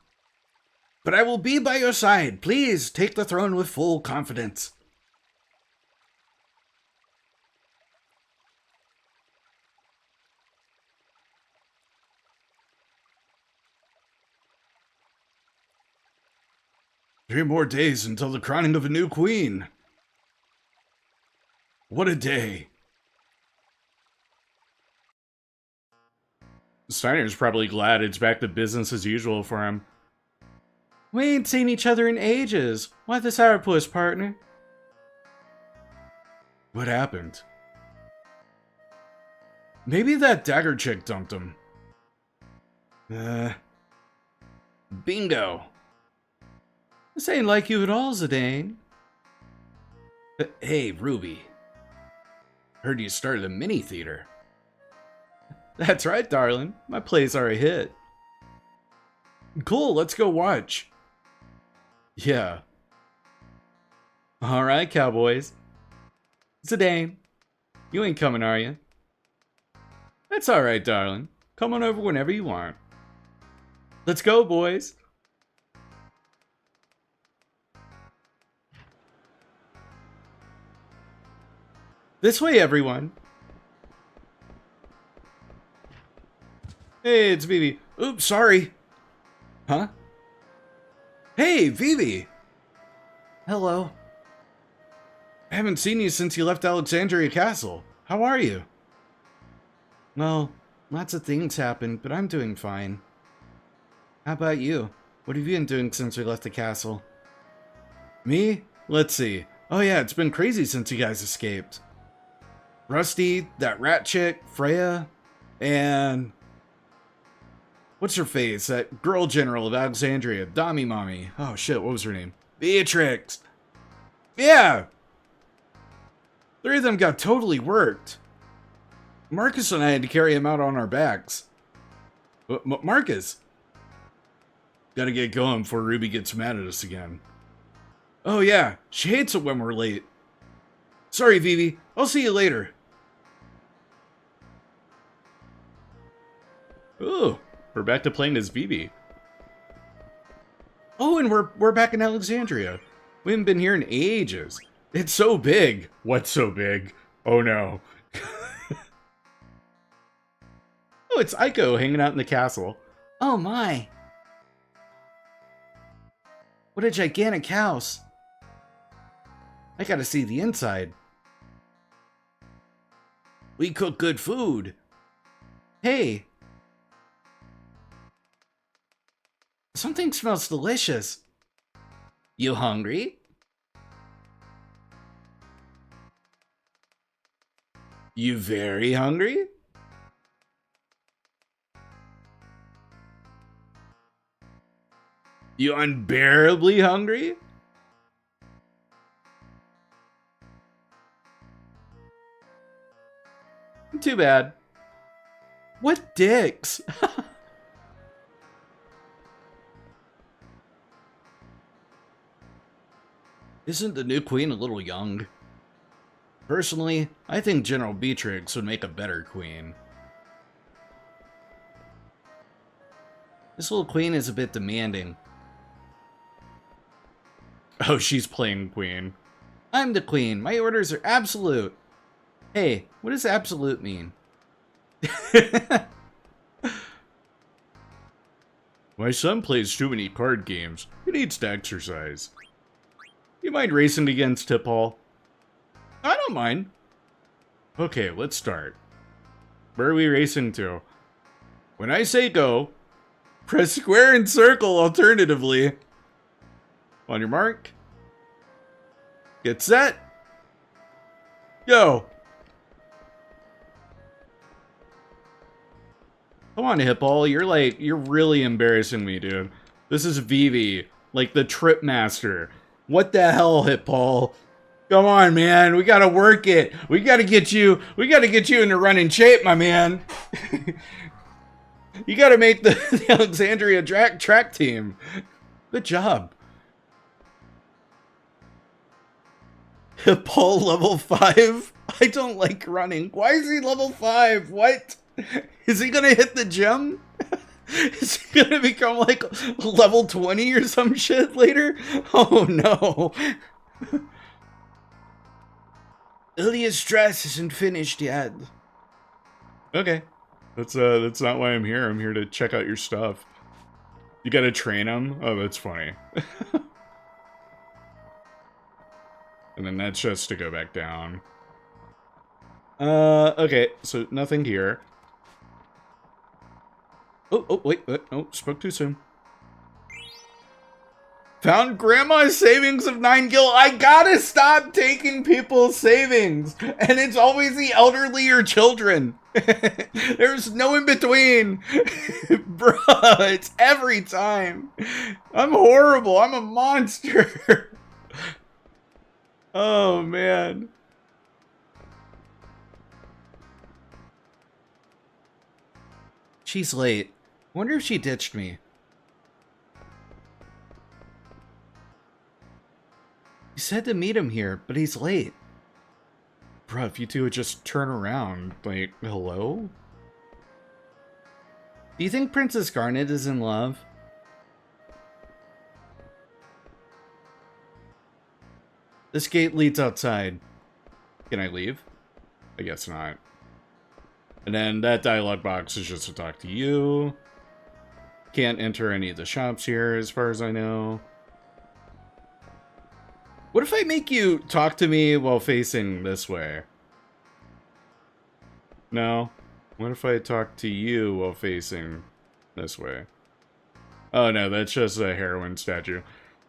but I will be by your side. Please take the throne with full confidence. Three more days until the crowning of a new queen. What a day. Steiner's probably glad it's back to business as usual for him. We ain't seen each other in ages. Why the sourpuss, partner? What happened? Maybe that dagger chick dumped him. Bingo. This ain't like you at all, Zidane. Hey, Ruby. Heard you started a mini theater. That's right, darling. My plays are a hit. Cool, let's go watch. Yeah. Alright, cowboys. Zidane, you ain't coming, are you? That's alright, darling. Come on over whenever you want. Let's go, boys. This way, everyone. Hey, it's Vivi. Oops, sorry. Huh? Hey, Vivi. Hello. I haven't seen you since you left Alexandria Castle. How are you? Well, lots of things happened, but I'm doing fine. How about you? What have you been doing since we left the castle? Me? Let's see. Oh yeah, it's been crazy since you guys escaped. Rusty, that rat chick, Freya, and... what's her face? That girl general of Alexandria, Dami Mommy. Oh shit, what was her name? Beatrix. Yeah! 3 of them got totally worked. Marcus and I had to carry him out on our backs. Marcus! Gotta get going before Ruby gets mad at us again. Oh yeah, she hates it when we're late. Sorry, Vivi. I'll see you later. Ooh, we're back to playing as Vivi. Oh, and we're back in Alexandria. We haven't been here in ages. It's so big. What's so big? Oh no. Oh, it's Eiko hanging out in the castle. Oh my. What a gigantic house. I gotta see the inside. We cook good food. Hey. Something smells delicious. You hungry? You very hungry? You unbearably hungry? Too bad. What dicks? Isn't the new queen a little young? Personally, I think General Beatrix would make a better queen. This little queen is a bit demanding. Oh, she's playing queen. I'm the queen. My orders are absolute. Hey, what does absolute mean? My son plays too many card games. He needs to exercise. You mind racing against Tip Hall? I don't mind. Okay, let's start. Where are we racing to? When I say go, press square and circle alternatively. On your mark. Get set. Go. Come on, Hippo. You're really embarrassing me, dude. This is Vivi, like the trip master. What the hell, Hippo? Come on, man. We gotta work it. We gotta get you into running shape, my man. You gotta make the Alexandria track team. Good job. Hippo level 5? I don't like running. Why is he level 5? What? Is he gonna hit the gym? Is he gonna become like level 20 or some shit later? Oh no. Ilia's dress isn't finished yet. Okay. That's not why I'm here. I'm here to check out your stuff. You gotta train him? Oh, that's funny. And then that's just to go back down. Okay, so nothing here. Oh, wait, oh, spoke too soon. Found Grandma's savings of 9 gil. I gotta stop taking people's savings. And it's always the elderly or children. There's no in between. Bruh, it's every time. I'm horrible. I'm a monster. Oh, man. She's late. Wonder if she ditched me. You said to meet him here, but he's late. Bruh, if you two would just turn around, like, hello? Do you think Princess Garnet is in love? This gate leads outside. Can I leave? I guess not. And then that dialogue box is just to talk to you. Can't enter any of the shops here, as far as I know. What if I make you talk to me while facing this way? No? What if I talk to you while facing this way? Oh no, that's just a heroine statue.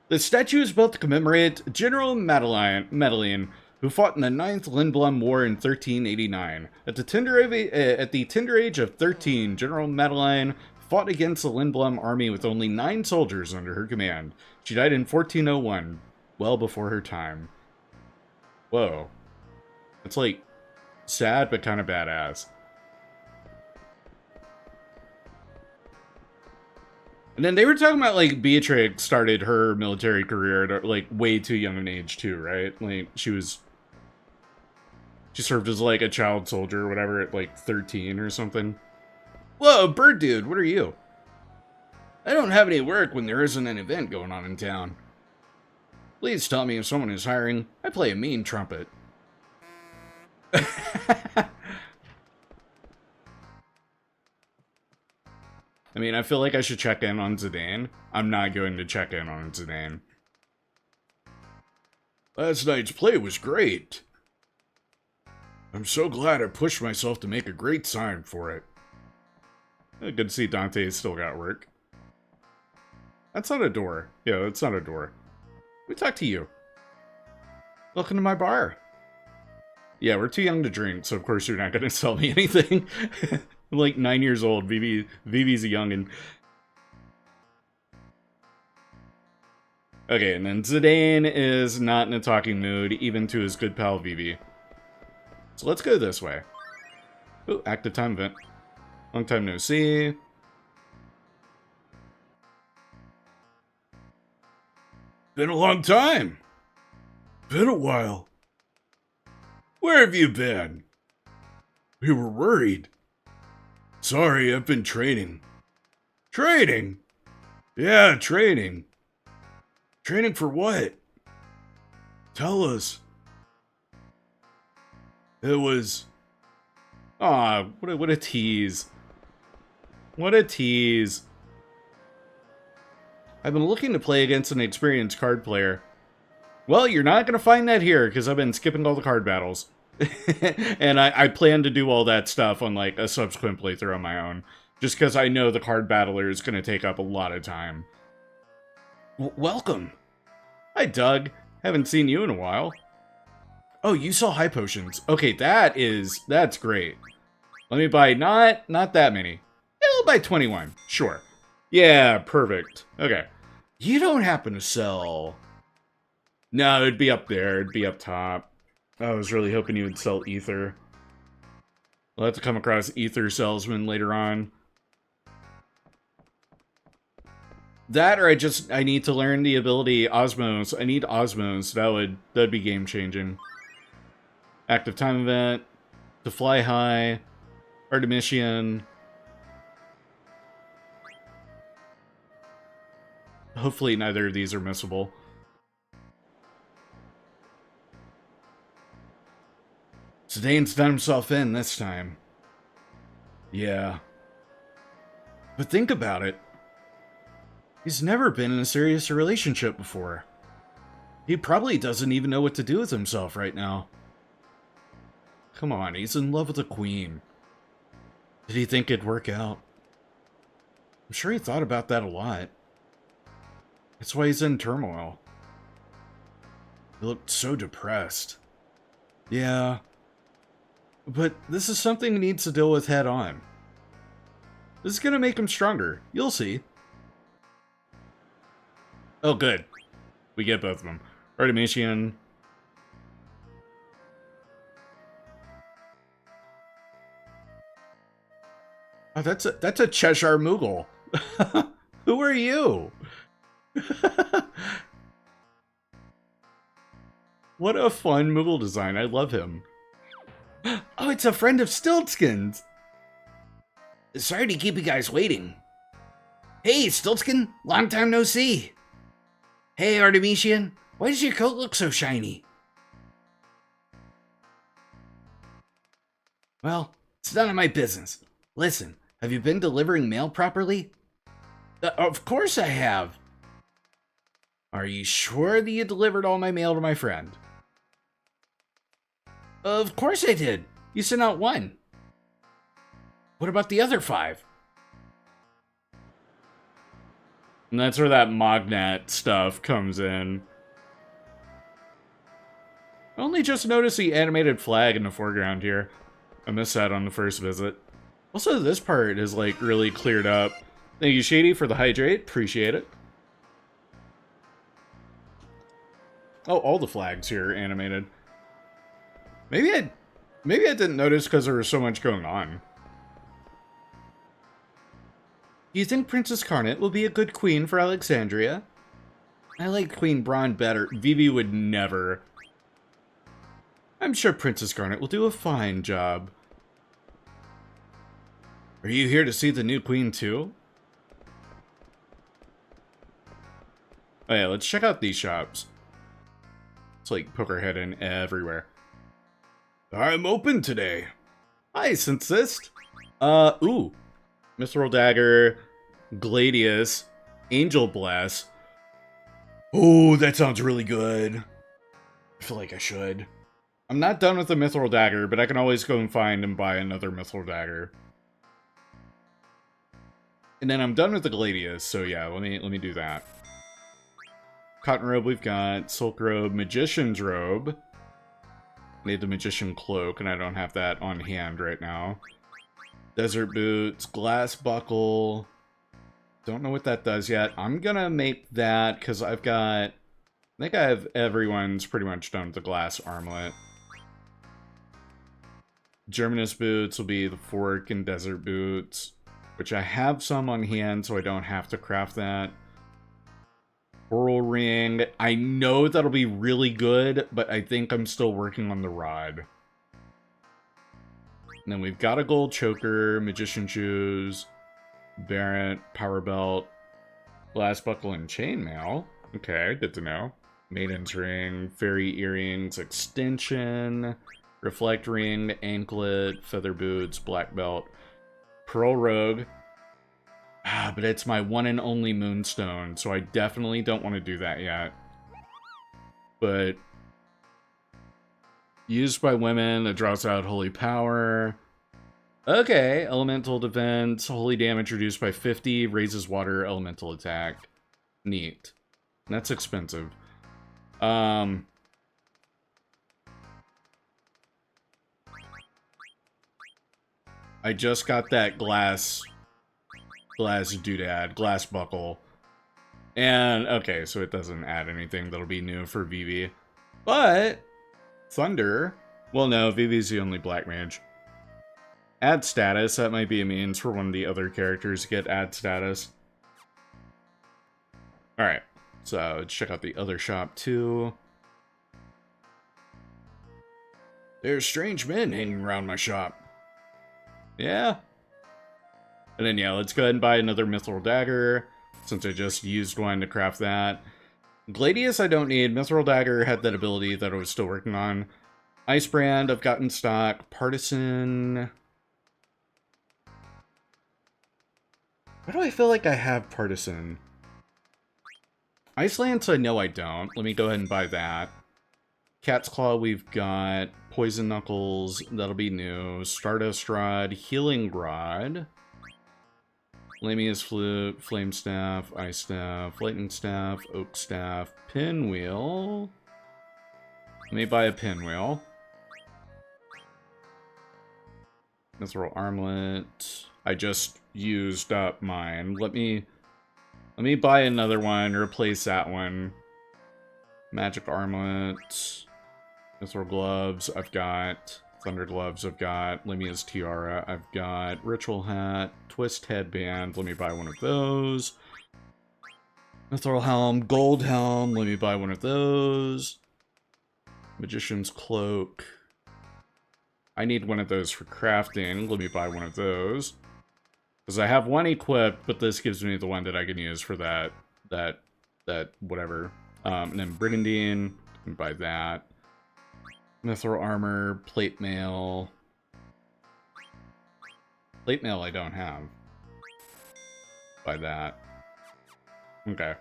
The statue is built to commemorate General Madain, who fought in the 9th Lindblom War in 1389. At the tender age of 13, General Madain fought against the Lindblom army with only 9 soldiers under her command. She died in 1401, well before her time. Whoa. It's like sad but kind of badass. And then they were talking about, like, Beatrix started her military career at, like, way too young an age, too, right? Like, she served as, like, a child soldier or whatever at, like, 13 or something. Whoa, bird dude, what are you? I don't have any work when there isn't an event going on in town. Please tell me if someone is hiring. I play a mean trumpet. I mean, I feel like I should check in on Zidane. I'm not going to check in on Zidane. Last night's play was great. I'm so glad I pushed myself to make a great sign for it. Good to see Dante's still got work. That's not a door. Yeah, that's not a door. Let me talk to you. Welcome to my bar. Yeah, we're too young to drink, so of course you're not going to sell me anything. I'm like 9 years old. Vivi's a youngin'. Okay, and then Zidane is not in a talking mood, even to his good pal Vivi. So let's go this way. Ooh, active time event. Long time no see. Been a long time. Been a while. Where have you been? We were worried. Sorry, I've been training. Training? Yeah, training. Training for what? Tell us. It was... Aw, what a tease. What a tease. I've been looking to play against an experienced card player. Well, you're not going to find that here, because I've been skipping all the card battles. And I plan to do all that stuff on, like, a subsequent playthrough on my own. Just because I know the card battler is going to take up a lot of time. Welcome. Hi, Doug. Haven't seen you in a while. Oh, you saw high potions. Okay, that's great. Let me buy not that many. Yeah, I'll buy 21. Sure. Yeah, perfect. Okay. You don't happen to sell... No, it'd be up there. It'd be up top. I was really hoping you would sell ether. We'll have to come across ether salesman later on. That, or I need to learn the ability Osmos. I need Osmos. That'd be game changing. Active time event. To fly high. Artemisian. Hopefully neither of these are missable. Zidane's done himself in this time. Yeah. But think about it. He's never been in a serious relationship before. He probably doesn't even know what to do with himself right now. Come on, he's in love with the queen. Did he think it'd work out? I'm sure he thought about that a lot. That's why he's in turmoil. He looked so depressed. Yeah. But this is something he needs to deal with head on. This is gonna make him stronger. You'll see. Oh, good. We get both of them. Artemisian. Oh, that's a Cheshire Moogle. Who are you? What a fun Moogle design. I love him. Oh, it's a friend of Stiltskin's. Sorry to keep you guys waiting. Hey, Stiltskin. Long time no see. Hey, Artemisian. Why does your coat look so shiny? Well, it's none of my business. Listen, have you been delivering mail properly? Of course I have. Are you sure that you delivered all my mail to my friend? Of course I did. You sent out one. What about the other 5? And that's where that Magnat stuff comes in. I only just noticed the animated flag in the foreground here. I missed that on the first visit. Also, this part is, like, really cleared up. Thank you, Shady, for the hydrate. Appreciate it. Oh, all the flags here are animated. Maybe I didn't notice because there was so much going on. Do you think Princess Garnet will be a good queen for Alexandria? I like Queen Brahne better. Vivi would never. I'm sure Princess Garnet will do a fine job. Are you here to see the new queen too? Oh yeah, let's check out these shops. It's like poke our head in everywhere. I'm open today. Hi, Insist. Ooh. Mithril Dagger, Gladius, Angel Bless. Oh, that sounds really good. feel like I should. I'm not done with the Mithril Dagger, but I can always go and find and buy another Mithril Dagger. And then I'm done with the Gladius, so yeah, let me do that. Cotton Robe we've got, Silk Robe, Magician's Robe. Need the Magician Cloak, and I don't have that on hand right now. Desert Boots, Glass Buckle. Don't know what that does yet. I'm gonna make that, because I've got... I think I have everyone's pretty much done with the Glass Armlet. Germanus Boots will be the Fork and Desert Boots, which I have some on hand, so I don't have to craft that. Coral Ring. I know that'll be really good, but I think I'm still working on the Rod. And then we've got a Gold Choker, Magician Shoes, Barrett, Power Belt, Glass Buckle, and Chainmail. Okay, good to know. Maiden's Ring, Fairy Earrings, Extension, Reflect Ring, Anklet, Feather Boots, Black Belt, Pearl Rogue. Ah, but it's my one and only Moonstone, so I definitely don't want to do that yet. But... used by women, it draws out Holy Power. Okay, Elemental Defense, Holy Damage reduced by 50, raises Water Elemental Attack. Neat. That's expensive. I just got that glass doodad, glass buckle. And, okay, so it doesn't add anything that'll be new for Vivi. But, Thunder, well no, Vivi's the only black mage. Add status, that might be a means for one of the other characters to get add status. Alright, so let's check out the other shop too. There's strange men hanging around my shop. Yeah. And then yeah, let's go ahead and buy another Mithril Dagger, since I just used one to craft that. Gladius I don't need. Mithril Dagger had that ability that I was still working on. Ice Brand I've got in stock. Partisan... why do I feel like I have Partisan? Ice Lance I know I don't. Let me go ahead and buy that. Cat's Claw we've got. Poison Knuckles, that'll be new. Stardust Rod, Healing Rod. Lamia's Flute, Flame Staff, Ice Staff, Lightning Staff, Oak Staff, Pinwheel. Let me buy a Pinwheel. Mithril Armlet. I just used up mine. Let me buy another one, replace that one. Magic Armlet. Mithril Gloves, I've got. Thunder Gloves, I've got. Lamia's Tiara, I've got. Ritual Hat, Twist Headband, let me buy one of those. Mithril Helm, Gold Helm, let me buy one of those. Magician's Cloak. I need one of those for crafting, let me buy one of those. Because I have one equipped, but this gives me the one that I can use for that whatever. And then Brigandine, let me buy that. Mithril Armor, Plate Mail. Plate Mail I don't have. Buy that. Okay.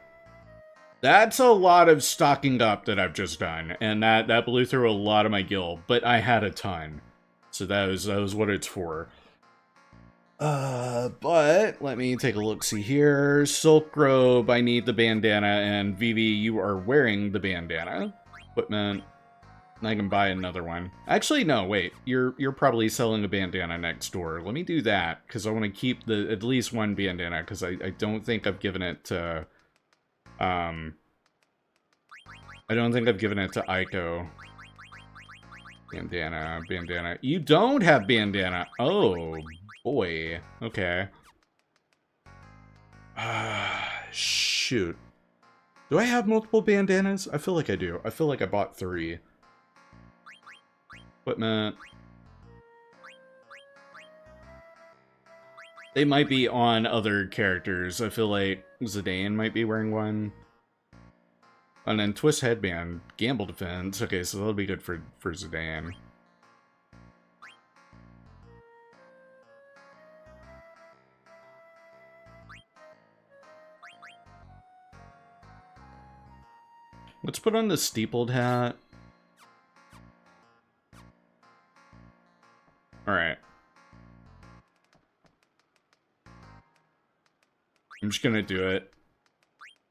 That's a lot of stocking up that I've just done, and that blew through a lot of my guild, but I had a ton. So that was what it's for. But let me take a look-see here. Silk Robe, I need the bandana, and Vivi, you are wearing the bandana. Equipment. I can buy another one. Actually, no, wait. You're probably selling a bandana next door. Let me do that, because I want to keep at least one bandana, because I don't think I've given it to... I don't think I've given it to Eiko. Bandana. You don't have bandana! Oh, boy. Okay. Shoot. Do I have multiple bandanas? I feel like I do. I feel like I bought 3. Equipment. They might be on other characters. I feel like Zidane might be wearing one. And then Twist Headband, Gamble Defense. Okay, so that'll be good for Zidane. Let's put on the Steepled Hat. I'm just gonna do it.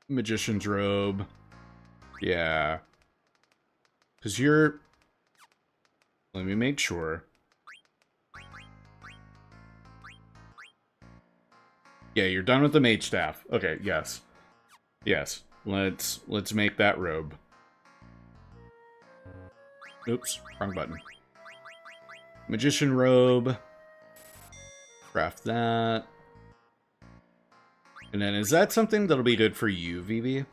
Magician's robe. Yeah. Because you're... Let me make sure. Yeah, you're done with the mage staff. Okay, yes. Yes. Let's make that robe. Oops, wrong button. Magician robe. Craft that. And then, is that something that'll be good for you, Vivi?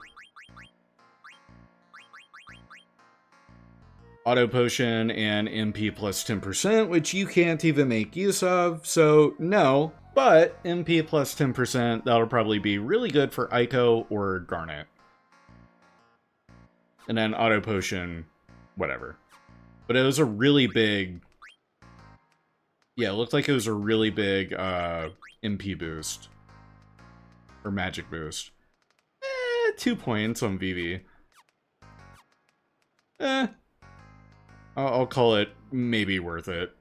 Auto potion and MP plus 10%, which you can't even make use of, so no. But MP plus 10%, that'll probably be really good for Eiko or Garnet. And then auto potion, whatever. But it was a really big... Yeah, it looked like it was a really big MP boost. Or magic boost. 2 points on Vivi. I'll call it maybe worth it.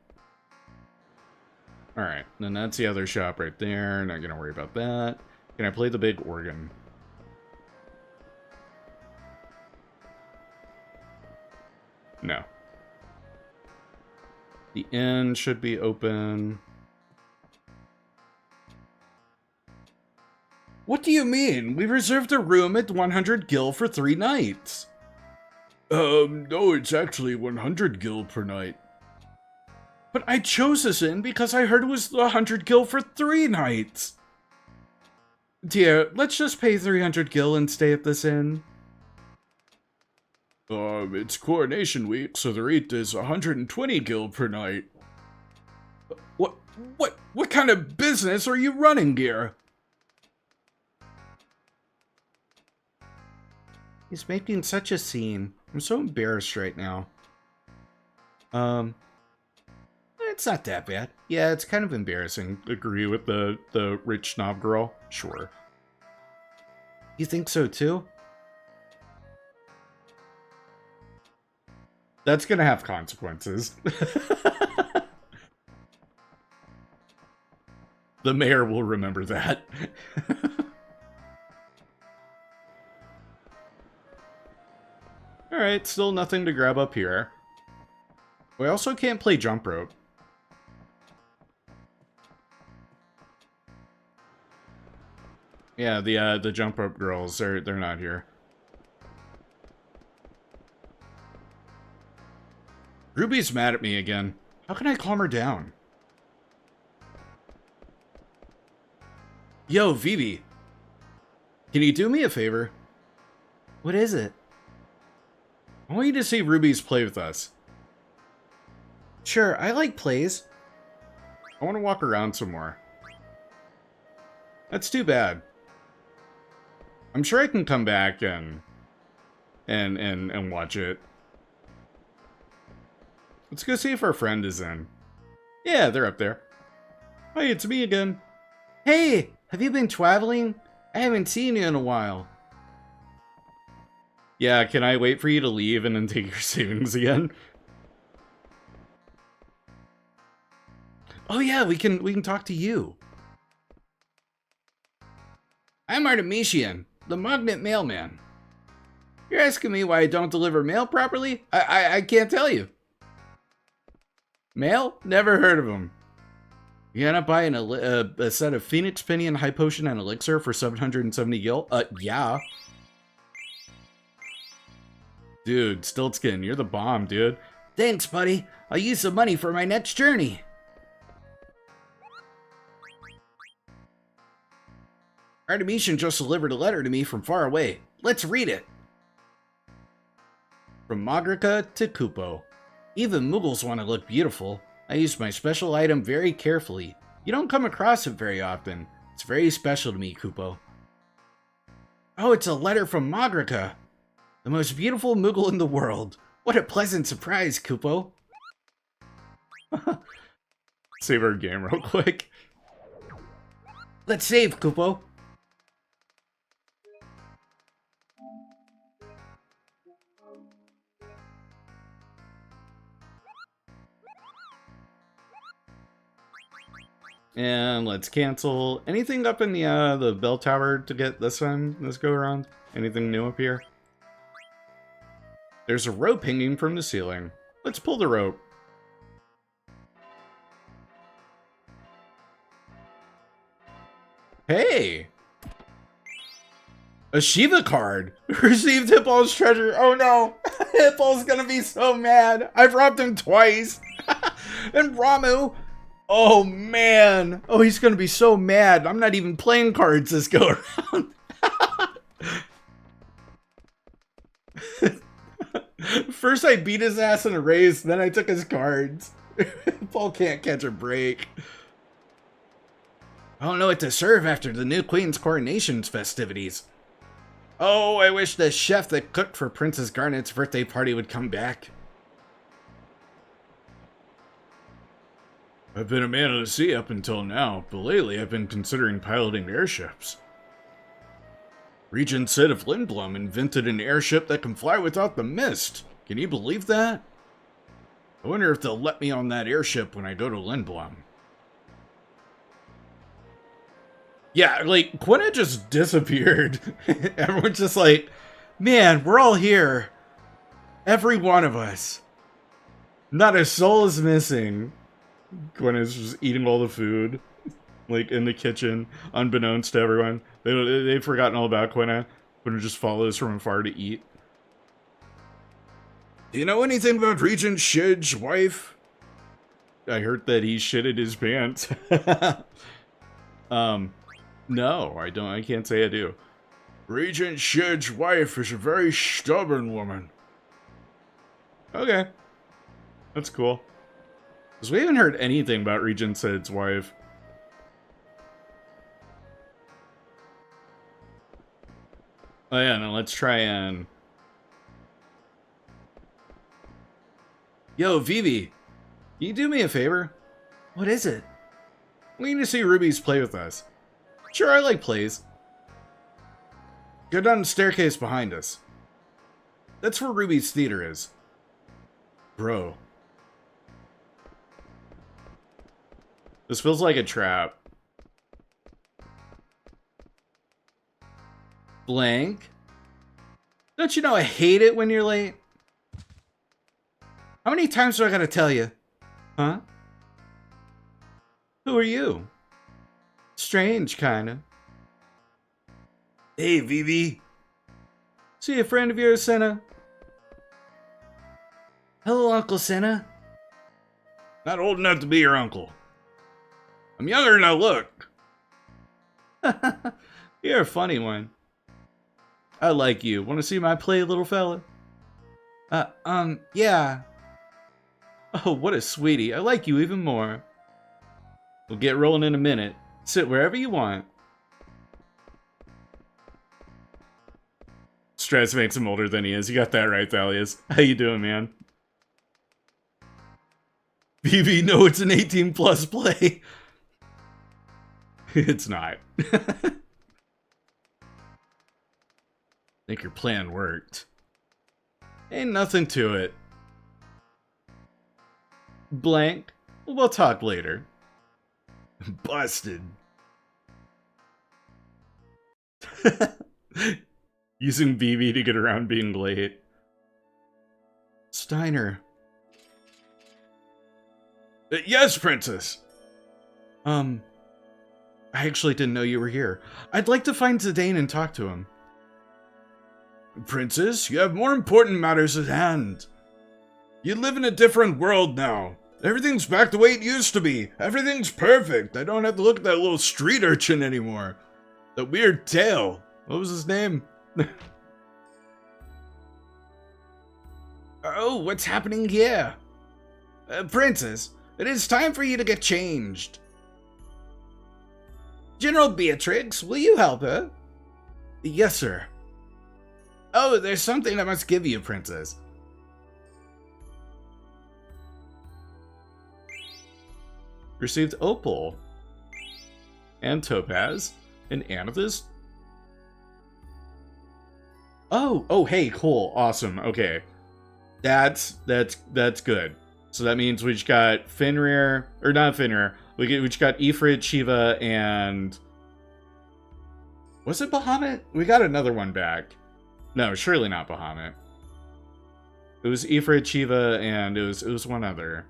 Alright, then that's the other shop right there. Not gonna worry about that. Can I play the big organ? No. The inn should be open. What do you mean? We reserved a room at 100 gil for 3 nights. No, it's actually 100 gil per night. But I chose this inn because I heard it was 100 gil for 3 nights. Dear, let's just pay 300 gil and stay at this inn. It's coronation week, so the rate is 120 gil per night. What kind of business are you running here? He's making such a scene. I'm so embarrassed right now. It's not that bad. Yeah, it's kind of embarrassing. Agree with the rich snob girl? Sure. You think so too? That's gonna have consequences. The mayor will remember that. Alright, still nothing to grab up here. We also can't play jump rope. Yeah, the jump rope girls, they're not here. Ruby's mad at me again. How can I calm her down? Yo, Vivi. Can you do me a favor? What is it? I want you to see Ruby's play with us. Sure, I like plays. I want to walk around some more. That's too bad. I'm sure I can come back and watch it. Let's go see if our friend is in. Yeah, they're up there. Hi, it's me again. Hey, have you been traveling? I haven't seen you in a while. Yeah, can I wait for you to leave and then take your savings again? Oh yeah, we can talk to you. I'm Artemisian, the Magnet mailman. You're asking me why I don't deliver mail properly? I can't tell you. Mail? Never heard of them. You gonna buy a set of Phoenix Penny and High Potion and Elixir for 770 gil? Yeah. Dude, Stiltskin, you're the bomb, dude. Thanks, buddy. I'll use the money for my next journey. Artemisian just delivered a letter to me from far away. Let's read it. From Magrika to Kupo. Even Muggles want to look beautiful. I use my special item very carefully. You don't come across it very often. It's very special to me, Kupo. Oh, it's a letter from Magrika. The most beautiful Moogle in the world. What a pleasant surprise, Kupo. Save our game real quick. Let's save, Kupo. And let's cancel anything up in the bell tower to get this time, this go around. Anything new up here? There's a rope hanging from the ceiling. Let's pull the rope. Hey! A Shiva card! Received Hitball's treasure! Oh no! Hitball's gonna be so mad! I've robbed him twice! And Ramu! Oh man! Oh, he's gonna be so mad! I'm not even playing cards this go around! First I beat his ass in a race, then I took his cards. Paul can't catch a break. I don't know what to serve after the new queen's coronation's festivities. Oh, I wish the chef that cooked for Princess Garnet's birthday party would come back. I've been a man of the sea up until now, but lately I've been considering piloting airships. Regent Sid of Lindblom invented an airship that can fly without the mist. Can you believe that? I wonder if they'll let me on that airship when I go to Lindblom. Yeah, like, Quina just disappeared. Everyone's just like, man, we're all here. Every one of us. Not a soul is missing. Quina's just eating all the food. Like, in the kitchen, unbeknownst to everyone. They've forgotten all about Quina. Quina just follows from afar to eat. Do you know anything about Regent Shid's wife? I heard that he shitted his pants. No, I don't. I can't say I do. Regent Shid's wife is a very stubborn woman. Okay. That's cool. Because we haven't heard anything about Regent Sid's wife. Oh yeah, now let's try and... Yo, Vivi, can you do me a favor? What is it? We need to see Ruby's play with us. Sure, I like plays. Go down the staircase behind us. That's where Ruby's theater is. Bro. This feels like a trap. Blank. Don't you know I hate it when you're late? How many times do I gotta tell you? Huh? Who are you? Strange, kinda. Hey, Vivi. See a friend of yours, Senna? Hello, Uncle Senna. Not old enough to be your uncle. I'm younger than I look. You're a funny one. I like you. Want to see my play, little fella? Yeah. Oh, what a sweetie. I like you even more. We'll get rolling in a minute. Sit wherever you want. Stress makes him older than he is. You got that right, Thalius. How you doing, man? BB, no, it's an 18 plus play. It's not. Think your plan worked. Ain't nothing to it. Blank. We'll talk later. Busted. Using BB to get around being late. Steiner. Yes, Princess. I actually didn't know you were here. I'd like to find Zidane and talk to him. Princess, you have more important matters at hand. You live in a different world now. Everything's back the way it used to be. Everything's perfect. I don't have to look at that little street urchin anymore. The weird tail. What was his name? Oh, what's happening here? Princess, it is time for you to get changed. General Beatrix, will you help her? Yes, sir. Oh, there's something I must give you, Princess. Received opal. And topaz. And amethyst. Oh, hey, cool, awesome, okay. That's good. So that means we just got Fenrir, or not Fenrir, We just got Ifrit, Shiva, and... Was it Bahamut? We got another one back. No, surely not Bahamut. It was Ifrit, Shiva, and it was one other.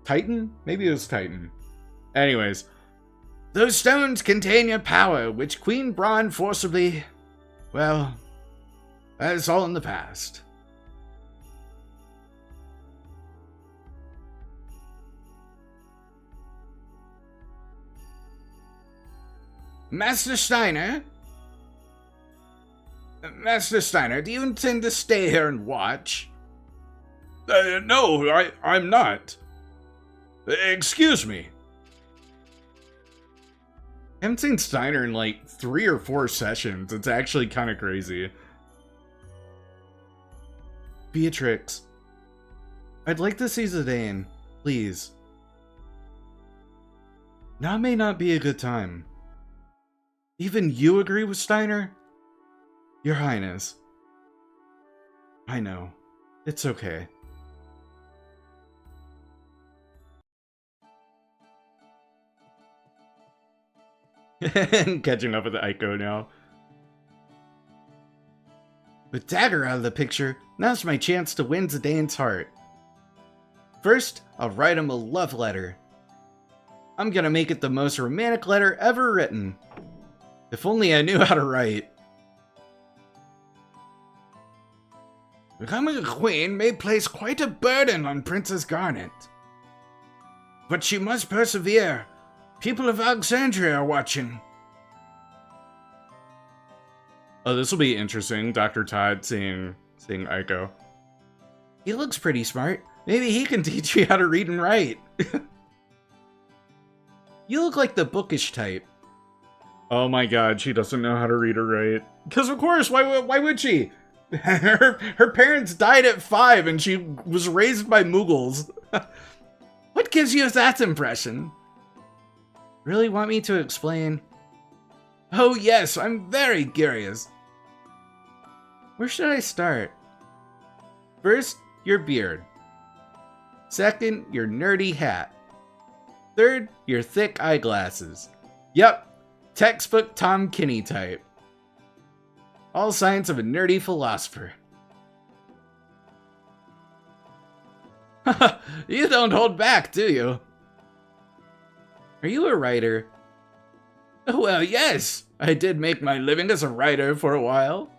Titan? Maybe it was Titan. Anyways. Those stones contain your power, which Queen Brahne forcibly... Well, that is all in the past. Master Steiner? Master Steiner, do you intend to stay here and watch? No, I'm not. Excuse me. I haven't seen Steiner in like 3 or 4 sessions. It's actually kind of crazy. Beatrix. I'd like to see Zidane, please. Now may not be a good time. Even you agree with Steiner? Your Highness. I know. It's okay. Catching up with the Eiko now. With Dagger out of the picture, now's my chance to win Zidane's heart. First, I'll write him a love letter. I'm gonna make it the most romantic letter ever written. If only I knew how to write. Becoming a queen may place quite a burden on Princess Garnet. But she must persevere. People of Alexandria are watching. Oh, this will be interesting. Dr. Todd seeing Eiko. He looks pretty smart. Maybe he can teach you how to read and write. You look like the bookish type. Oh my god, she doesn't know how to read or write. Because of course, why would she? Her parents died at 5 and she was raised by Mughals. What gives you that impression? Really want me to explain? Oh yes, I'm very curious. Where should I start? First, your beard. Second, your nerdy hat. Third, your thick eyeglasses. Yep, textbook Tom Kinney type. All signs of a nerdy philosopher. You don't hold back, do you? Are you a writer? Well, yes. I did make my living as a writer for a while.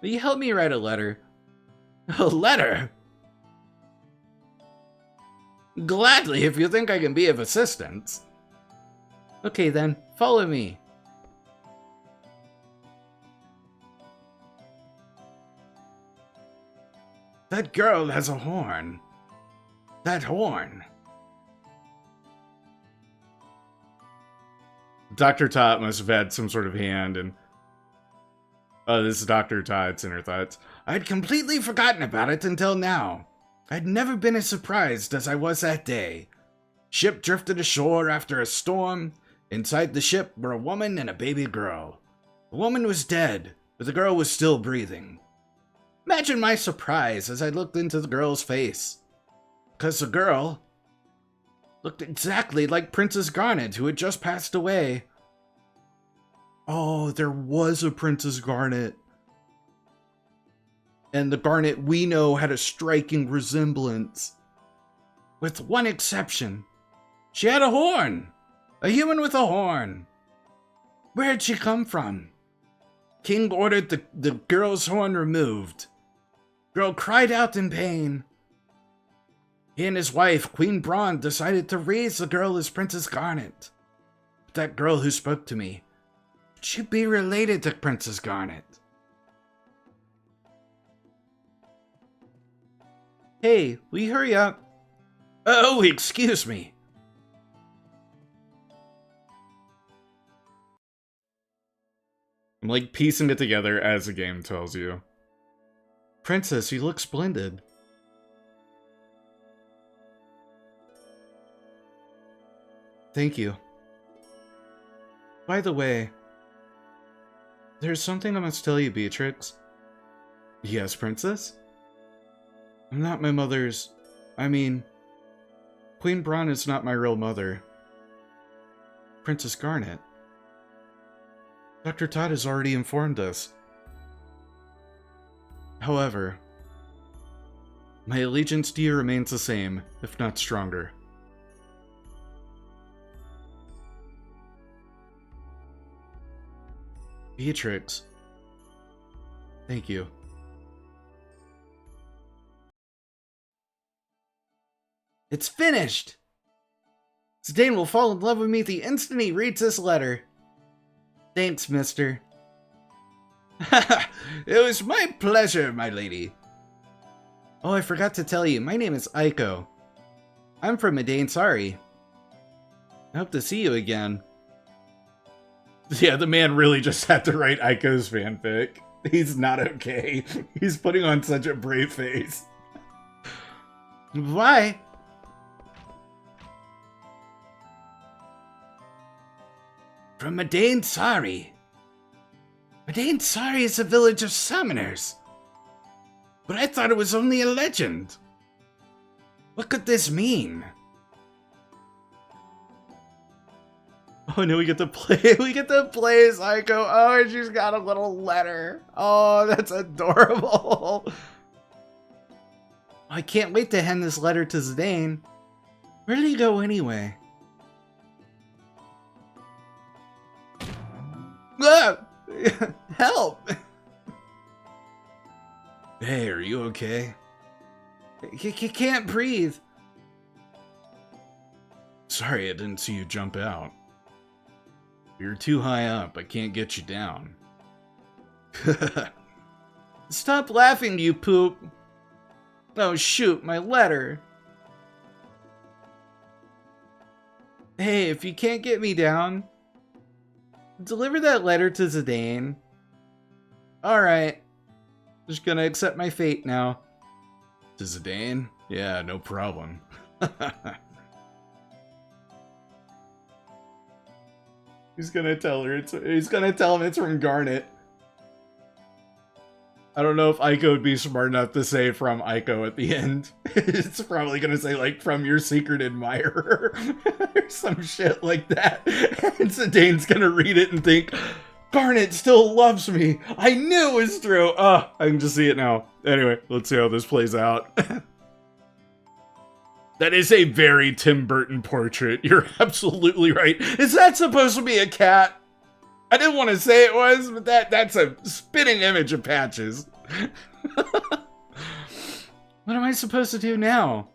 Will you help me write a letter? A letter? Gladly, if you think I can be of assistance. Okay then, follow me. That girl has a horn. That horn. Dr. Todd must have had some sort of hand and... Oh, this is Dr. Todd's inner thoughts. I'd completely forgotten about it until now. I'd never been as surprised as I was that day. Ship drifted ashore after a storm. Inside the ship were a woman and a baby girl. The woman was dead, but the girl was still breathing. Imagine my surprise as I looked into the girl's face. Because the girl looked exactly like Princess Garnet, who had just passed away. Oh, there was a Princess Garnet. And the Garnet we know had a striking resemblance. With one exception. She had a horn. A human with a horn. Where'd she come from? King ordered the girl's horn removed. Girl cried out in pain. He and his wife, Queen Brahne, decided to raise the girl as Princess Garnet. But that girl who spoke to me, she'd be related to Princess Garnet. Hey, will you hurry up? Oh, excuse me. I'm like piecing it together as the game tells you. Princess, you look splendid. Thank you. By the way, there's something I must tell you, Beatrix. Yes, Princess? I'm not my mother's... Queen Brahne is not my real mother. Princess Garnet. Dr. Todd has already informed us. However, my allegiance to you remains the same, if not stronger. Beatrix. Thank you. It's finished! Zidane will fall in love with me the instant he reads this letter. Thanks, mister. It was my pleasure, my lady. Oh, I forgot to tell you, my name is Eiko. I'm from Madain Sari. I hope to see you again. Yeah, the man really just had to write Eiko's fanfic. He's not okay. He's putting on such a brave face. Why? From Madain Sari. Madain Sari is a village of summoners. But I thought it was only a legend. What could this mean? Oh no, we get to play as Eiko. Oh, and she's got a little letter. Oh, that's adorable. I can't wait to hand this letter to Zidane. Where did he go anyway? Ah! Help! Hey, are you okay? He can't breathe. Sorry, I didn't see you jump out. You're too high up. I can't get you down. Stop laughing, you poop. Oh, shoot, my letter. Hey, if you can't get me down, deliver that letter to Zidane. Alright. Just gonna accept my fate now. To Zidane? Yeah, no problem. He's gonna tell him it's from Garnet. I don't know if Eiko would be smart enough to say from Eiko at the end. It's probably gonna say, like, from your secret admirer. Or some shit like that. And Zidane's gonna read it and think, Garnet still loves me. I knew it was true. I can just see it now. Anyway, let's see how this plays out. That is a very Tim Burton portrait. You're absolutely right. Is that supposed to be a cat? I didn't want to say it was, but that's a spitting image of Patches. What am I supposed to do now?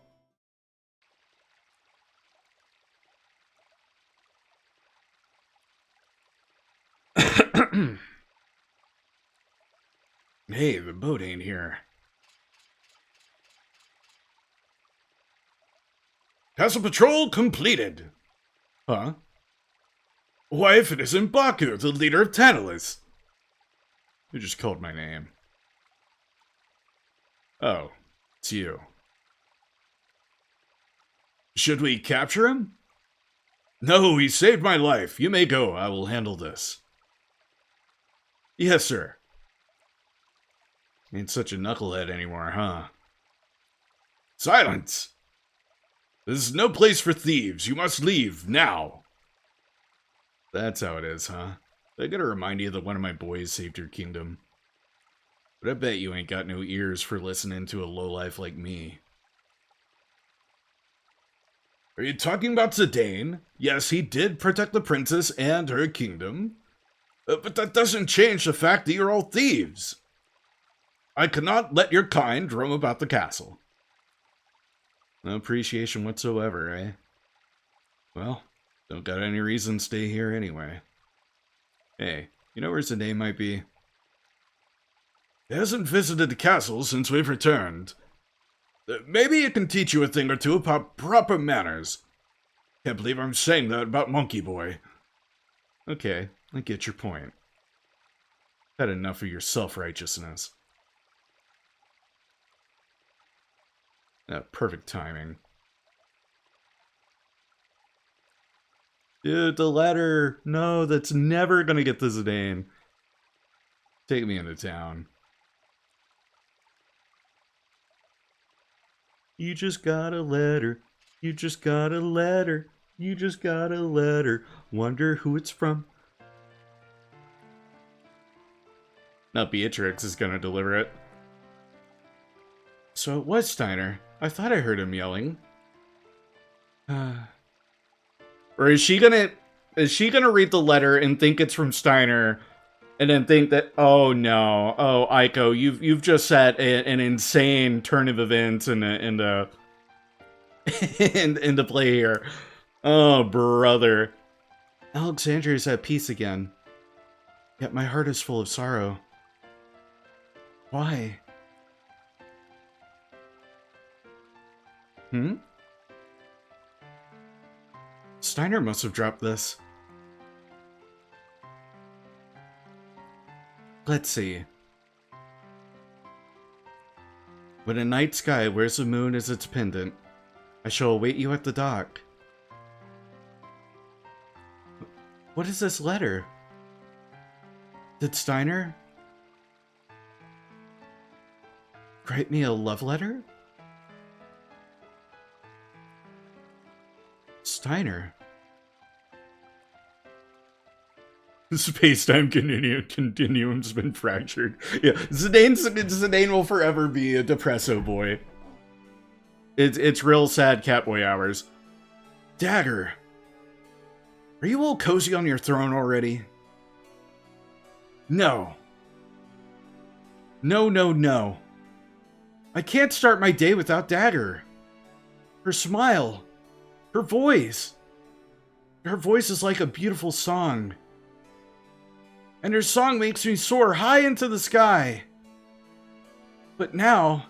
Hey, the boat ain't here. Castle patrol completed. Huh? Why, if it isn't Baku, the leader of Tantalus. You just called my name. Oh, it's you. Should we capture him? No, he saved my life. You may go. I will handle this. Yes, sir. Ain't such a knucklehead anymore, huh? Silence! This is no place for thieves. You must leave, now. That's how it is, huh? I gotta remind you that one of my boys saved your kingdom. But I bet you ain't got no ears for listening to a lowlife like me. Are you talking about Zidane? Yes, he did protect the princess and her kingdom. But that doesn't change the fact that you're all thieves. I cannot let your kind roam about the castle. No appreciation whatsoever, eh? Well, don't got any reason to stay here anyway. Hey, you know where Zidane might be? He hasn't visited the castle since we've returned. Maybe it can teach you a thing or two about proper manners. Can't believe I'm saying that about Monkey Boy. Okay, I get your point. Had enough of your self-righteousness. Perfect timing. Dude, the letter! No, that's never gonna get to Zidane. Take me into town. You just got a letter. You just got a letter. You just got a letter. Wonder who it's from. Now Beatrix is gonna deliver it. So it was Steiner. I thought I heard him yelling. Or is she gonna read the letter and think it's from Steiner, and then think that, oh no, oh Eiko, you've just set an insane turn of events into play here. Oh brother. Alexandria's at peace again. Yet my heart is full of sorrow. Why? Steiner must have dropped this. Let's see. When a night sky wears the moon as its pendant, I shall await you at the dock. What is this letter? Did Steiner write me a love letter? Steiner. The space-time continuum's been fractured. Yeah, Zidane will forever be a depresso boy. It's real sad catboy hours. Dagger. Are you all cozy on your throne already? No. No, no, no. I can't start my day without Dagger. Her smile. Her voice. Her voice is like a beautiful song. And her song makes me soar high into the sky. But now...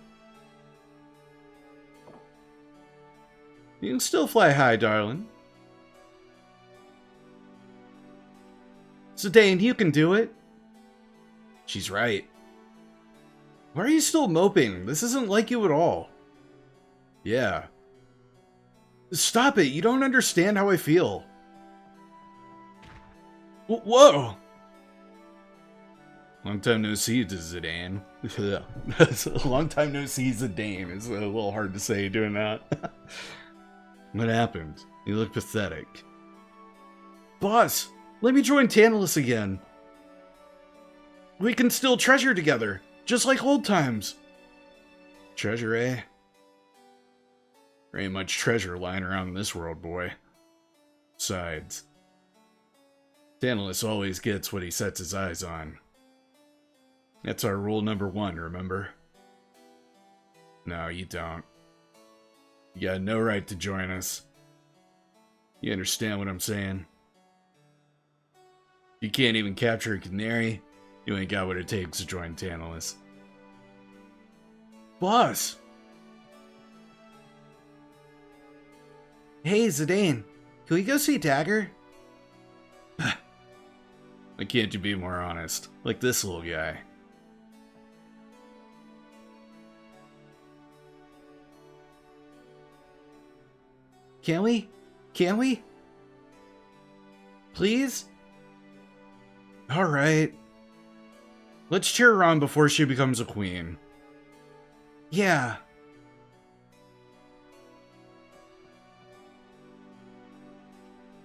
you can still fly high, darling. Zidane, you can do it. She's right. Why are you still moping? This isn't like you at all. Yeah. Stop it, you don't understand how I feel. Whoa! Long time no see, Zidane. Long time no see, Zidane. It's a little hard to say doing that. What happened? You look pathetic. Boss, let me join Tantalus again. We can still treasure together, just like old times. Treasure, eh? There ain't much treasure lying around in this world, boy. Besides, Tantalus always gets what he sets his eyes on. That's our rule number 1, remember? No, you don't. You got no right to join us. You understand what I'm saying? You can't even capture a canary. You ain't got what it takes to join Tantalus. Boss! Hey, Zidane. Can we go see Dagger? Why can't you be more honest? Like this little guy. Can we? Can we? Please? Alright. Let's cheer her on before she becomes a queen. Yeah.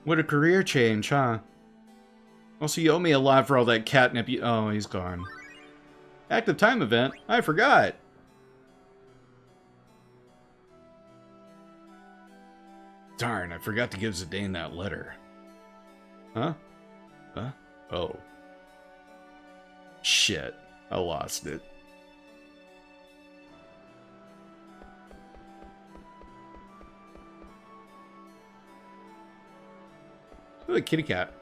What a career change, huh? Also, you owe me a lot for all that catnip you... Oh, he's gone. Active time event? I forgot. Darn, I forgot to give Zidane that letter. Huh? Huh? Oh. Shit. I lost it. Oh, a kitty cat.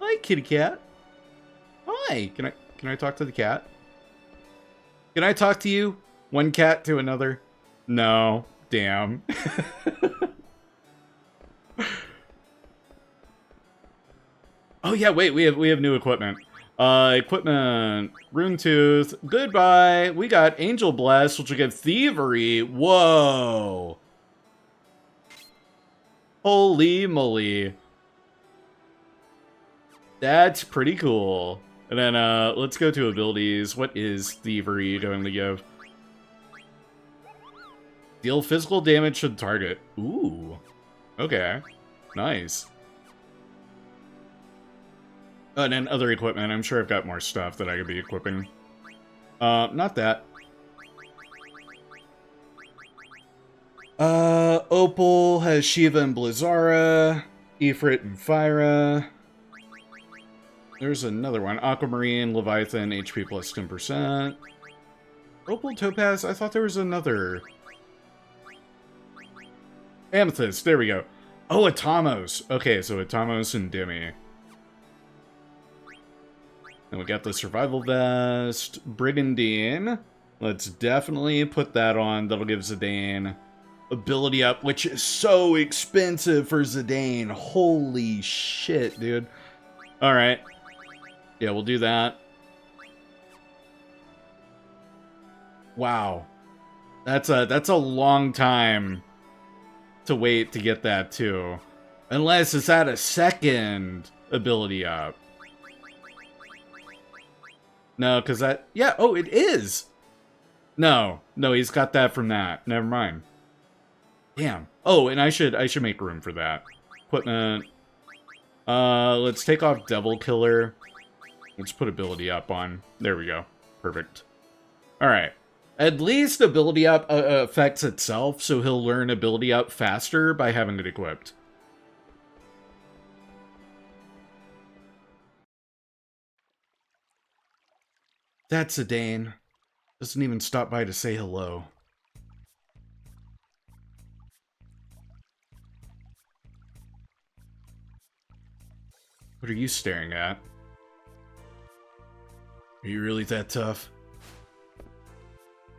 Hi, kitty cat. Hi. Can I talk to the cat? Can I talk to you? One cat to another? No. Damn. Oh yeah, wait, we have new equipment. Equipment, Rune Tooth, goodbye. We got Angel Bless, which will give Thievery. Whoa. Holy moly. That's pretty cool. And then, let's go to abilities. What is Thievery going to give? Deal physical damage to the target. Ooh. Okay. Nice. And then other equipment. I'm sure I've got more stuff that I could be equipping. Not that. Opal has Shiva and Blizzara. Ifrit and Fyra. There's another one. Aquamarine, Leviathan, HP plus 10%. Opal, Topaz, I thought there was another. Amethyst, there we go. Oh, Atamos. Okay, so Atamos and Demi. And we got the Survival Vest. Brigandine. Let's definitely put that on. That'll give Zidane ability up, which is so expensive for Zidane. Holy shit, dude. Alright. Yeah, we'll do that. Wow. That's a long time to wait to get that, too. Unless it's at a second ability up. No, because that... Yeah, oh, it is! No, he's got that from that. Never mind. Damn. Oh, and I should make room for that. Equipment. Let's take off Devil Killer. Let's put ability up on. There we go. Perfect. Alright. At least ability up affects itself, so he'll learn ability up faster by having it equipped. That's Zidane. Doesn't even stop by to say hello. What are you staring at? Are you really that tough?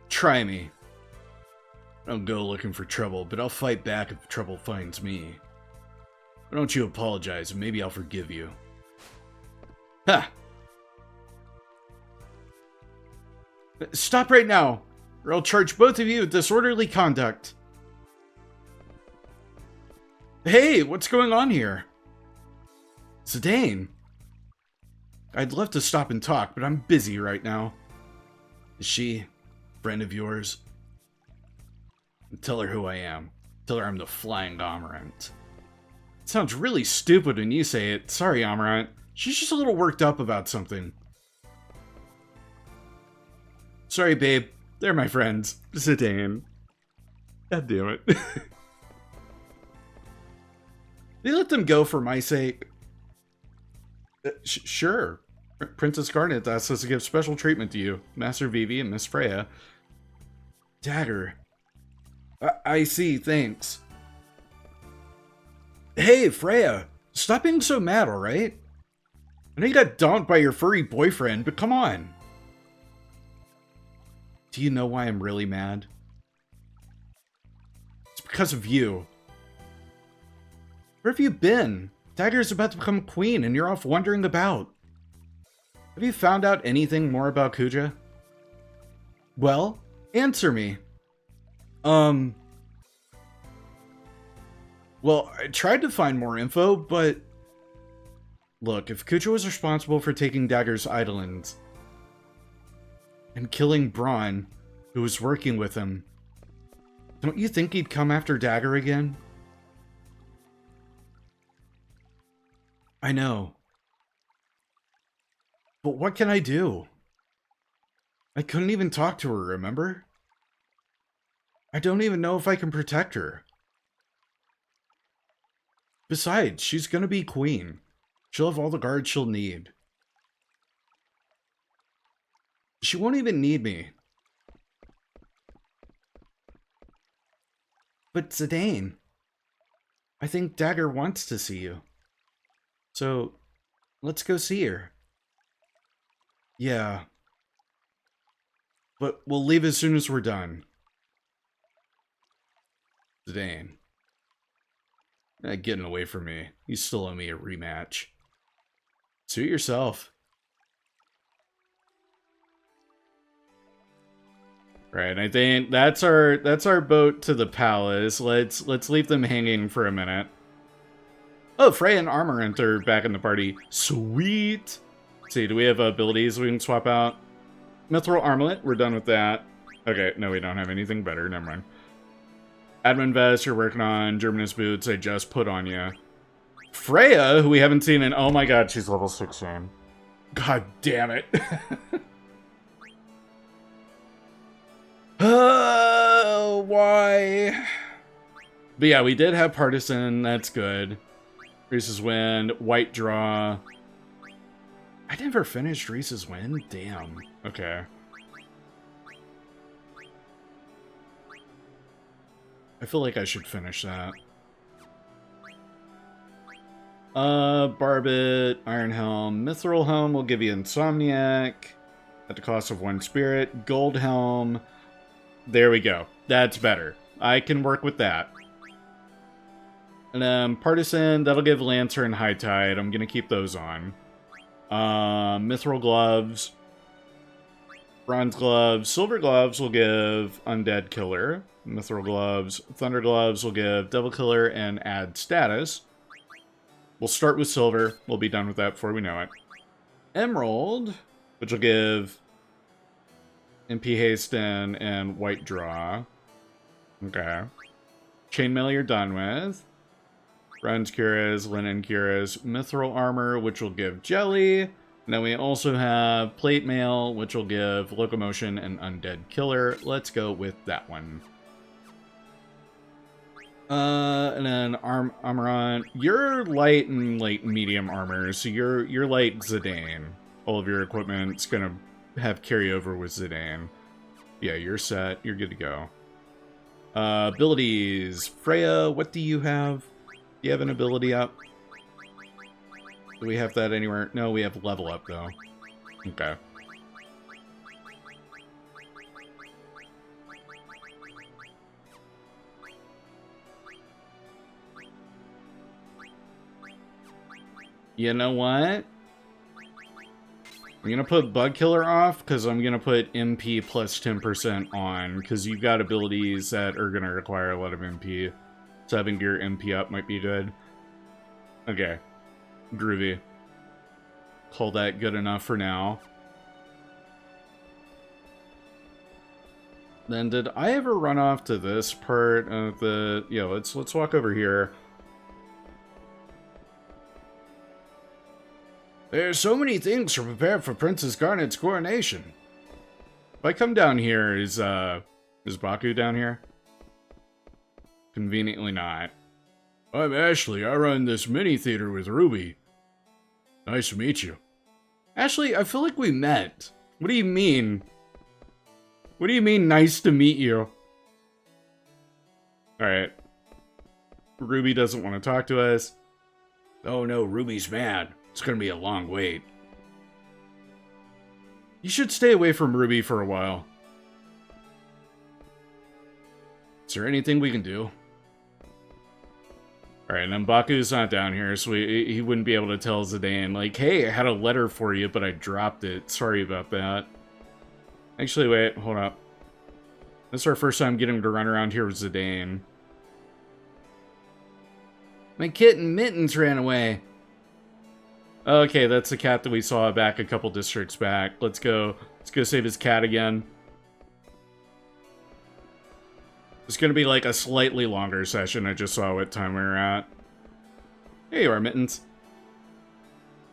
Try me. I don't go looking for trouble, but I'll fight back if trouble finds me. Why don't you apologize, and maybe I'll forgive you. Ha! Stop right now, or I'll charge both of you with disorderly conduct. Hey, what's going on here? Zidane. I'd love to stop and talk, but I'm busy right now. Is she a friend of yours? Tell her who I am. Tell her I'm the Flying Amarant. It sounds really stupid when you say it. Sorry, Amarant. She's just a little worked up about something. Sorry, babe. They're my friends. Zidane. God damn it. They let them go for my sake. Sure. Princess Garnet asked us to give special treatment to you. Master Vivi and Miss Freya. Dagger. I see, thanks. Hey, Freya. Stop being so mad, alright? I know you got dumped by your furry boyfriend, but come on. Do you know why I'm really mad? It's because of you. Where have you been? Dagger's about to become queen and you're off wandering about. Have you found out anything more about Kuja? Well, answer me. Well, I tried to find more info, but... Look, if Kuja was responsible for taking Dagger's Eidolons and killing Brahne, who was working with him, don't you think he'd come after Dagger again? I know. But what can I do? I couldn't even talk to her, remember? I don't even know if I can protect her. Besides, she's gonna be queen. She'll have all the guards she'll need. She won't even need me. But Zidane, I think Dagger wants to see you. So, let's go see her. Yeah. But we'll leave as soon as we're done. Zidane. Getting away from me. You still owe me a rematch. Suit yourself. Right, I think that's our boat to the palace. Let's leave them hanging for a minute. Oh, Freya and Amarant are back in the party. Sweet. Let's see, do we have abilities we can swap out? Mithril Armlet, we're done with that. Okay, no, we don't have anything better. Never mind. Admin vest you're working on. Germanist boots I just put on you. Freya, who we haven't seen in... Oh my god, she's level 16. God damn it. Why? But yeah, we did have Partisan. That's good. Reese's Wind. White Draw. I never finished Reese's Wind? Damn. Okay. I feel like I should finish that. Barbet, Iron Helm, Mithril Helm will give you Insomniac at the cost of 1 spirit. Gold Helm. There we go. That's better. I can work with that. And then Partisan, that'll give Lancer and High Tide. I'm gonna keep those on. Mithril Gloves. Bronze Gloves. Silver Gloves will give Undead Killer. Mithril Gloves. Thunder Gloves will give Devil Killer and add status. We'll start with Silver. We'll be done with that before we know it. Emerald, which will give MP Haste and White Draw. Okay. Chainmail you're done with. Bronze Cuirass, Linen Cuirass, Mithril Armor, which will give Jelly. And then we also have Plate Mail, which will give Locomotion and Undead Killer. Let's go with that one. And then Amarant. You're light and like medium armor, so you're like Zidane. All of your equipment's gonna have carryover with Zidane. Yeah, you're set. You're good to go. Abilities. Freya, what do you have? Do you have an ability up? Do we have that anywhere? No, we have level up, though. Okay. You know what? I'm gonna put Bug Killer off, because I'm gonna put MP plus 10% on, because you've got abilities that are gonna require a lot of MP. So having your MP up might be good. Okay. Groovy. Call that good enough for now. Then did I ever run off to this part of the... Yeah, let's walk over here. There's so many things to prepare for Princess Garnet's coronation. If I come down here, is Baku down here? Conveniently not. I'm Ashley. I run this mini theater with Ruby. Nice to meet you. Ashley, I feel like we met. What do you mean? What do you mean, nice to meet you? Alright. Ruby doesn't want to talk to us. Oh no, Ruby's mad. It's gonna be a long wait. You should stay away from Ruby for a while. Is there anything we can do? Alright, and then Baku's not down here, so he wouldn't be able to tell Zidane, like, hey, I had a letter for you, but I dropped it. Sorry about that. Actually, wait, hold up. This is our first time getting to run around here with Zidane. My kitten Mittens ran away. Okay, that's the cat that we saw back a couple districts back. Let's go save his cat again. It's gonna be like a slightly longer session. I just saw what time we were at. Hey, you are, Mittens.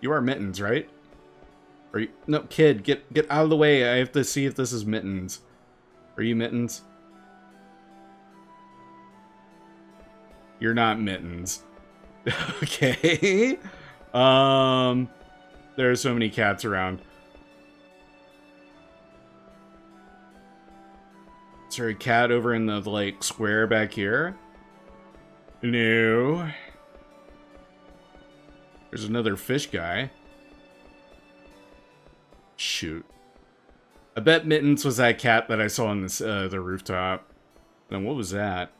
You are Mittens, right? Are you... No, kid, get out of the way. I have to see if this is Mittens. Are you Mittens? You're not Mittens. Okay. There are so many cats around. Is there a cat over in the, like, square back here? No. There's another fish guy. Shoot. I bet Mittens was that cat that I saw on this, the rooftop. Then what was that?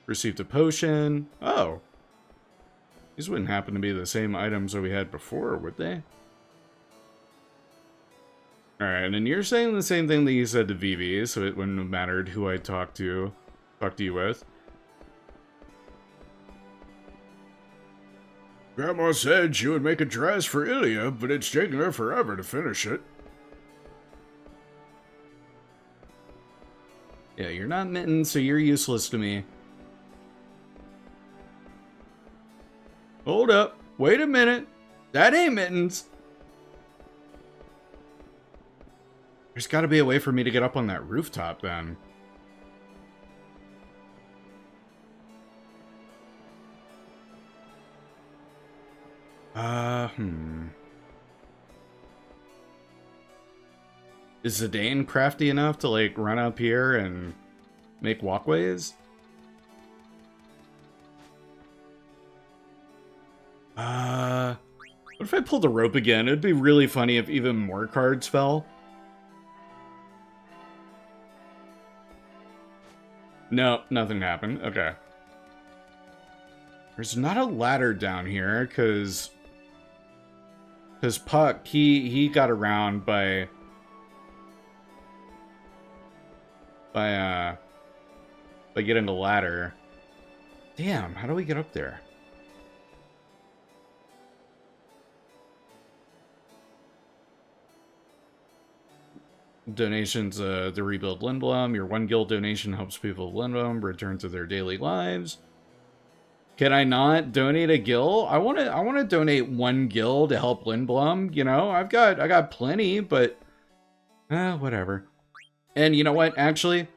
Received a potion. Oh. These wouldn't happen to be the same items that we had before, would they? Alright, and you're saying the same thing that you said to Vivi, so it wouldn't have mattered who I talked to you with. Grandma said she would make a dress for Ilya, but it's taken her forever to finish it. Yeah, you're not Mittens, so you're useless to me. Hold up. Wait a minute. That ain't Mittens. There's got to be a way for me to get up on that rooftop, then. Is Zidane crafty enough to, like, run up here and make walkways? What if I pulled the rope again? It'd be really funny if even more cards fell. No, nothing happened. Okay. There's not a ladder down here, because Puck, he got around by getting the ladder. Damn, how do we get up there? Donations to rebuild Lindblom. Your 1 guild donation helps people of Lindblom return to their daily lives. Can I not donate a gil? I want to donate 1 gil to help Lindblom. You know, I got plenty, but whatever. And you know what? Actually,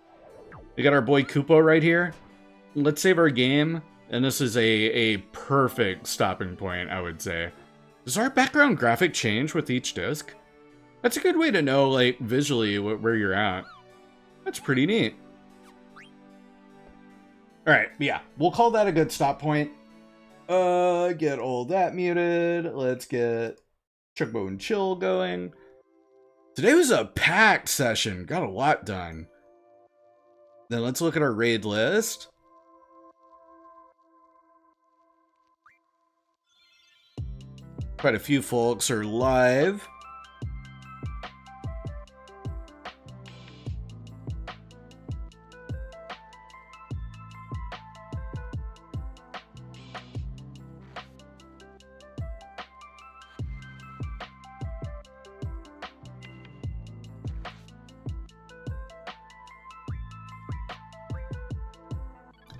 we got our boy Koopa right here. Let's save our game, and this is a perfect stopping point, I would say. Does our background graphic change with each disc? That's a good way to know, like, visually where you're at. That's pretty neat. Alright, yeah, we'll call that a good stop point. Get all that muted. Let's get Chocobo and Chill going. Today was a packed session. Got a lot done. Then let's look at our raid list. Quite a few folks are live.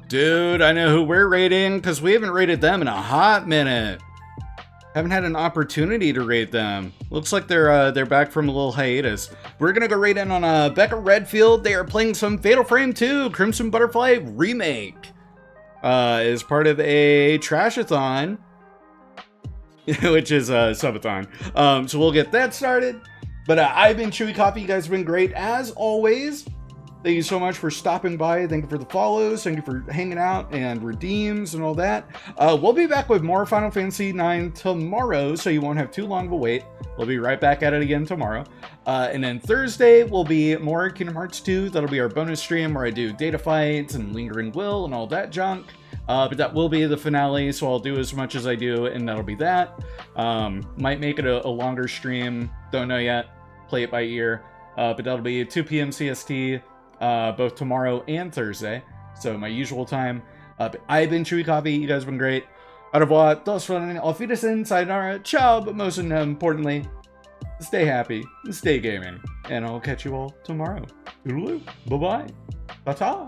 Dude, I know who we're raiding, because we haven't raided them in a hot minute. Haven't had an opportunity to raid them. Looks like they're back from a little hiatus. We're gonna go raid in on Becca Redfield. They are playing some Fatal Frame 2 Crimson Butterfly remake. As part of a Trashathon, which is a subathon. So we'll get that started. But I've been Chewy Coffee. You guys have been great as always. Thank you so much for stopping by. Thank you for the follows. Thank you for hanging out and redeems and all that. We'll be back with more Final Fantasy IX tomorrow, so you won't have too long of a wait. We'll be right back at it again tomorrow. And then Thursday will be more Kingdom Hearts 2. That'll be our bonus stream where I do data fights and Lingering Will and all that junk. But that will be the finale, so I'll do as much as I do, and that'll be that. Might make it a longer stream. Don't know yet. Play it by ear. But that'll be 2 p.m. CST. Both tomorrow and Thursday, so my usual time. I've been Chewy Coffee. You guys have been great. Au revoir, dos von auf Wiedersehen, sayonara, ciao, but most importantly, stay happy, stay gaming, and I'll catch you all tomorrow. Toodaloo, bye-bye, ta-ta.